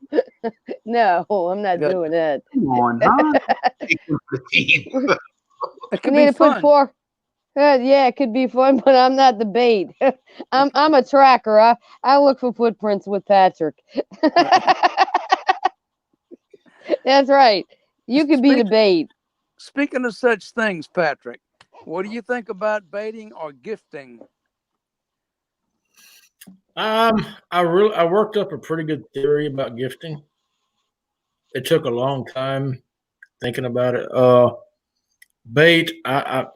No, I'm not Good. doing that. Come on, huh? It We could need be to put fun. pork. Yeah, it could be fun, but I'm not the bait. I'm a tracker. I look for footprints with Patrick. That's right. You could be the bait. Speaking of such things, Patrick, what do you think about baiting or gifting? I worked up a pretty good theory about gifting. It took a long time thinking about it. Bait, I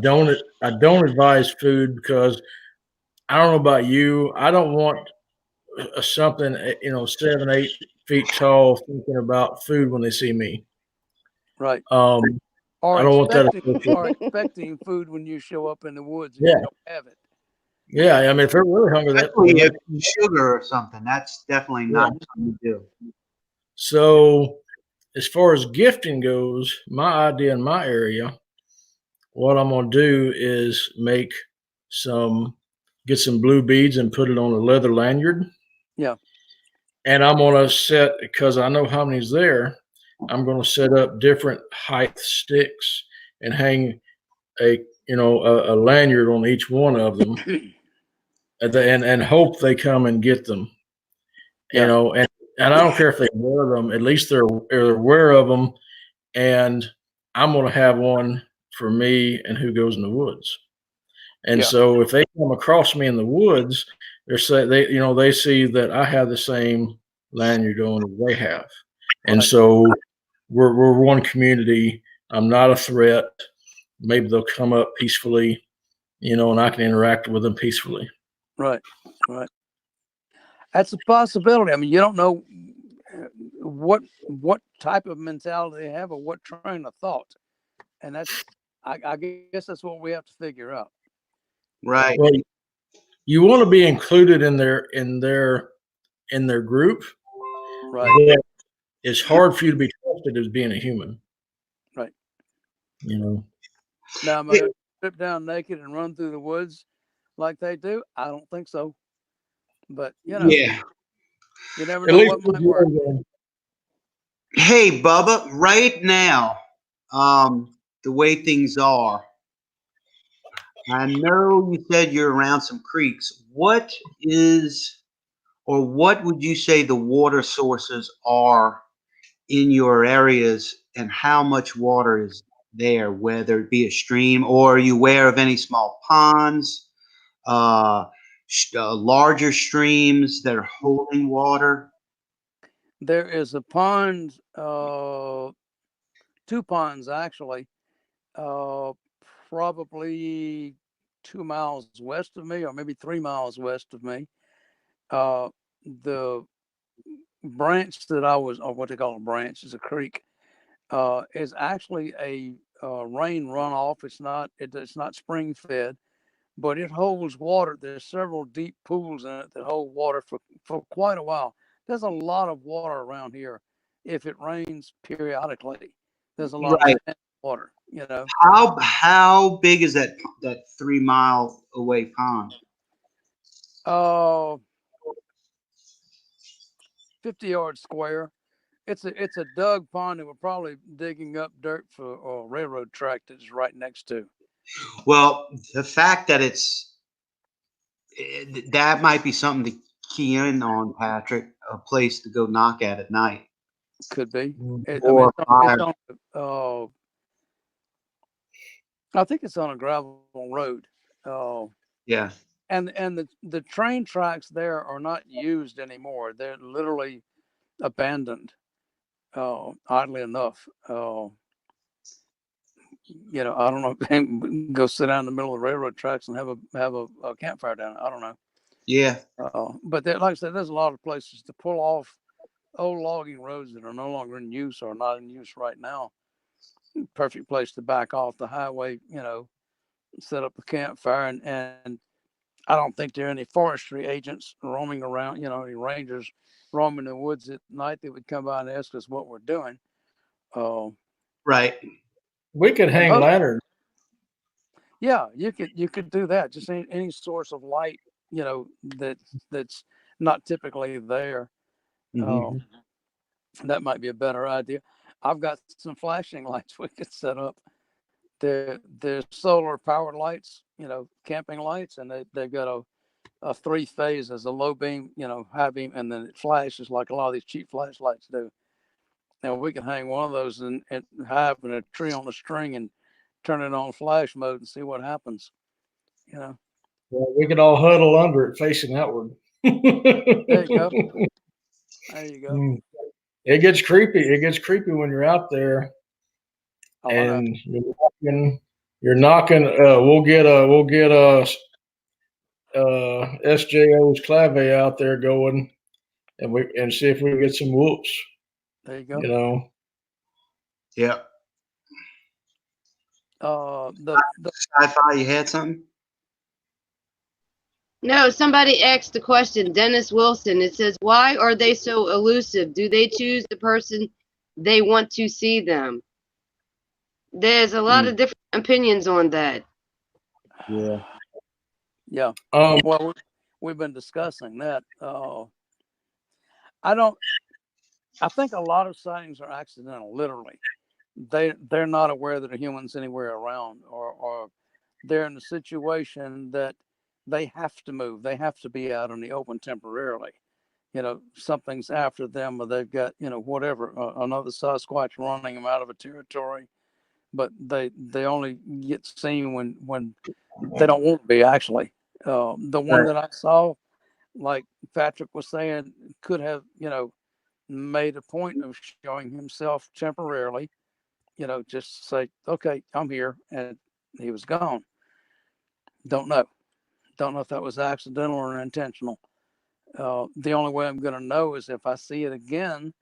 don't advise food because I don't know about you. I don't want something 7, 8 feet tall thinking about food when they see me. Right. I Or don't want that. expecting food when you show up in the woods and Yeah. you don't have it. Yeah, I mean, if they're really hungry, Especially if sugar or something, that's definitely not something to do. So, as far as gifting goes, my idea in my area, what I'm gonna do is get some blue beads and put it on a leather lanyard. Yeah. And I'm gonna set, because I know how many's there, I'm gonna set up different height sticks and hang a lanyard on each one of them, and hope they come and get them. Yeah. And I don't care if they wear them. At least they're aware of them. And I'm going to have one for me and who goes in the woods. And Yeah. so if they come across me in the woods, they see that I have the same lanyard on as they have. And Right. so we're one community. I'm not a threat. Maybe they'll come up peacefully, and I can interact with them peacefully. Right. Right. That's a possibility. I mean, you don't know what type of mentality they have or what train of thought, and that's I guess that's what we have to figure out. Right. Well, you want to be included in their group. Right. But it's hard for you to be trusted as being a human. Right. Now, am I going to strip down naked and run through the woods like they do? I don't think so. But Yeah. You never know what might work. Hey, Bubba, right now, the way things are, I know you said you're around some creeks. What would you say the water sources are in your areas, and how much water is there, whether it be a stream, or are you aware of any small ponds, larger streams that are holding water? There is a pond, 2 ponds actually, probably 2 miles west of me, or maybe 3 miles west of me. The branch that I was, or what they call a branch, is a creek, is actually a rain runoff. It's not spring fed, but it holds water. There's several deep pools in it that hold water for quite a while. There's a lot of water around here. If it rains periodically, there's a lot Right. of water. How big is that 3 mile away pond? 50 yards square. It's a dug pond that we're probably digging up dirt for a railroad track that's right next to. Well, the fact that that might be something to key in on, Patrick. A place to go knock at night. Could be. I think it's on a gravel road. Yeah. And the train tracks there are not used anymore. They're literally abandoned. Oddly enough, I don't know. Go sit down in the middle of the railroad tracks and have a campfire down. I don't know. Yeah. But there, like I said, there's a lot of places to pull off old logging roads that are no longer in use or not in use right now. Perfect place to back off the highway, set up a campfire. And I don't think there are any forestry agents roaming around, any rangers roaming the woods at night that would come by and ask us what we're doing. Right. We could hang lanterns. Yeah, you could do that. Just any source of light, that's not typically there. Mm-hmm. That might be a better idea. I've got some flashing lights we could set up. They're solar powered lights, camping lights, and they've got a 3-phase as a low beam, high beam, and then it flashes like a lot of these cheap flashlights do. Now we can hang one of those and have in a tree on a string and turn it on flash mode and see what happens. Well, we could all huddle under it facing outward. There you go. There you go. It gets creepy. It gets creepy when you're out there and you're knocking. We'll get SJO's clave out there going, and see if we can get some whoops. There you go. Yeah. The Sci-fi, you had something? No, somebody asked the question, Dennis Wilson. It says, why are they so elusive? Do they choose the person they want to see them? There's a lot of different opinions on that. Yeah. Yeah. Well, we've been discussing that. I think a lot of sightings are accidental, literally. They're not aware that a human's anywhere around, or they're in a situation that they have to move. They have to be out in the open temporarily. Something's after them, or they've got, whatever, another Sasquatch running them out of a territory. But they only get seen when they don't want to be, actually. The one that I saw, like Patrick was saying, could have, made a point of showing himself temporarily, just say, okay, I'm here, and he was gone. Don't know if that was accidental or intentional. The only way I'm going to know is if I see it again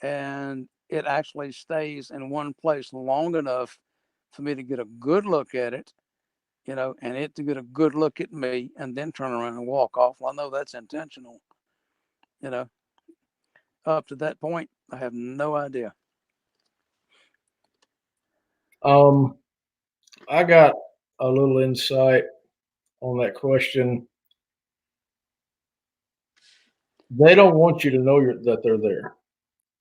and it actually stays in one place long enough for me to get a good look at it, and it to get a good look at me and then turn around and walk off. Well, I know that's intentional. Up to that point, I have no idea. I got a little insight on that question. They don't want you to know that they're there.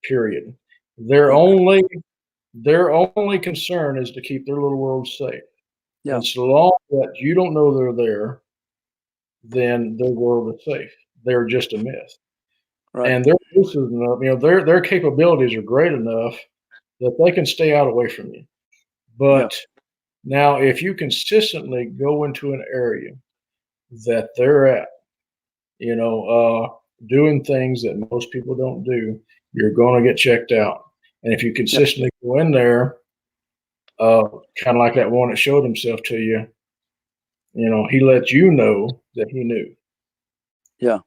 Period. Their only concern is to keep their little world safe. Yeah. And so long that you don't know they're there, then their world is safe. They're just a myth. Right. And they're lucid enough, their capabilities are great enough that they can stay out away from you. But now, if you consistently go into an area that they're at, doing things that most people don't do, you're going to get checked out. And if you consistently go in there, kind of like that one that showed himself to you, he let you know that he knew. Yeah.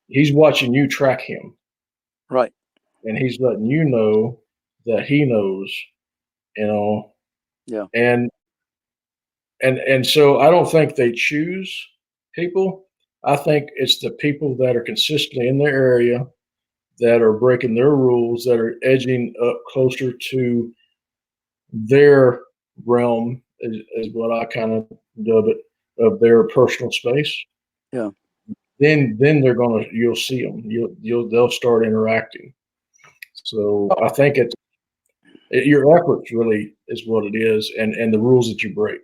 He's watching you track him. Right. And he's letting you know that he knows, Yeah. And so I don't think they choose people. I think it's the people that are consistently in their area, that are breaking their rules, that are edging up closer to their realm, is what I kind of dub it, of their personal space. Yeah. Then you'll see them. They'll start interacting. So I think your efforts really is what it is, and the rules that you break.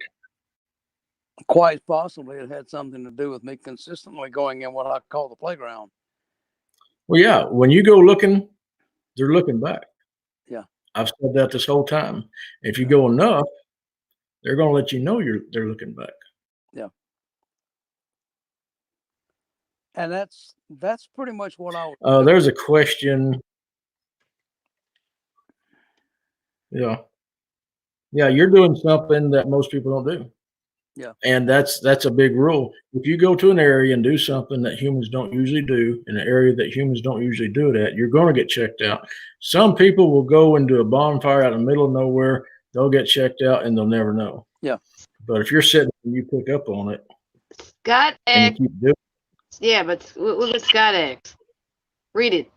Quite possibly it had something to do with me consistently going in what I call the playground. Well, yeah, when you go looking, they're looking back. Yeah. I've said that this whole time. If you go enough, they're going to let you know they're looking back. Yeah. And that's pretty much what I was there's a question. Yeah. Yeah, you're doing something that most people don't do. Yeah. And that's a big rule. If you go to an area and do something that humans don't usually do in an area that humans don't usually do it at, you're going to get checked out. Some people will go and do a bonfire out in the middle of nowhere. They'll get checked out and they'll never know. Yeah. But if you're sitting and you pick up on it Scott and X. you keep doing Yeah, but look at Scott X. Read it.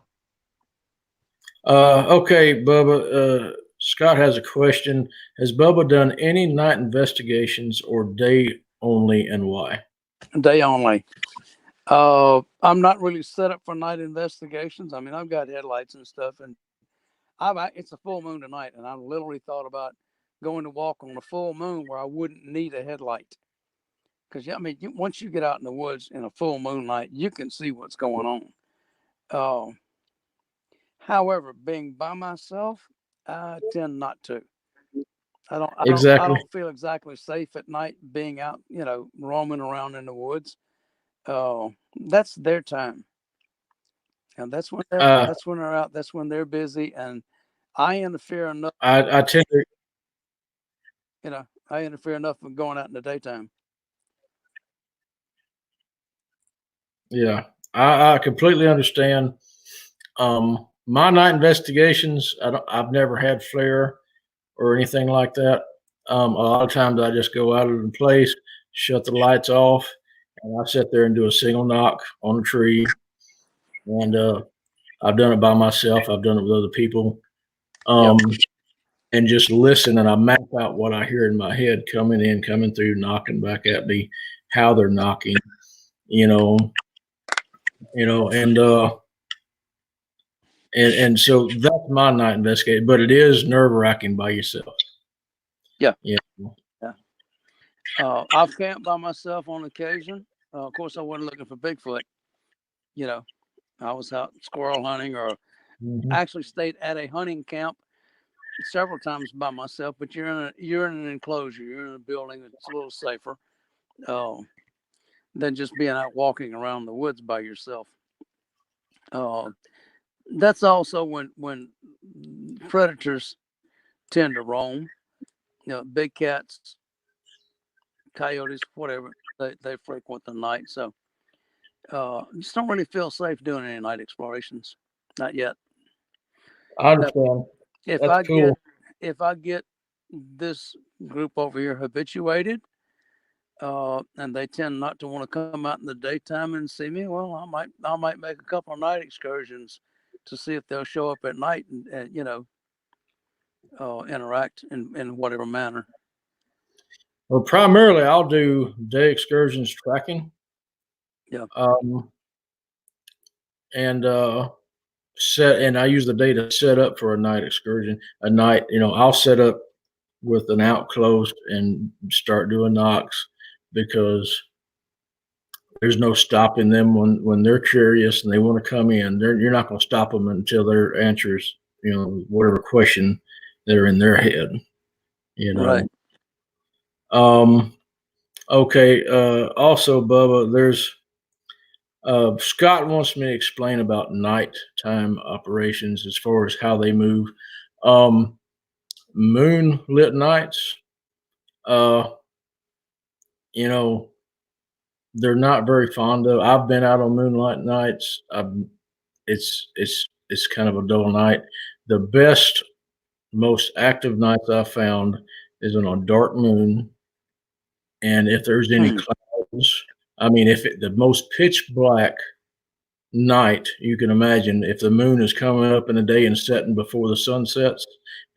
okay, Bubba. Scott has a question. Has Bubba done any night investigations or day only, and why? Day only. I'm not really set up for night investigations. I mean, I've got headlights and stuff, and it's a full moon tonight, and I literally thought about going to walk on a full moon where I wouldn't need a headlight. Because I mean, once you get out in the woods in a full moon night, you can see what's going on. However, being by myself, I tend not to. I don't feel exactly safe at night being out, roaming around in the woods. That's their time, and that's when they're out. That's when they're busy, and I interfere enough. I tend to. I interfere enough with going out in the daytime. Yeah, I completely understand. My night investigations, I've never had flare or anything like that. A lot of times I just go out of the place, shut the lights off, and I sit there and do a single knock on a tree. And I've done it by myself. I've done it with other people. And just listen, and I map out what I hear in my head coming through, knocking back at me, how they're knocking, and so that's my night investigation, but it is nerve-wracking by yourself. Yeah. I've camped by myself on occasion. Of course, I wasn't looking for Bigfoot. I was out squirrel hunting, or actually stayed at a hunting camp several times by myself. But you're in an enclosure. You're in a building that's a little safer than just being out walking around the woods by yourself. That's also when predators tend to roam. Big cats, coyotes, whatever, they frequent the night. So just don't really feel safe doing any night explorations. Not yet. I understand. If I get this group over here habituated, and they tend not to want to come out in the daytime and see me, well, I might make a couple of night excursions to see if they'll show up at night and interact in whatever manner. Well, primarily I'll do day excursions tracking. Yeah. And I use the day to set up for a night excursion. I'll set up with an out close and start doing knocks, because there's no stopping them when they're curious and they want to come in. You're not going to stop them until their answers, whatever question they're in their head, Right. Okay. Also, Bubba, there's Scott wants me to explain about nighttime operations as far as how they move. Moonlit nights, they're not very fond of. I've been out on moonlight nights. It's kind of a dull night. The best, most active nights I've found is on a dark moon. And if there's any clouds, the most pitch black night you can imagine, if the moon is coming up in the day and setting before the sun sets,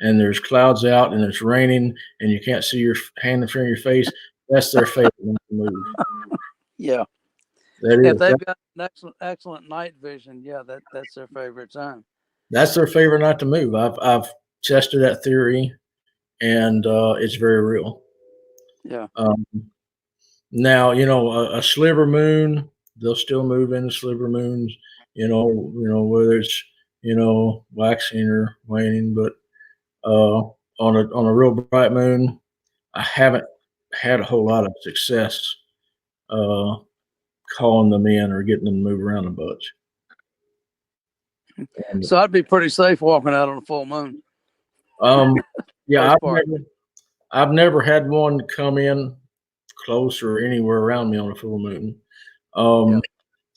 and there's clouds out and it's raining and you can't see your hand in front of your face, that's their favorite move. Yeah. If they've got an excellent night vision, that's their favorite time. That's their favorite night to move. I've tested that theory, and it's very real. Yeah. Now, a sliver moon, they'll still move into sliver moons, whether it's, waxing or waning, but on a real bright moon, I haven't had a whole lot of success calling them in or getting them to move around a bunch. So I'd be pretty safe walking out on a full moon. Yeah, First part. I've never had one come in close or anywhere around me on a full moon. Yeah.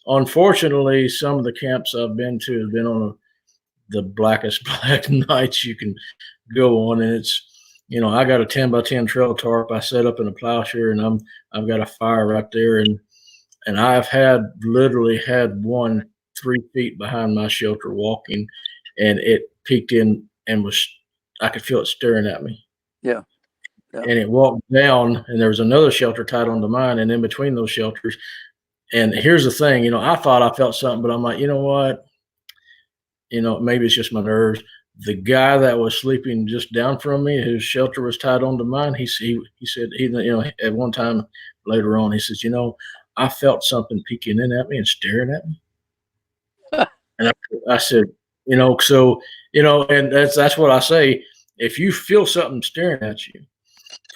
Unfortunately, some of the camps I've been to have been on the blackest black nights you can go on, and it's, I got a 10x10 trail tarp I set up in a plowshare, and I've got a fire right there, and I've literally had one 3 feet behind my shelter walking, and it peeked in and I could feel it staring at me. Yeah. Yeah. And it walked down, and there was another shelter tied onto mine, and in between those shelters. And here's the thing, I thought I felt something, but I'm like, you know what? Maybe it's just my nerves. The guy that was sleeping just down from me, whose shelter was tied onto mine, he said, at one time later on, he says, I felt something peeking in at me and staring at me. And I said, and that's what I say. If you feel something staring at you,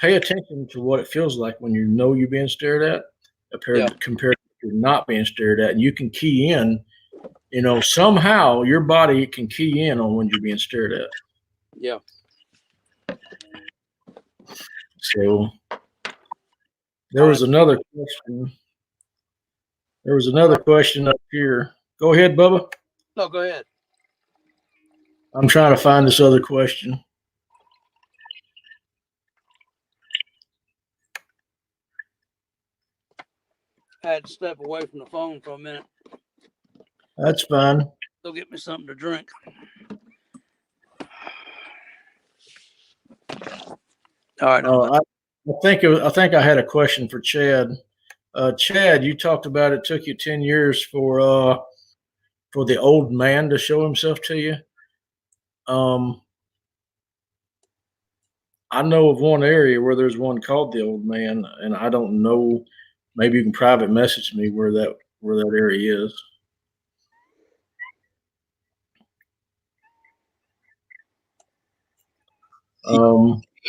pay attention to what it feels like when you're being stared at, compared to not being stared at. And you can key in, somehow your body can key in on when you're being stared at. Yeah. So there was another question. There was another question up here. Go ahead, Bubba. No, go ahead. I'm trying to find this other question. I had to step away from the phone for a minute. That's fine. Go get me something to drink. All right. I think I had a question for Chad. Chad, you talked about it took you 10 years for the old man to show himself to you. I know of one area where there's one called the Old Man, and I don't know. Maybe you can private message me where that area is.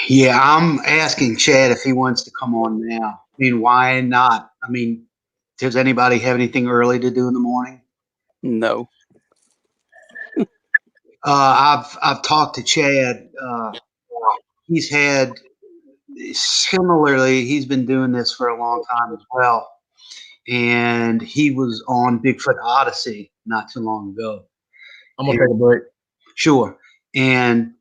Yeah, I'm asking Chad if he wants to come on now. I mean, why not? I mean, does anybody have anything early to do in the morning? No. I've talked to Chad. He's had similarly. He's been doing this for a long time as well, and he was on Bigfoot Odyssey not too long ago. I'm gonna take a break. Sure, and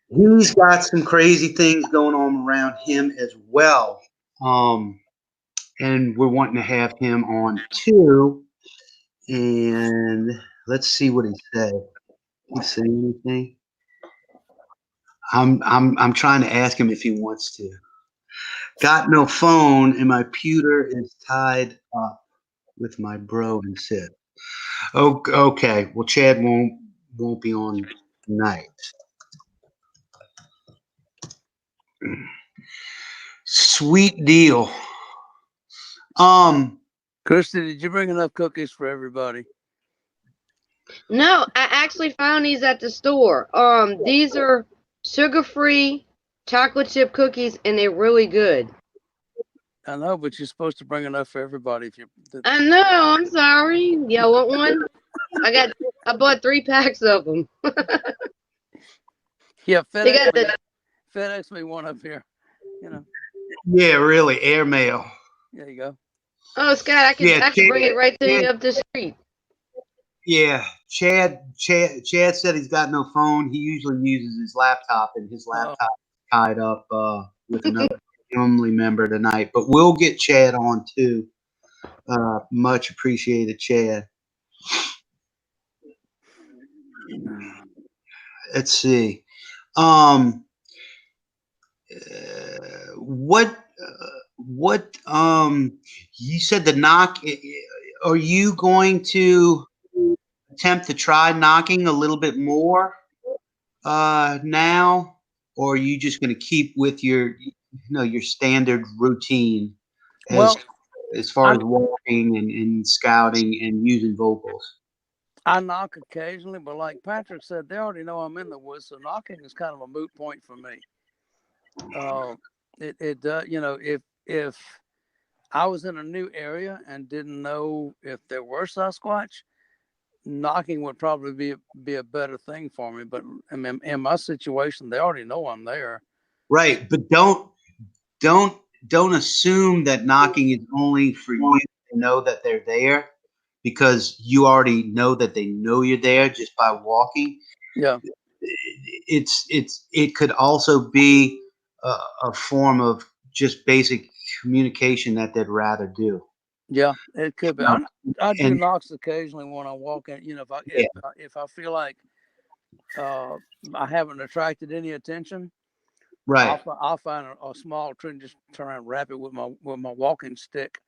he's got some crazy things going on around him as well. And we're wanting to have him on too. And let's see what he said. Did he say anything? I'm trying to ask him if he wants to. Got no phone, and my pewter is tied up with my bro and Sid. Okay. Well, Chad won't be on tonight. Sweet deal. Christy, did you bring enough cookies for everybody? No, I actually found these at the store. These are sugar-free chocolate chip cookies, and they're really good. I know, but you're supposed to bring enough for everybody. I know. I'm sorry. Y'all want one? I bought 3 packs of them. Yeah, FedEx me one up here. Yeah, really, airmail. There you go. Oh, Scott, I can bring it right to you up the street. Yeah, Chad said he's got no phone. He usually uses his laptop, and his laptop is tied up with another family member tonight. But we'll get Chad on too. Much appreciated, Chad. Let's see. What you said the knock, are you going to attempt to try knocking a little bit more now, or are you just going to keep with your your standard routine as far as walking and scouting and using vocals? I knock occasionally, but like Patrick said, they already know I'm in the woods, so knocking is kind of a moot point for me. If I was in a new area and didn't know if there were Sasquatch, knocking would probably be a better thing for me. But I mean, in my situation, they already know I'm there. Right, but don't assume that knocking is only for you to know that they're there, because you already know that they know you're there just by walking. Yeah. It could also be a form of just basic communication that they'd rather do. Yeah, it could be. I do And knocks occasionally when I walk in. You know, if I feel like I haven't attracted any attention, right, I'll find a small tree and just turn around and wrap it with my walking stick,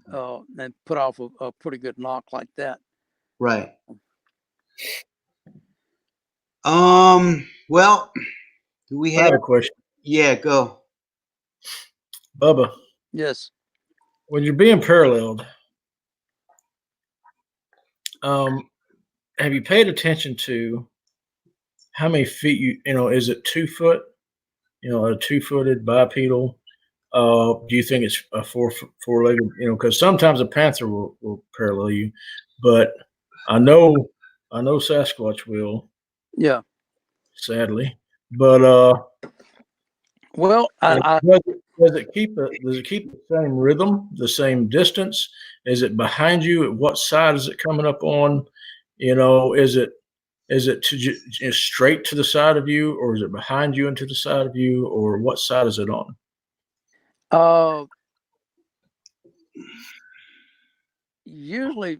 and put off a pretty good knock like that. right. Well, do we I have have? a question, Yeah, go. Bubba. Yes. When you're being paralleled, have you paid attention to how many feet you know? Is it 2 foot? You know, a 2-footed bipedal. Do you think it's a four-legged? You know, because sometimes a panther will parallel you, but I know Sasquatch will, Yeah. sadly. But Well, does it keep the same rhythm, the same distance? Is it behind you? What side is it coming up on? You know, is it straight to the side of you, or is it behind you and to the side of you, or what side is it on? Usually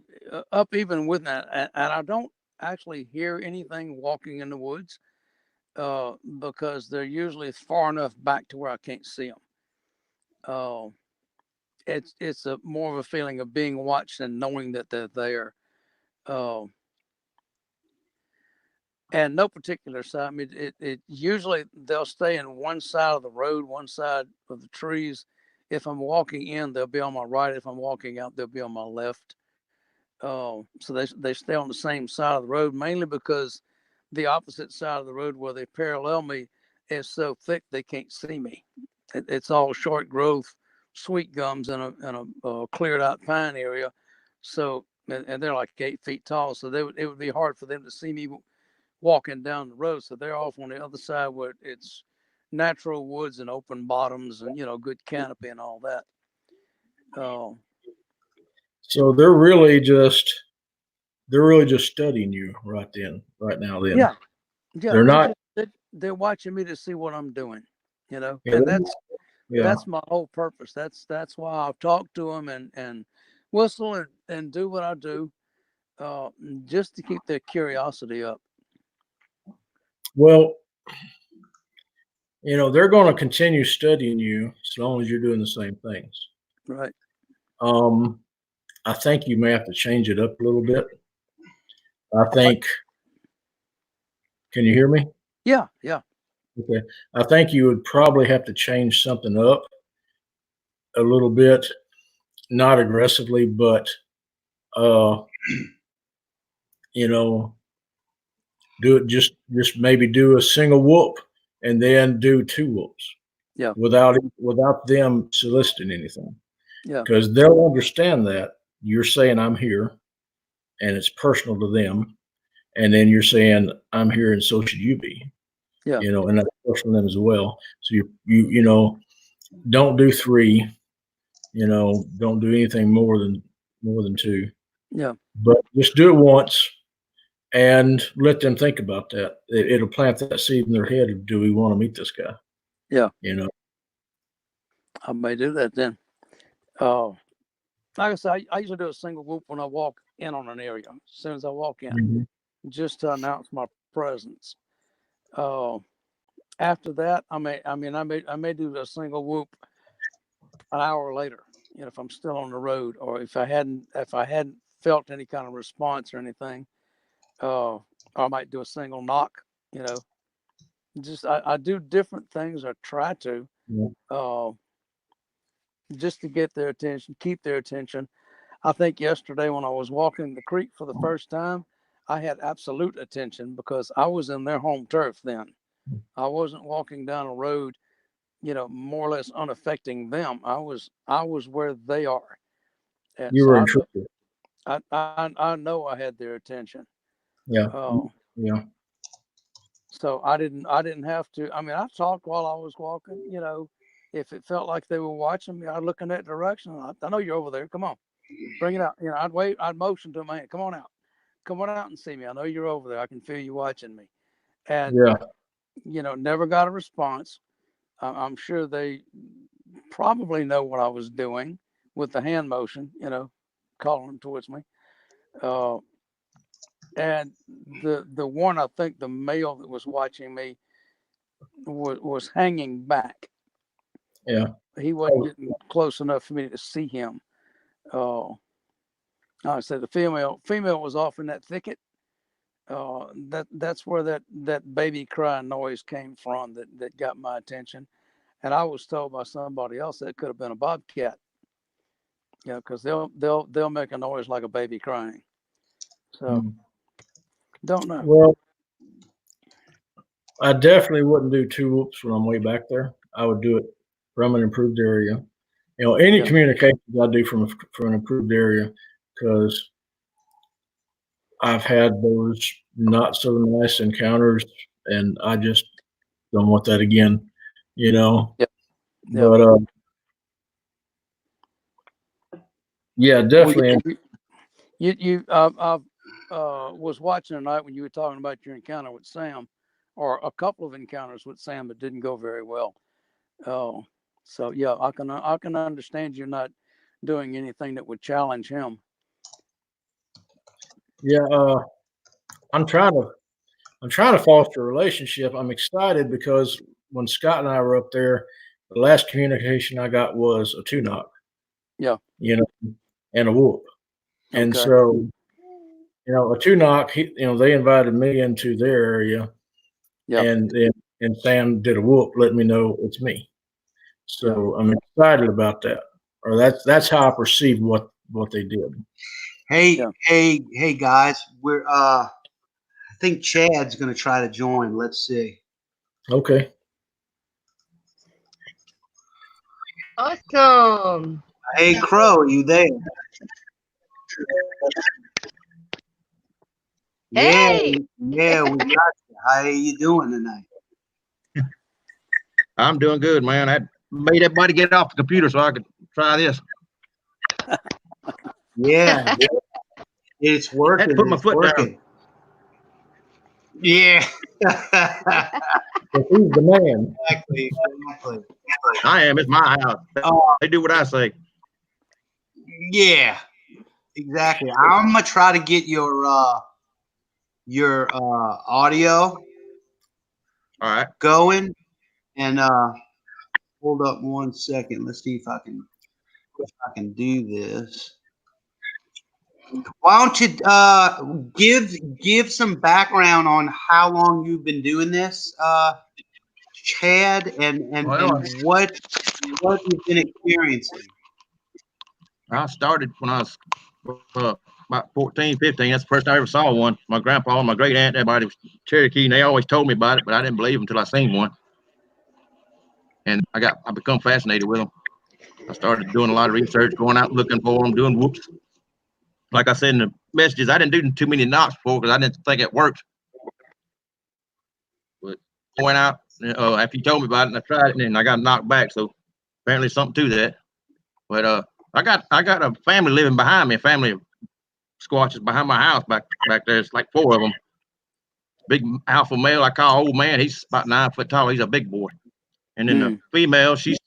up even with that, and I don't actually hear anything walking in the woods, because they're usually far enough back to where I can't see them. It's a more of a feeling of being watched and knowing that they're there. And no particular side. I mean, it usually they'll stay in one side of the road, one side of the trees. If I'm walking in, they'll be on my right. If I'm walking out, they'll be on my left. So they stay on the same side of the road, mainly because the opposite side of the road where they parallel me is so thick they can't see me. It's all short growth, sweet gums in a cleared out pine area. So and they're like 8 feet tall, so it would be hard for them to see me walking down the road. So they're off on the other side where it's natural woods and open bottoms and good canopy and all that. So they're really just studying you right now. Then Yeah, they're not. they're watching me to see what I'm doing, Yeah, and yeah. that's my whole purpose. That's why I've talked to them and whistle and do what I do, just to keep their curiosity up. Well, they're going to continue studying you as long as you're doing the same things. Right. I think you may have to change it up a little bit. I think. Can you hear me? Yeah. Yeah. Okay. I think you would probably have to change something up a little bit, not aggressively, but do it just maybe do a single whoop and then do 2 whoops. Yeah. Without them soliciting anything. Yeah. Because they'll understand that you're saying I'm here and it's personal to them. And then you're saying I'm here and so should you be. Yeah. And that's personal to them as well. So you don't do 3, don't do anything more than 2. Yeah. But just do it once and let them think about that. It'll plant that seed in their head of, do we want to meet this guy? Yeah. I may do that then. Like I said, I usually do a single whoop when I walk in on an area. As soon as I walk in, just to announce my presence. After that, I may do a single whoop an hour later. If I'm still on the road, or if I hadn't felt any kind of response or anything, or I might do a single knock. Just I do different things, or try to, just to get their attention, keep their attention. I think yesterday when I was walking the creek for the first time, I had absolute attention because I was in their home turf then. I wasn't walking down a road, more or less unaffecting them. I was where they are. And you so were intrusive. I know I had their attention. Yeah. Oh, Yeah. so I didn't have to. I mean, I talked while I was walking. You know, if it felt like they were watching me, I'd look in that direction. I know you're over there. Come on, bring it out. You know, I'd wait. I'd motion to my hand. Come on out. Come on out and see me. I know you're over there. I can feel you watching me. And Yeah. you know, never got a response. I'm sure they probably know what I was doing with the hand motion. You know, calling them towards me. And the one, I think the male that was watching me was hanging back. Yeah. He wasn't getting close enough for me to see him. Like I said, the female was off in that thicket. That's where that baby crying noise came from that got my attention. And I was told by somebody else that could have been a bobcat. You know, because they'll make a noise like a baby crying. So don't know. Well, I definitely wouldn't do 2 whoops when I'm way back there. I would do it from an improved area. You know, any communications I do from an improved area, because I've had those not so nice encounters, and I just don't want that again. You know. Yep. But yeah, definitely. You was watching tonight when you were talking about your encounter with Sam, or a couple of encounters with Sam that didn't go very well. Oh, so yeah, I can understand you not doing anything that would challenge him. Yeah, I'm trying to foster a relationship. I'm excited because when Scott and I were up there, the last communication I got was a 2-knock. Yeah. You know, and a whoop. And Okay. so, you know, a 2-knock, they invited me into their area. Yeah. And Sam did a whoop, letting me know it's me. So I'm excited about that. Or that's how I perceived what they did. Hey guys, we're I think Chad's gonna try to join. Let's see. Okay. Awesome. Hey Crow, are you there? Hey. Yeah, we got you. How are you doing tonight? I'm doing good, man. I made everybody get off the computer so I could try this. Yeah, it's working. I had to put my foot down. Yeah. Who's the man? Exactly. I am. It's my house. They do what I say. Yeah, exactly. I'm gonna try to get your audio All right. going, and hold up 1 second. Let's see if I can do this. Why don't you give some background on how long you've been doing this, Chad, and what you've been experiencing? I started when I was about 14, 15. That's the first I ever saw one. My grandpa and my great aunt, everybody was Cherokee, and they always told me about it, but I didn't believe them until I seen one. And I become fascinated with them. I started doing a lot of research, going out looking for them, doing whoops. Like I said in the messages, I didn't do too many knocks before because I didn't think it worked. But I went out after you told me about it, and I tried it, and then I got knocked back. So apparently something to that. But I got a family living behind me, a family of squatches behind my house back there. It's like 4 of them. Big alpha male I call old man. He's about 9 foot tall. He's a big boy. And then the female, she's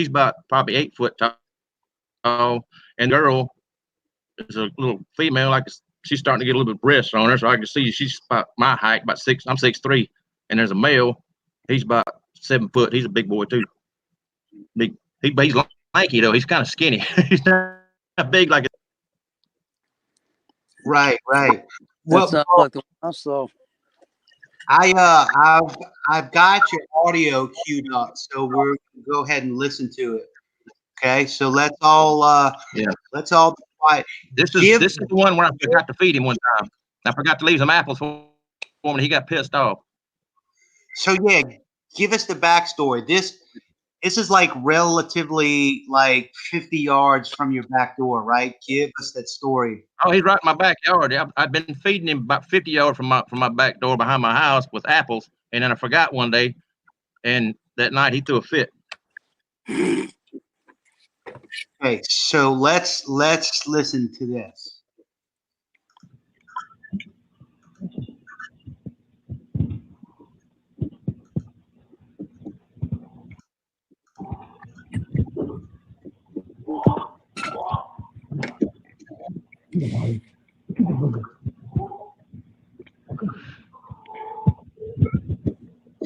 about probably 8 foot tall. And girl is a little female, like she's starting to get a little bit of breast on her, so I can see she's about my height, about 6. I'm 6'3", and there's a male. He's about 7 foot. He's a big boy too. Big. He's lanky though. He's kind of skinny. He's not big like. Right. Well, sounds like the one I saw. I've got your audio queued up, so we're gonna go ahead and listen to it. Okay, so let's all let's all be quiet. This is the one where I forgot to feed him one time. I forgot to leave some apples for him, and he got pissed off. So yeah, give us the backstory. this is like relatively like 50 yards from your back door, right? Give us that story. Oh, he's right in my backyard. I've been feeding him about 50 yards from my back door behind my house with apples, and then I forgot one day, and that night he threw a fit. Okay, so let's listen to this.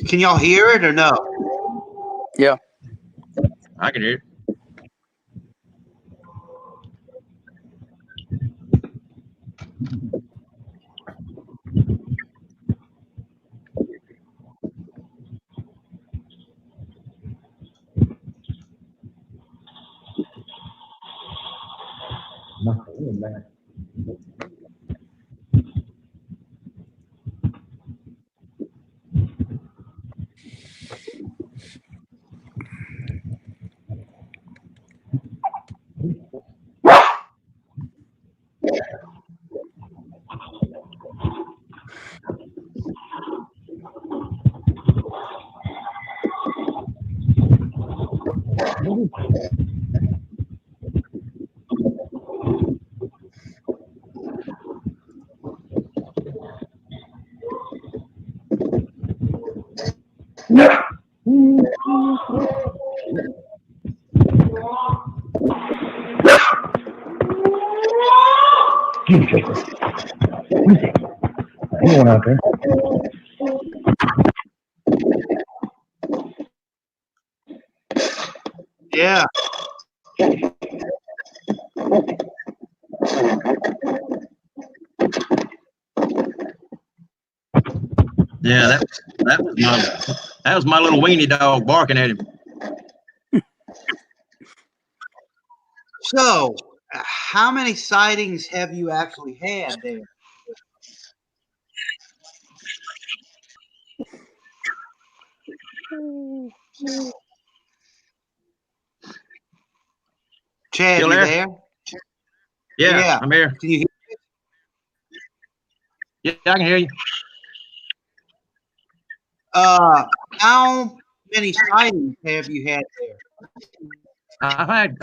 Can y'all hear it or no? Yeah. I can hear it. Anyone out there? Yeah. Yeah, that was my little weenie dog barking at him. So, how many sightings have you actually had there? Chad, Still you there? there? Yeah, Yeah. I'm here. Can you hear? Yeah, I can hear you. How many sightings have you had there? I've had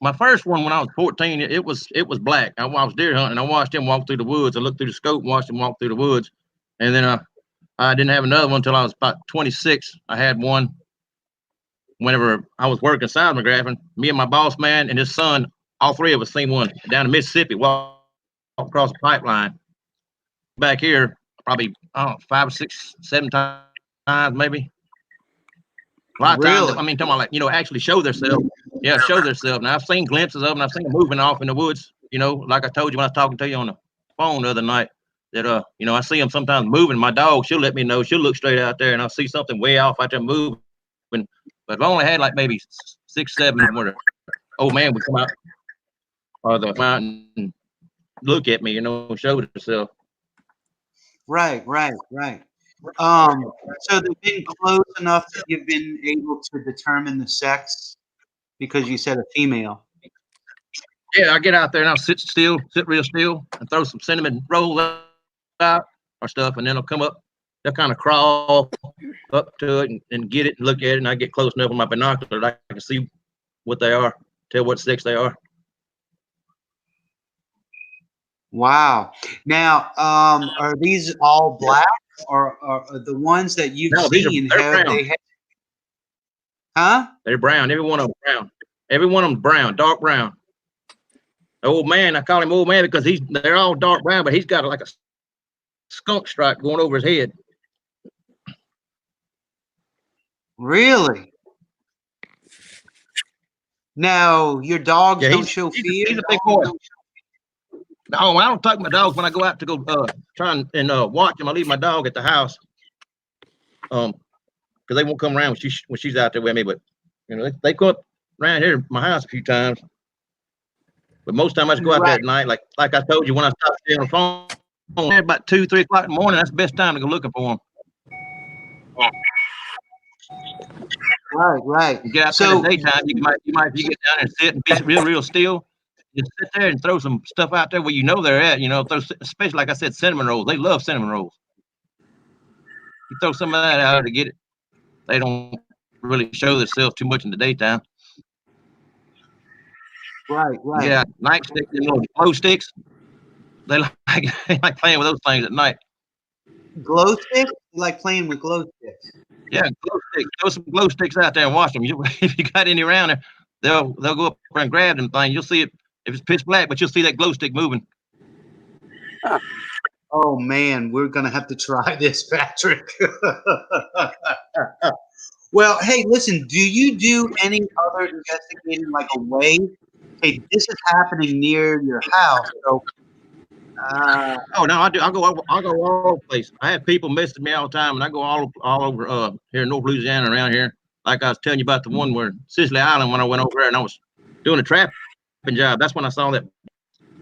my first one when I was 14. It was black. I was deer hunting. I watched him walk through the woods. I looked through the scope and watched him walk through the woods. And then I didn't have another one until I was about 26. I had one whenever I was working seismographing. Me and my boss man and his son, all three of us seen one down in Mississippi walk across the pipeline. Back here, probably, I don't know, 5 or 6, 7 times maybe. A lot of times, I mean, talking about, like, actually show themselves. Yeah, show themselves. Now, I've seen glimpses of them. I've seen them moving off in the woods, like I told you when I was talking to you on the phone the other night, that, I see them sometimes moving. My dog, she'll let me know. She'll look straight out there, and I'll see something way off out there moving. But I've only had, like, maybe 6, 7 where the old man would come out or the mountain and look at me, show herself. Right. So they've been close enough that you've been able to determine the sex because you said a female. Yeah, I get out there and I'll sit real still, and throw some cinnamon rolls out or stuff, and then they'll come up. They'll kind of crawl up to it and get it and look at it, and I get close enough with my binocular that I can see what they are, tell what sex they are. Wow. Now, are these all black, or are the ones that you've seen? They're brown. Huh? They're brown. Every one of them brown. Every one of them brown, dark brown. The old man, I call him old man because they're all dark brown, but he's got like a skunk stripe going over his head. Really? Now, your dogs don't show fear? He's a big boy. No, I don't take my dogs when I go out to go try and watch them. I leave my dog at the house, because they won't come around when she's out there with me. But they come up around here my house a few times. But most of the time I just go out there at night, like I told you when I stopped on the phone. About 2, 3 o'clock in the morning. That's the best time to go looking for them. Right. You get out there in the daytime, you might if you get down there and sit and be real still, just sit there and throw some stuff out there where you know they're at. Especially like I said, cinnamon rolls. They love cinnamon rolls. You throw some of that out to get it. They don't really show themselves too much in the daytime. Right. Yeah, nightsticks, little glow sticks. They like playing with those things at night. Glow sticks? You like playing with glow sticks? Yeah, glow sticks. Throw some glow sticks out there and watch them. If you got any around there, they'll go up there and grab them things. You'll see it if it's pitch black, but you'll see that glow stick moving. Oh man, we're gonna have to try this, Patrick. Well, hey, listen, do you do any other investigating like away? Hey, this is happening near your house, so Oh no, I do. I go all over the place. I have people messaging me all the time, and I go all over here in North Louisiana around here. Like I was telling you about the one where Sicily Island when I went over there and I was doing a trapping job. That's when I saw that.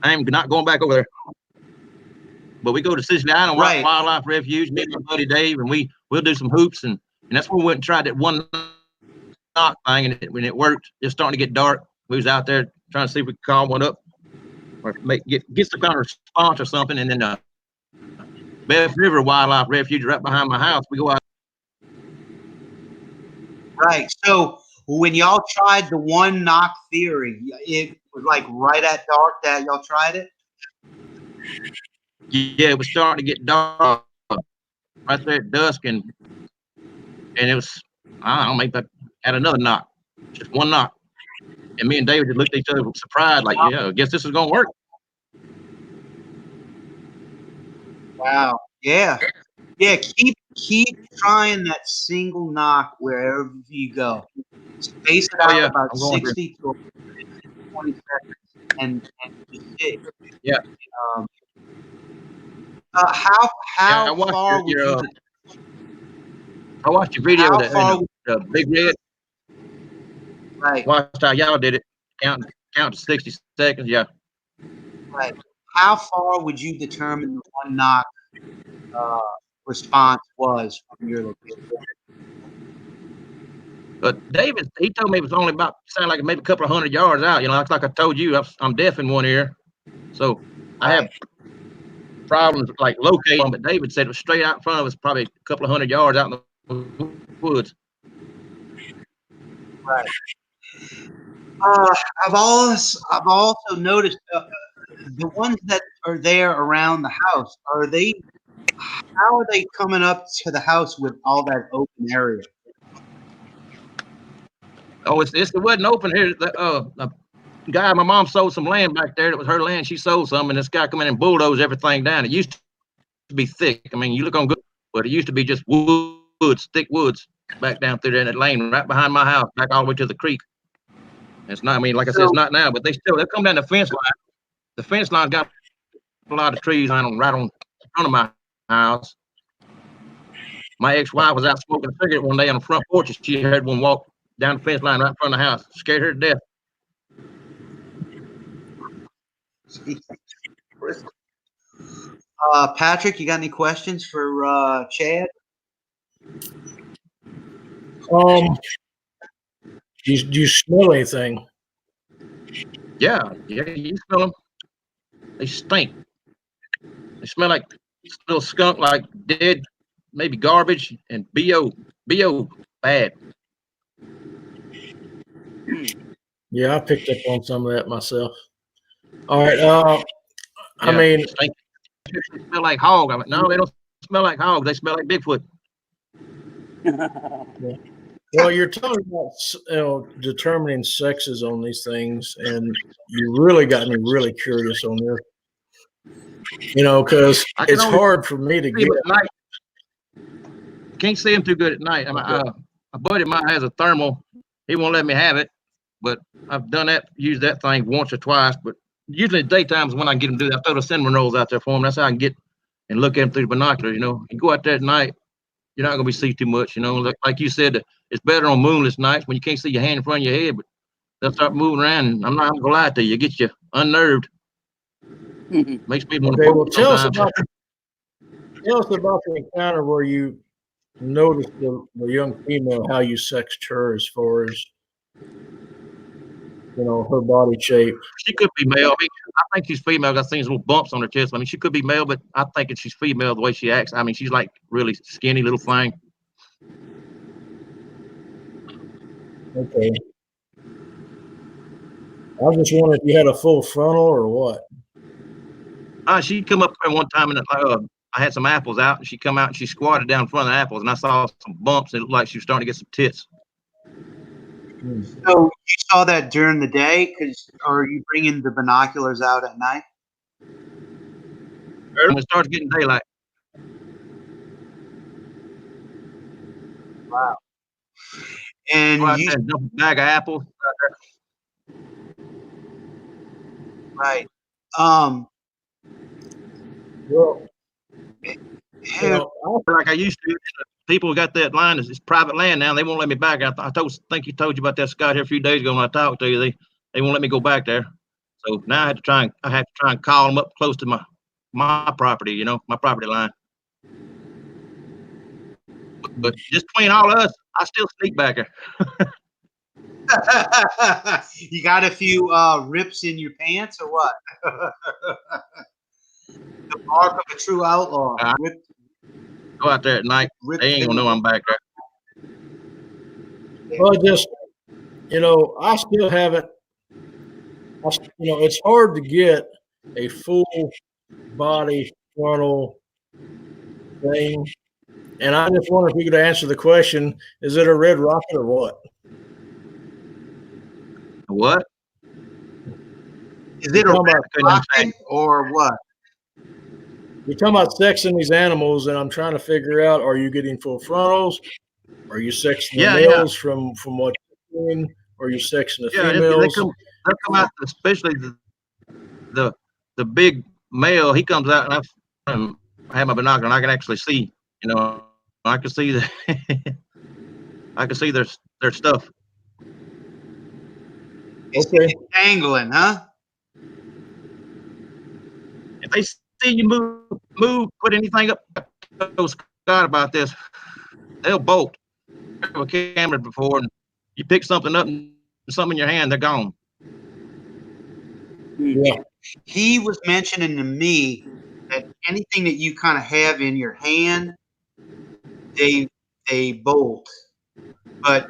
I am not going back over there. But we go to Sicily Island Wildlife Refuge, me and my buddy Dave, and we'll do some hoops, and that's when we went and tried that one knock thing, and when it worked, it's starting to get dark. We was out there trying to see if we could call one up or get some kind of response or something, and then Beth River Wildlife Refuge right behind my house. We go out. Right. So when y'all tried the one knock theory, it was like right at dark that y'all tried it? Yeah, it was starting to get dark right there at dusk, and it was, I don't know, maybe I had another knock, just one knock. And me and David just looked at each other surprised, like, yeah, I guess this is going to work. Wow. Yeah. Yeah. Keep trying that single knock wherever you go. Space it out about 60 to 20 seconds and just sit. Yeah. How far would you? I watched your video of the Big Red. Right. Watched how y'all did it. Count to 60 seconds. Yeah. Right. How far would you determine the one knock response was from your location? But David, he told me it was only sounded like maybe a couple of 100 yards out. Like I told you, I'm deaf in one ear, so I have problems like locating. But David said it was straight out in front of us, probably a couple of 100 yards out in the woods. Right. I've also noticed the ones that are there around the house. How are they coming up to the house with all that open area? Oh, it wasn't open here. The guy, my mom sold some land back there. That was her land. She sold some, and this guy come in and bulldozed everything down. It used to be thick. I mean, you look on good, but it used to be just woods, thick woods, back down through there in that lane, right behind my house, back all the way to the creek. It's not. I mean, like I said, it's not now, but they come down the fence line. The fence line got a lot of trees right on in front of my house. My ex-wife was out smoking a cigarette one day on the front porch, and she heard one walk down the fence line right in front of the house. Scared her to death. Patrick, you got any questions for Chad? Do you smell anything? Yeah, you smell them. They stink. They smell like little skunk, like dead, maybe garbage, and BO bad. Yeah, I picked up on some of that myself. All right. I mean, they smell like hog. I mean, no, they don't smell like hogs. They smell like Bigfoot. Yeah. Well, you're talking about determining sexes on these things, and you really got me really curious on this. Because it's hard for me to get. Can't see them too good at night. A buddy of mine has a thermal. He won't let me have it, but I've done that, used that thing once or twice. But usually daytime is when I get them to do that. I throw the cinnamon rolls out there for them. That's how I can get and look at them through the binoculars. You go out there at night, you're not going to see too much. Like you said, it's better on moonless nights when you can't see your hand in front of your head, but they'll start moving around. And I'm not going to lie to you. It gets you unnerved. Makes me want to Well, tell us about the encounter where you noticed the young female, how you sexed her as far as, her body shape. She could be male. I mean, I think she's female. I've seen little bumps on her chest. I mean, she could be male, but I think she's female the way she acts. I mean, she's like really skinny little thing. Okay. I was just wondering if you had a full frontal or what. She'd come up there one time and I had some apples out, and she come out and she squatted down in front of the apples, and I saw some bumps. And it looked like she was starting to get some tits. So you saw that during the day, or are you bringing the binoculars out at night? When it starts getting daylight. Wow. And Go out you, there and dump a bag of apples. right. Well, Like I used to. People got that line. It's private land now. They won't let me back. I think he told you about that, Scott, here a few days ago when I talked to you. They won't let me go back there. So now I have to try and call them up close to my property. My property line. But just between all of us, I still sneak back there. You got a few rips in your pants or what? The mark of a true outlaw. Go out there at night. They ain't gonna know I'm back there. Well, just, I still haven't, it's hard to get a full body frontal thing. And I just wonder if you could answer the question, is it a red rocket or what? What? Is it a red rocket or what? You're talking about sexing these animals, and I'm trying to figure out, are you getting full frontals? Are you sexing the males from what you're doing? Or are you sexing the females? They come out, especially the big male. He comes out, and I have my binocular, and I can actually see. I can see I can see their stuff. Okay. Angling, huh? If they see you move, put anything up, Scott, about this, they'll bolt. I have a camera before, and you pick something up and something in your hand, they're gone. Yeah. He was mentioning to me that anything that you kind of have in your hand, they bolt. But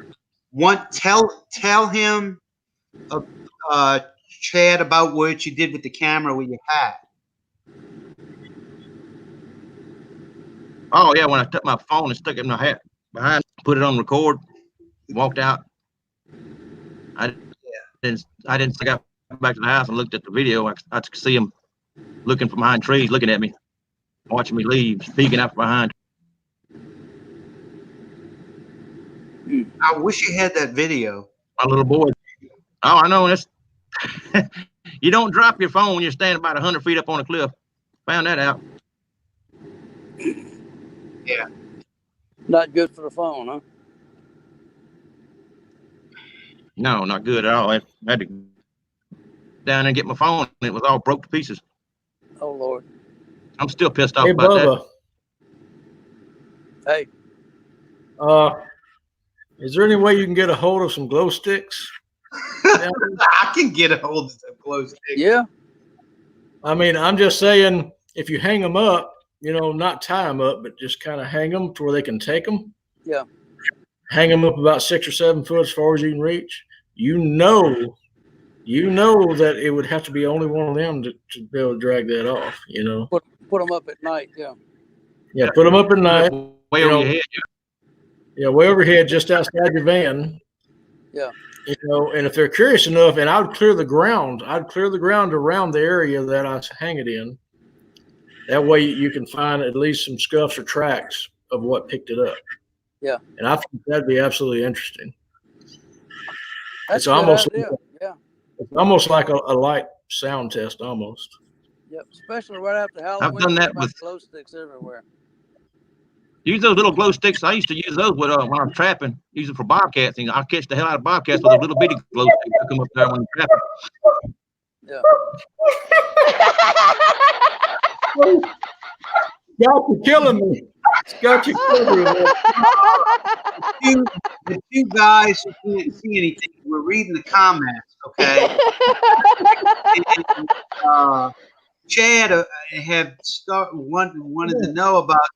tell him, Chad, about what you did with the camera with your hat. Oh yeah, when I took my phone and stuck it in my hat behind, put it on record, walked out. I got back to the house and looked at the video. I could see him looking from behind trees, looking at me, watching me leave, peeking out from behind. I wish you had that video. My little boy. Oh, I know. You don't drop your phone when you're standing about 100 feet up on a cliff. Found that out. Yeah. Not good for the phone, huh? No, not good at all. I had to down and get my phone, and it was all broke to pieces. Oh Lord. I'm still pissed off about Bubba. that. Hey. Is there any way you can get a hold of some glow sticks? I can get a hold of some glow sticks. Yeah. I mean, I'm just saying, if you hang them up, not tie them up, but just kind of hang them to where they can take them. Yeah. Hang them up about 6 or 7 foot as far as you can reach. You know that it would have to be only one of them to be able to drag that off. Put them up at night. Yeah. Yeah. Put them up at night. Way over your head. Yeah, way overhead, just outside your van. Yeah. And if they're curious enough, and I would clear the ground. I'd clear the ground around the area that I hang it in. That way you can find at least some scuffs or tracks of what picked it up. Yeah. And I think that'd be absolutely interesting. That's it's almost it's almost like a light sound test almost. Yep, especially right after Halloween. I've done that with glow sticks everywhere. Use those little glow sticks. I used to use those when I'm trapping, use them for bobcats. And I catch the hell out of bobcats with those little bitty glow sticks that come up there when you're trapping. Yeah. Scott, you're killing me. Scott, you're killing me. The two guys who didn't see anything were reading the comments, okay? And, Chad wanted to know about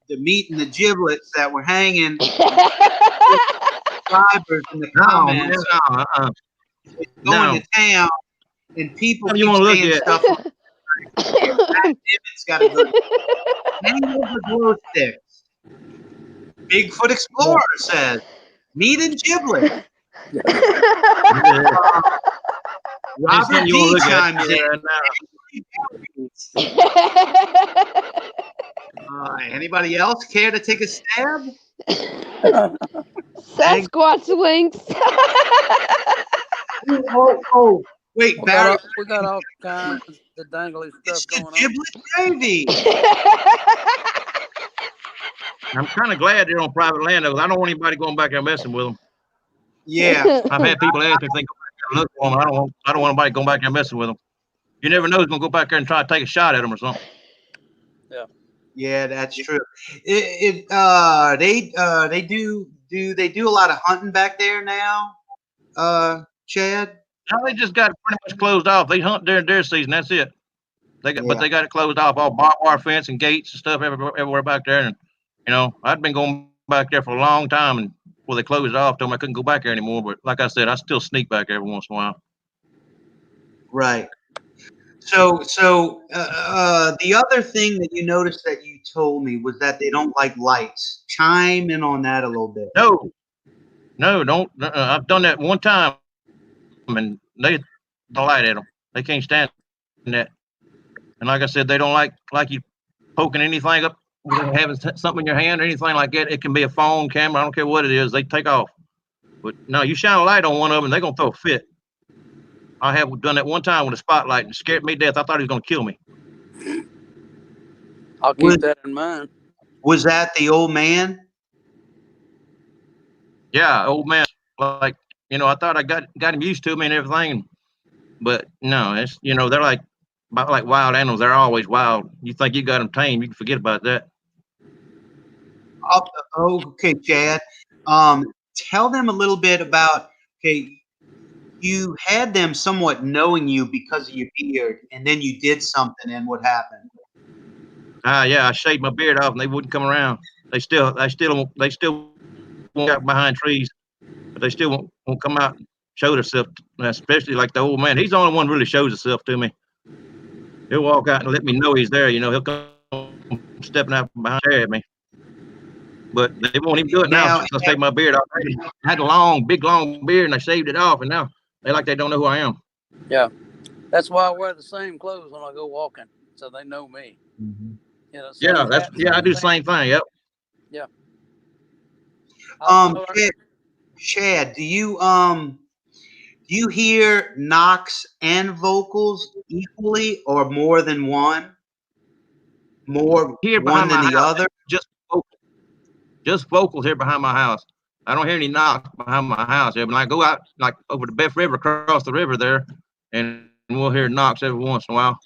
the meat and the giblets that were hanging subscribers in the comments. Going to town and people keep saying stuff like that Dimmit's got a good hang over glow sticks. Bigfoot Explorer says meat and giblets. Robert D chimes in. Anybody else care to take a stab? Sasquatch links. Oh, wait, Barry. We got all kinds of dangly stuff going on. Giblet gravy. I'm kind of glad they're on private land though, 'cause I don't want anybody going back there messing with them. Yeah, I've had people ask me if they go back there and look for them. I don't want anybody going back there messing with them. You never know who's gonna go back there and try to take a shot at them or something. Yeah, that's true. They do a lot of hunting back there now. Chad. No, they just got it pretty much closed off. They hunt during their season. That's it. But they got it closed off. All barbed wire fence and gates and stuff everywhere back there. And I'd been going back there for a long time, and before they closed it off, told me I couldn't go back there anymore. But like I said, I still sneak back every once in a while. Right. So the other thing that you noticed that you told me was that they don't like lights. Chime in on that a little bit. No, don't. I've done that one time, and they don't light at them. They can't stand that. And like I said, they don't like you poking anything up, having something in your hand or anything like that. It can be a phone, camera, I don't care what it is. They take off. But no, you shine a light on one of them, they're gonna throw a fit. I have done that one time with a spotlight and it scared me to death. I thought he was gonna kill me. I'll keep that in mind. Was that the old man? Yeah, old man. Like, I thought I got him used to me and everything. But no, it's they're like wild animals. They're always wild. You think you got them tamed, you can forget about that. Okay, Chad. Tell them a little bit about, you had them somewhat knowing you because of your beard, and then you did something, and what happened? Yeah, I shaved my beard off, and they wouldn't come around. They still won't out behind trees, but they still won't come out and show themselves. Especially like the old man. He's the only one who really shows himself to me. He'll walk out and let me know he's there. He'll come stepping out behind at me. But they won't even do it now since I shaved my beard off. I had a big long beard, and I shaved it off, and now they don't know who I am. Yeah, that's why I wear the same clothes when I go walking, so they know me. Mm-hmm. I do the same thing. Yep. Yeah. Chad, do you hear knocks and vocals equally, or more than one? More here one than the other? Just vocals here behind my house. I don't hear any knocks behind my house here. When I go out like over the Beth River, across the river there, and we'll hear knocks every once in a while.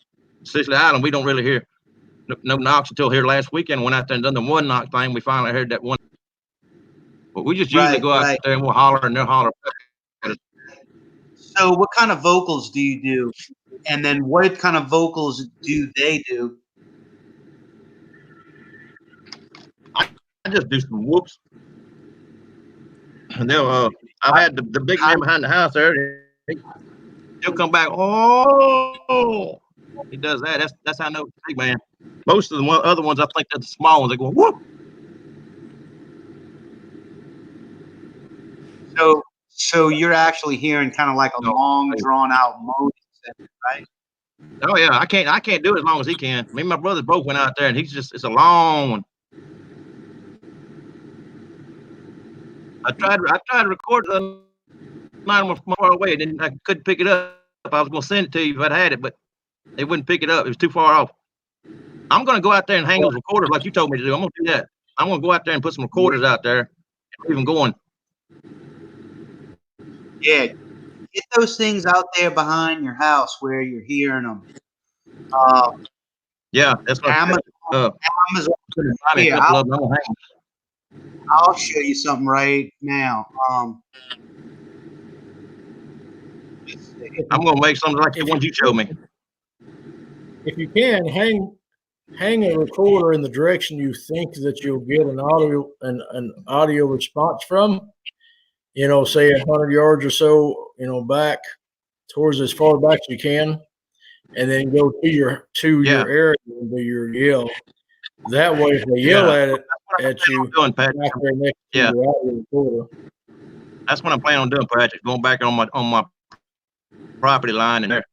Sicily Island, we don't really hear no knocks until here last weekend. Went out there and done the one knock thing. We finally heard that one. But we just usually go out there and we'll holler and they'll holler. So what kind of vocals do you do? And then what kind of vocals do they do? I just do some whoops. And they'll I've had the big man behind the house there. He'll come back. Oh, he does that. That's how I know it's big man. Most of the other ones, I think they're the small ones. They go whoop. So you're actually hearing kind of like a long, drawn out moan, right? Oh yeah, I can't do it as long as he can. Me and my brothers both went out there, and it's a long one. I tried to record the other night from far away, and I couldn't pick it up. I was gonna send it to you if I'd had it, but they wouldn't pick it up. It was too far off. I'm gonna go out there and hang those recorders like you told me to do. I'm gonna do that. I'm gonna go out there and put some recorders out there and leave them going. Yeah, get those things out there behind your house where you're hearing them. Yeah, that's what Amazon. Buy me a Here, couple of them. I'm gonna hang 'em. I'll show you something right now. Let's see. I'm gonna make something like the ones you showed me. If you can, hang a recorder in the direction you think that you'll get an audio response from. You know, say 100 yards or so, you know, back towards as far back as you can, and then go to your area and do your yell. That way, if they yell at you, doing, Patrick. back there next to your audio recorder. That's what I'm planning on doing, Patrick. Going back on my property line and there.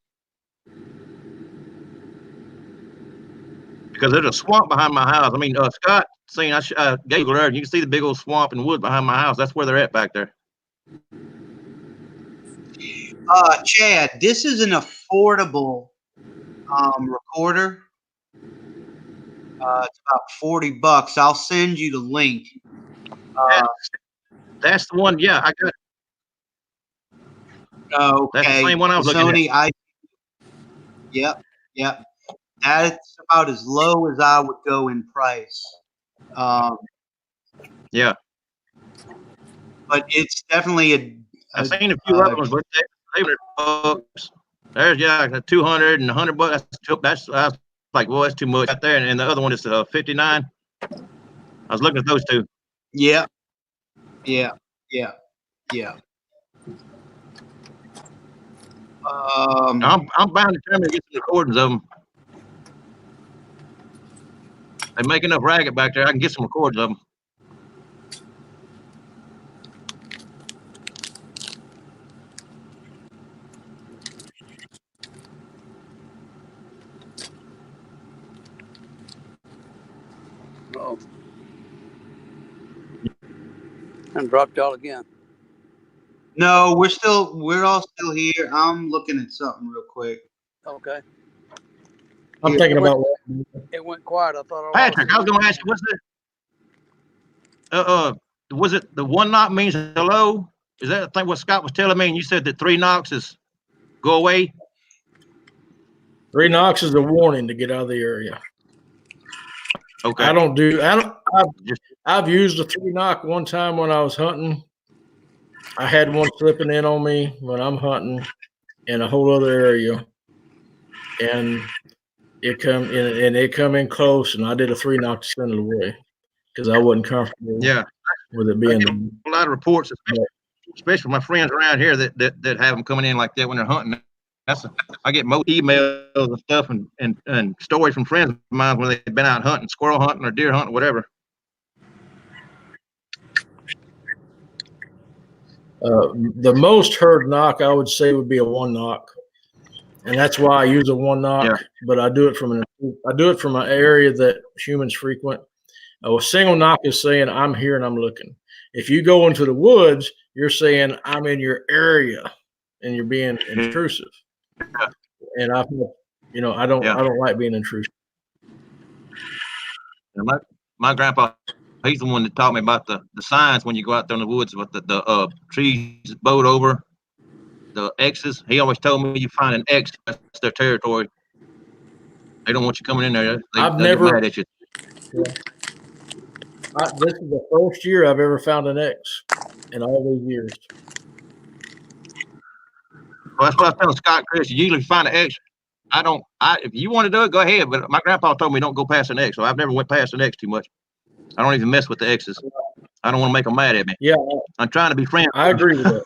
Because there's a swamp behind my house. I mean, Scott, seen I gave you there, and you can see the big old swamp and wood behind my house. That's where they're at back there. Chad, this is an affordable recorder. It's about $40. I'll send you the link. That's the one. Yeah, I got. Okay. That's the same one I was looking at. Yep. That's about as low as I would go in price. Yeah. But it's definitely I've seen a few other ones, but they were bucks. There's 200 and $100. That's I was like, well, that's too much out there. And the other one is 59. I was looking at those two. Yeah. I'm bound to come and get some recordings of them. They make enough racket back there. I can get some recordings of them. Oh. And dropped y'all again. No, we're all still here. I'm looking at something real quick. Okay. I'm thinking about it went quiet. I thought. Patrick, I was going to ask you, was it the 1 knock means hello? Is that the thing what Scott was telling me? And you said that 3 knocks is go away. 3 knocks is a warning to get out of the area. Okay. I've used a 3 knock one time when I was hunting. I had one slipping in on me when I'm hunting in a whole other area, and it come in close, and I did a 3 knock to send it away because I wasn't comfortable. Yeah. With it being a lot of reports, especially my friends around here that have them coming in like that when they're hunting. I get most emails and stuff and stories from friends of mine when they've been out hunting, squirrel hunting or deer hunting, whatever. The most heard knock I would say would be a 1 knock, and that's why I use a 1 knock. Yeah. But I do it from an area that humans frequent. A single knock is saying I'm here and I'm looking. If you go into the woods, you're saying I'm in your area and you're being intrusive. And I don't like being intrusive. And my grandpa, he's the one that taught me about the signs when you go out there in the woods with the trees bowed over, the X's. He always told me you find an X, that's their territory. They don't want you coming in there. They'll get mad at you. Yeah. This is the first year I've ever found an X in all these years. Well, that's what I was telling Scott, Chris. You usually find an X. If you want to do it, go ahead. But my grandpa told me don't go past an X, so I've never went past an X too much. I don't even mess with the X's. I don't want to make them mad at me. Yeah, I'm trying to be friends. I agree with that.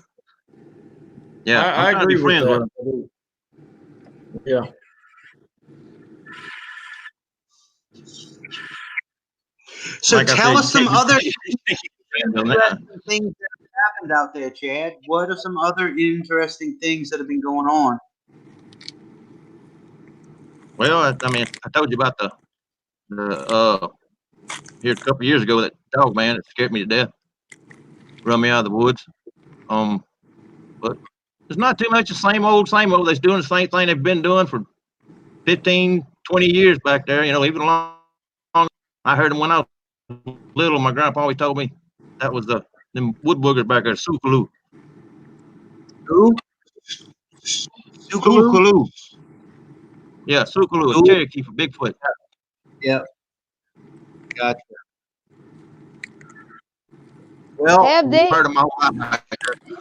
Yeah, I agree with that. Yeah. So tell us some other things that have happened out there, Chad. What are some other interesting things that have been going on? Well, I mean, I told you about the here a couple of years ago, that dog man, it scared me to death. Run me out of the woods. But there's not too much the same old. They're doing the same thing they've been doing for 15, 20 years back there. Even long. I heard them when I was little. My grandpa always told me that was them wood boogers back there, Sukaloo. Who? Sukaloo. Yeah, Sukaloo, Cherokee for Bigfoot. Yeah. Gotcha. Well, Have they Heard them all back there.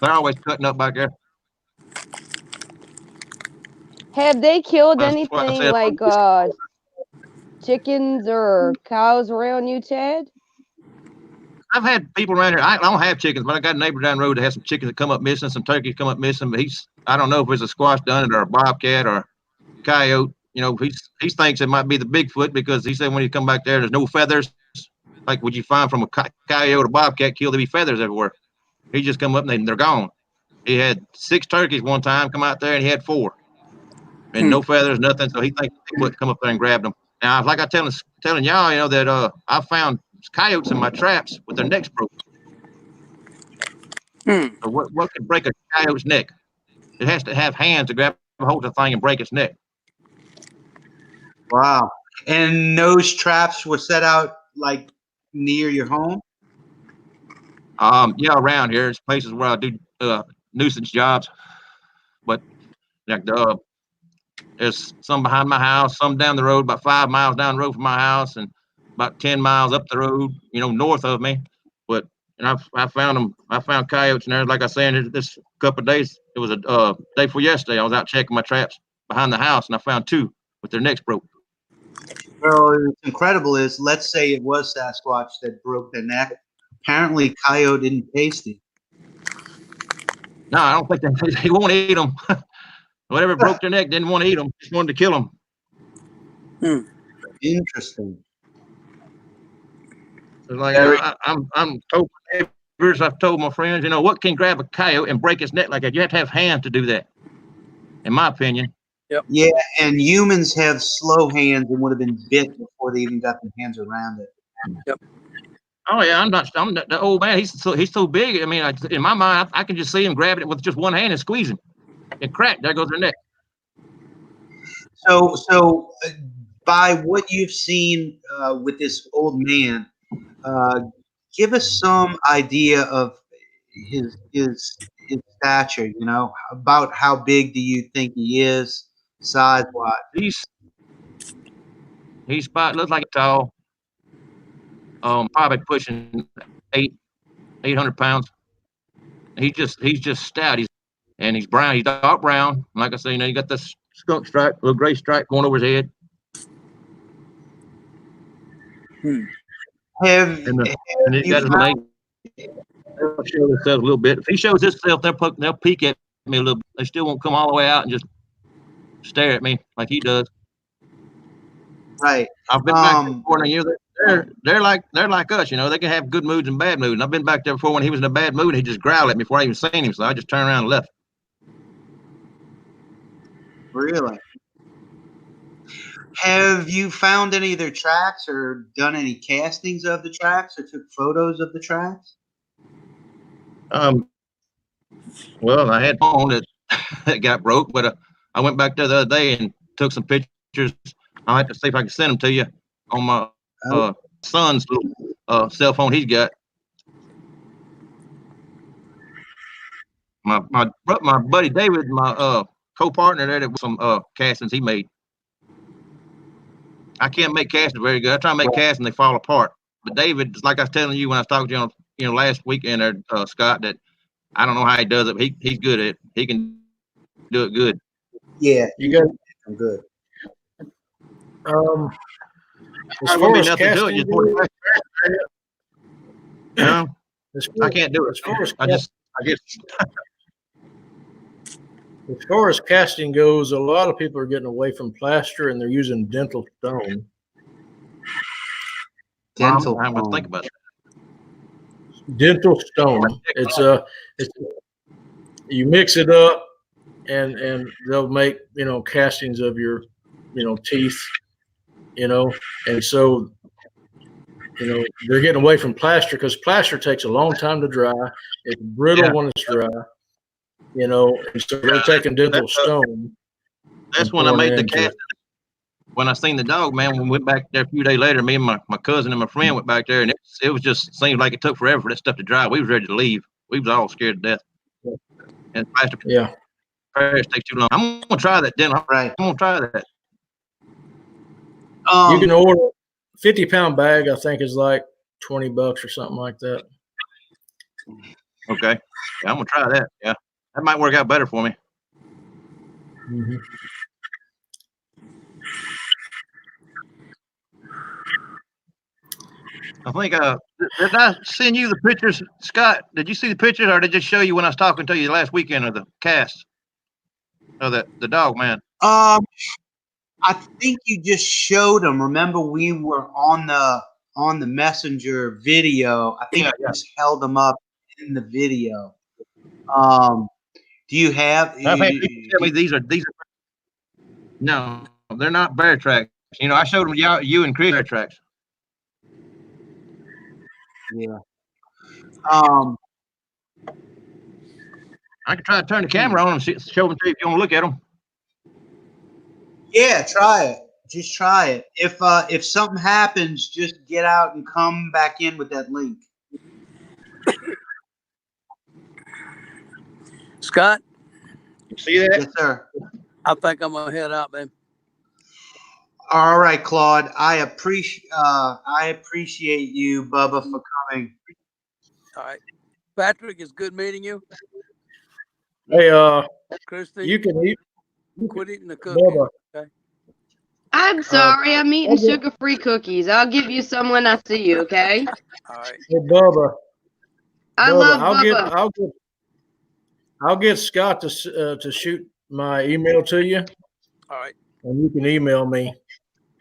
They're always cutting up back there. killed That's what I anything said. like chickens or cows around you, Chad? I've had people around here. I don't have chickens, but I got a neighbor down the road that has some chickens that come up missing, some turkeys come up missing. But I don't know if it's a squash done it or a bobcat or a coyote. You know, he thinks it might be the Bigfoot because he said when you come back there, there's no feathers. Like what you find from a coyote or bobcat kill, there be feathers everywhere. He just come up and they're gone. He had 6 turkeys one time come out there and he had 4. And no feathers, nothing. So he thinks Bigfoot come up there and grabbed them. Now, like I telling y'all, you know, that I found coyotes in my traps with their necks broken. So what could break a coyote's neck? It has to have hands to grab a hold of the thing and break its neck. wow. And those traps were set out like near your home? Yeah, around here, it's places where I do nuisance jobs. But like there's some behind my house, some down the road, about 5 miles down the road from my house, and about 10 miles up the road, you know, north of me. But I found them. I found coyotes in there. Like I said, this couple of days, it was a day before yesterday. I was out checking my traps behind the house, and I found 2 with their necks broke. Well, what's incredible is, let's say it was Sasquatch that broke their neck. Apparently, coyote didn't taste it. No, I don't think he won't eat them. Whatever broke their neck didn't want to eat them, just wanted to kill them. Interesting. So like I'm told neighbors, I've told my friends, you know, what can grab a coyote and break its neck like that? You have to have hands to do that, in my opinion. Yeah, and humans have slow hands and would have been bit before they even got their hands around it. Yep. Oh yeah, I'm the old man. He's so big. I mean, in my mind, I can just see him grabbing it with just one hand and squeezing, and crack. There goes their neck. So by what you've seen with this old man, give us some idea of his stature. You know, about how big do you think he is, size wise? He's looks like tall. Probably pushing 800 pounds. He's just stout. He's brown. He's dark brown. Like I say, you know, you got this skunk stripe, little gray stripe going over his head. And he got his leg. They'll show themselves a little bit. If he shows himself, they'll peek at me a little bit. They still won't come all the way out and just stare at me like he does. Right. I've been back there before, and they're like us, you know. They can have good moods and bad moods. And I've been back there before when he was in a bad mood, and he just growled at me before I even seen him. So I just turned around and left. Really? Have you found any of their tracks or done any castings of the tracks or took photos of the tracks? Well, I had phone that got broke, but I went back there the other day and took some pictures. I'll have to see if I can send them to you on my son's little cell phone he's got. My buddy David, my co-partner there, that was some castings he made. I can't make castings very good. I try to make castings, they fall apart. But David, like I was telling you when I was talking to you, last weekend there, Scott, that I don't know how he does it, but he's good at it. He can do it good. Yeah, You got. I'm good. As far as casting, I can't do it. I guess. As far as casting goes, a lot of people are getting away from plaster and they're using dental stone. Dental. I'm gonna think about it. Dental stone. It's you mix it up, and they'll make castings of your teeth, and so they're getting away from plaster because plaster takes a long time to dry. It's brittle when it's dry. And so they're taking dental stone. That's when I made the cast. When I seen the dog, man, when we went back there a few days later, me and my cousin and my friend went back there, and it was just seemed like it took forever for that stuff to dry. We was ready to leave. We was all scared to death. And plaster takes too long. I'm gonna try that dental. Right. I'm gonna try that. You can order. 50-pound bag, I think, is like $20 or something like that. Okay. Yeah, I'm gonna try that. Yeah, that might work out better for me. Mm-hmm. I think did I send you the pictures, Scott? Did you see the pictures, or did they just show you when I was talking to you last weekend of the cast of the dog man? I think you just showed them. Remember, we were on the messenger video. I think you just held them up in the video. Do you have? I've had people tell me these are no, they're not bear tracks. You know, I showed them you and Chris bear tracks. Yeah. I could try to turn the camera on and show them to you if you want to look at them. Yeah, try it. Just try it. If something happens, just get out and come back in with that link. Scott? See that? Yes, sir. I think I'm gonna head out, man. All right, Claude. I appreciate you, Bubba, for coming. All right. Patrick, it's good meeting you. Hey, Christy, you can eat. quit eating the cookie. Bubba, Okay. I'm sorry, I'm eating sugar-free cookies. I'll give you some when I see you, okay? All right. hey, Bubba. I Bubba, love Bubba. I'll get Scott to shoot my email to you, All right. and you can email me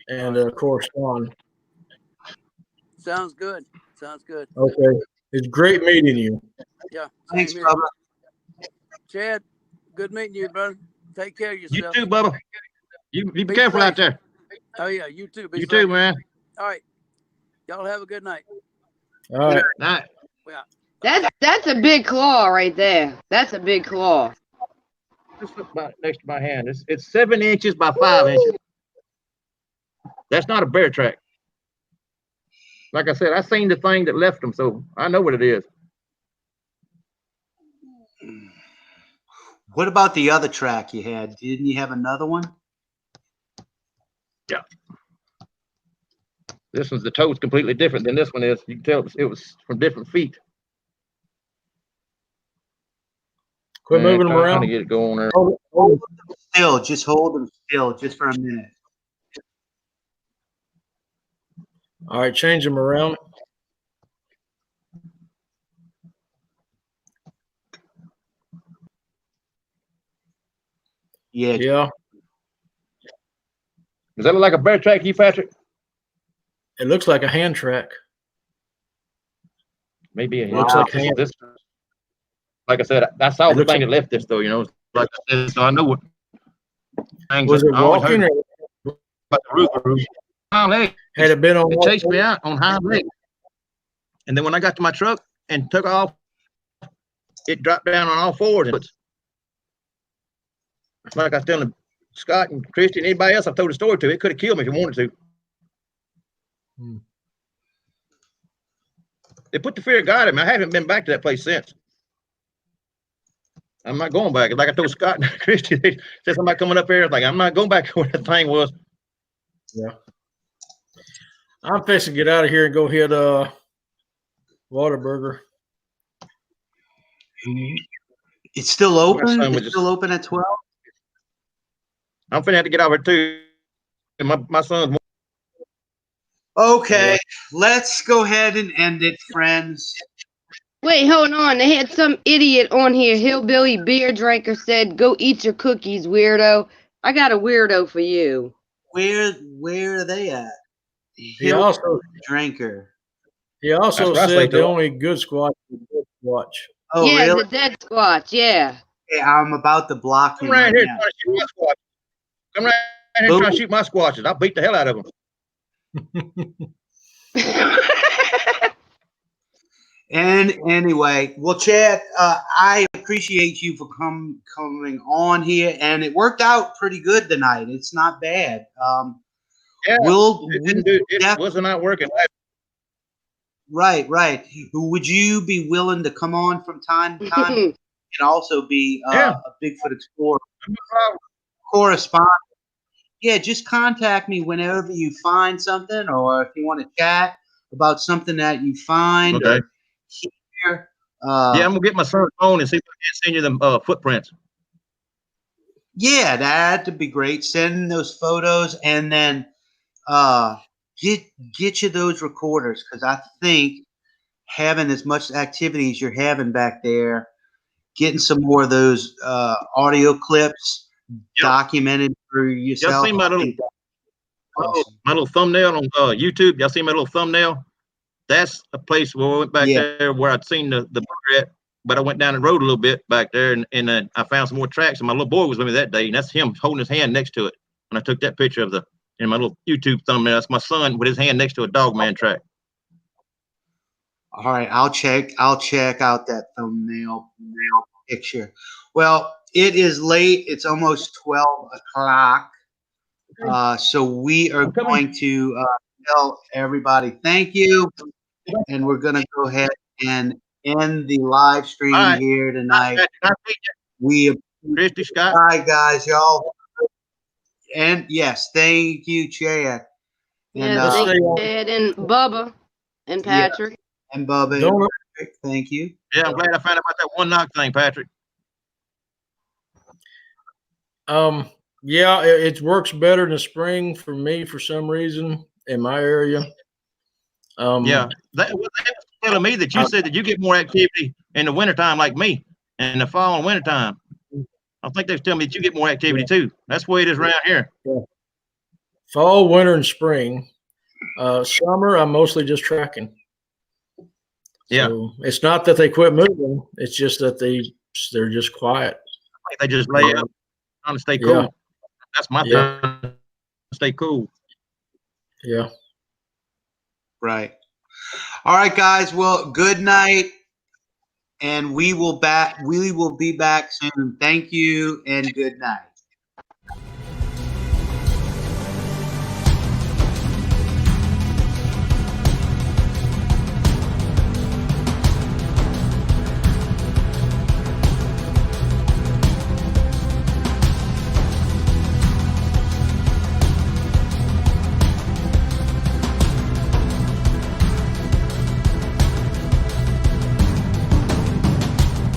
and correspond. Sounds good. Sounds good. Okay. It's great meeting you. Yeah. Thanks, Same here. Bubba. Chad, good meeting you, brother. Take care of You yourself. too, Bubba. You be Be careful safe. out there. Oh yeah, you too. Be You safe. too, man. All right. Y'all have a good night. All right. Night. That's a big claw right there. That's a big claw. Just look next to my hand. It's 7 inches by 5 inches. That's not a bear track. Like I said, I seen the thing that left them, so I know what it is. What about the other track you had? Didn't you have another one? Yeah. This one's the toe's completely different than this one is. You can tell it was from different feet. Quit moving them Trying around. to get it going there. Hold them still. Just hold them still, just for a minute. All right, change them around. Yeah. Yeah. Does that look like a bear track to you, Patrick? It looks like a hand track. Maybe a Looks like hand. this. Like I said, I saw It the looks thing that left this though. You know, like I said, so I know what. Was it I always walking heard or about the roof. Hind legs. had it been on? It chased me out on hind legs, and then when I got to my truck and took off, it dropped down on all fours. It's like I was telling Scott and Christy and anybody else I've told the story to. It could have killed me if it wanted to. Hmm. They put the fear of God in me. I haven't been back to that place since. I'm not going back. Like I told Scott and Christy, they said somebody coming up here. Like, I'm not going back to where the thing was. Yeah. I'm fixing to get out of here and go hit Whataburger. It's still open? son was It's still open at 12? I'm finna have to get over too. And my son's. Okay, let's go ahead and end it, friends. Wait, hold on. They had some idiot on here, hillbilly beer drinker, said, "Go eat your cookies, weirdo." I got a weirdo for you. Where are they at? He also drinker. He also That's what I say said the to him. only good Squatch is dead Squatch. Oh, yeah, really? the dead Squatch. Yeah. Hey, I'm about to block Come him right right here now. trying to shoot my squatches. Come right here Boom. trying to shoot my squatches. I'll beat the hell out of them. And anyway, well, Chad, I appreciate you for coming on here, and it worked out pretty good tonight. It's not bad. Yeah, it def- wasn't not working. Right. Would you be willing to come on from time to time and also be Yeah. a Bigfoot Explorer No problem. correspondent? yeah, just contact me whenever you find something, or if you want to chat about something that you find Okay. or hear. Yeah, I'm gonna get my son's phone and see if I can send you them footprints. Yeah, that'd be great. Send those photos, and then get you those recorders, because I think having as much activity as you're having back there, getting some more of those audio clips documented for Y'all yourself. see my I little think that's awesome. my little thumbnail on YouTube? Y'all see my little thumbnail? That's a place where we went back Yeah. there where I'd seen the booger at, but I went down the road a little bit back there, and I found some more tracks. And my little boy was with me that day, and that's him holding his hand next to it. And I took that picture of in my little YouTube thumbnail. That's my son with his hand next to a dog man track. All right, I'll check out that thumbnail picture. Well, it is late. It's almost 12 o'clock. So we are going to tell everybody thank you, and we're going to go ahead and end the live stream All right. here tonight. We Christy Scott. Bye, guys, y'all. And yes, thank you, Chad. And Yeah, thank you, Ed and Bubba and Patrick. and Bubba and Patrick, thank you. Yeah, I'm glad I found out about that one knock thing, Patrick. Yeah, it works better in the spring for me for some reason in my area. Yeah, they was telling me that you said that you get more activity in the wintertime like me, in the fall and wintertime. I think they was telling me that you get more activity too. That's the way it is around here. Yeah. Fall, winter, and spring. Summer, I'm mostly just tracking. Yeah. So it's not that they quit moving. It's just that they're just quiet. I think they just lay up trying to stay cool. Yeah. That's my thing. Stay cool. Yeah. Right. All right, guys. Well, good night. And we will be back soon. Thank you and good night.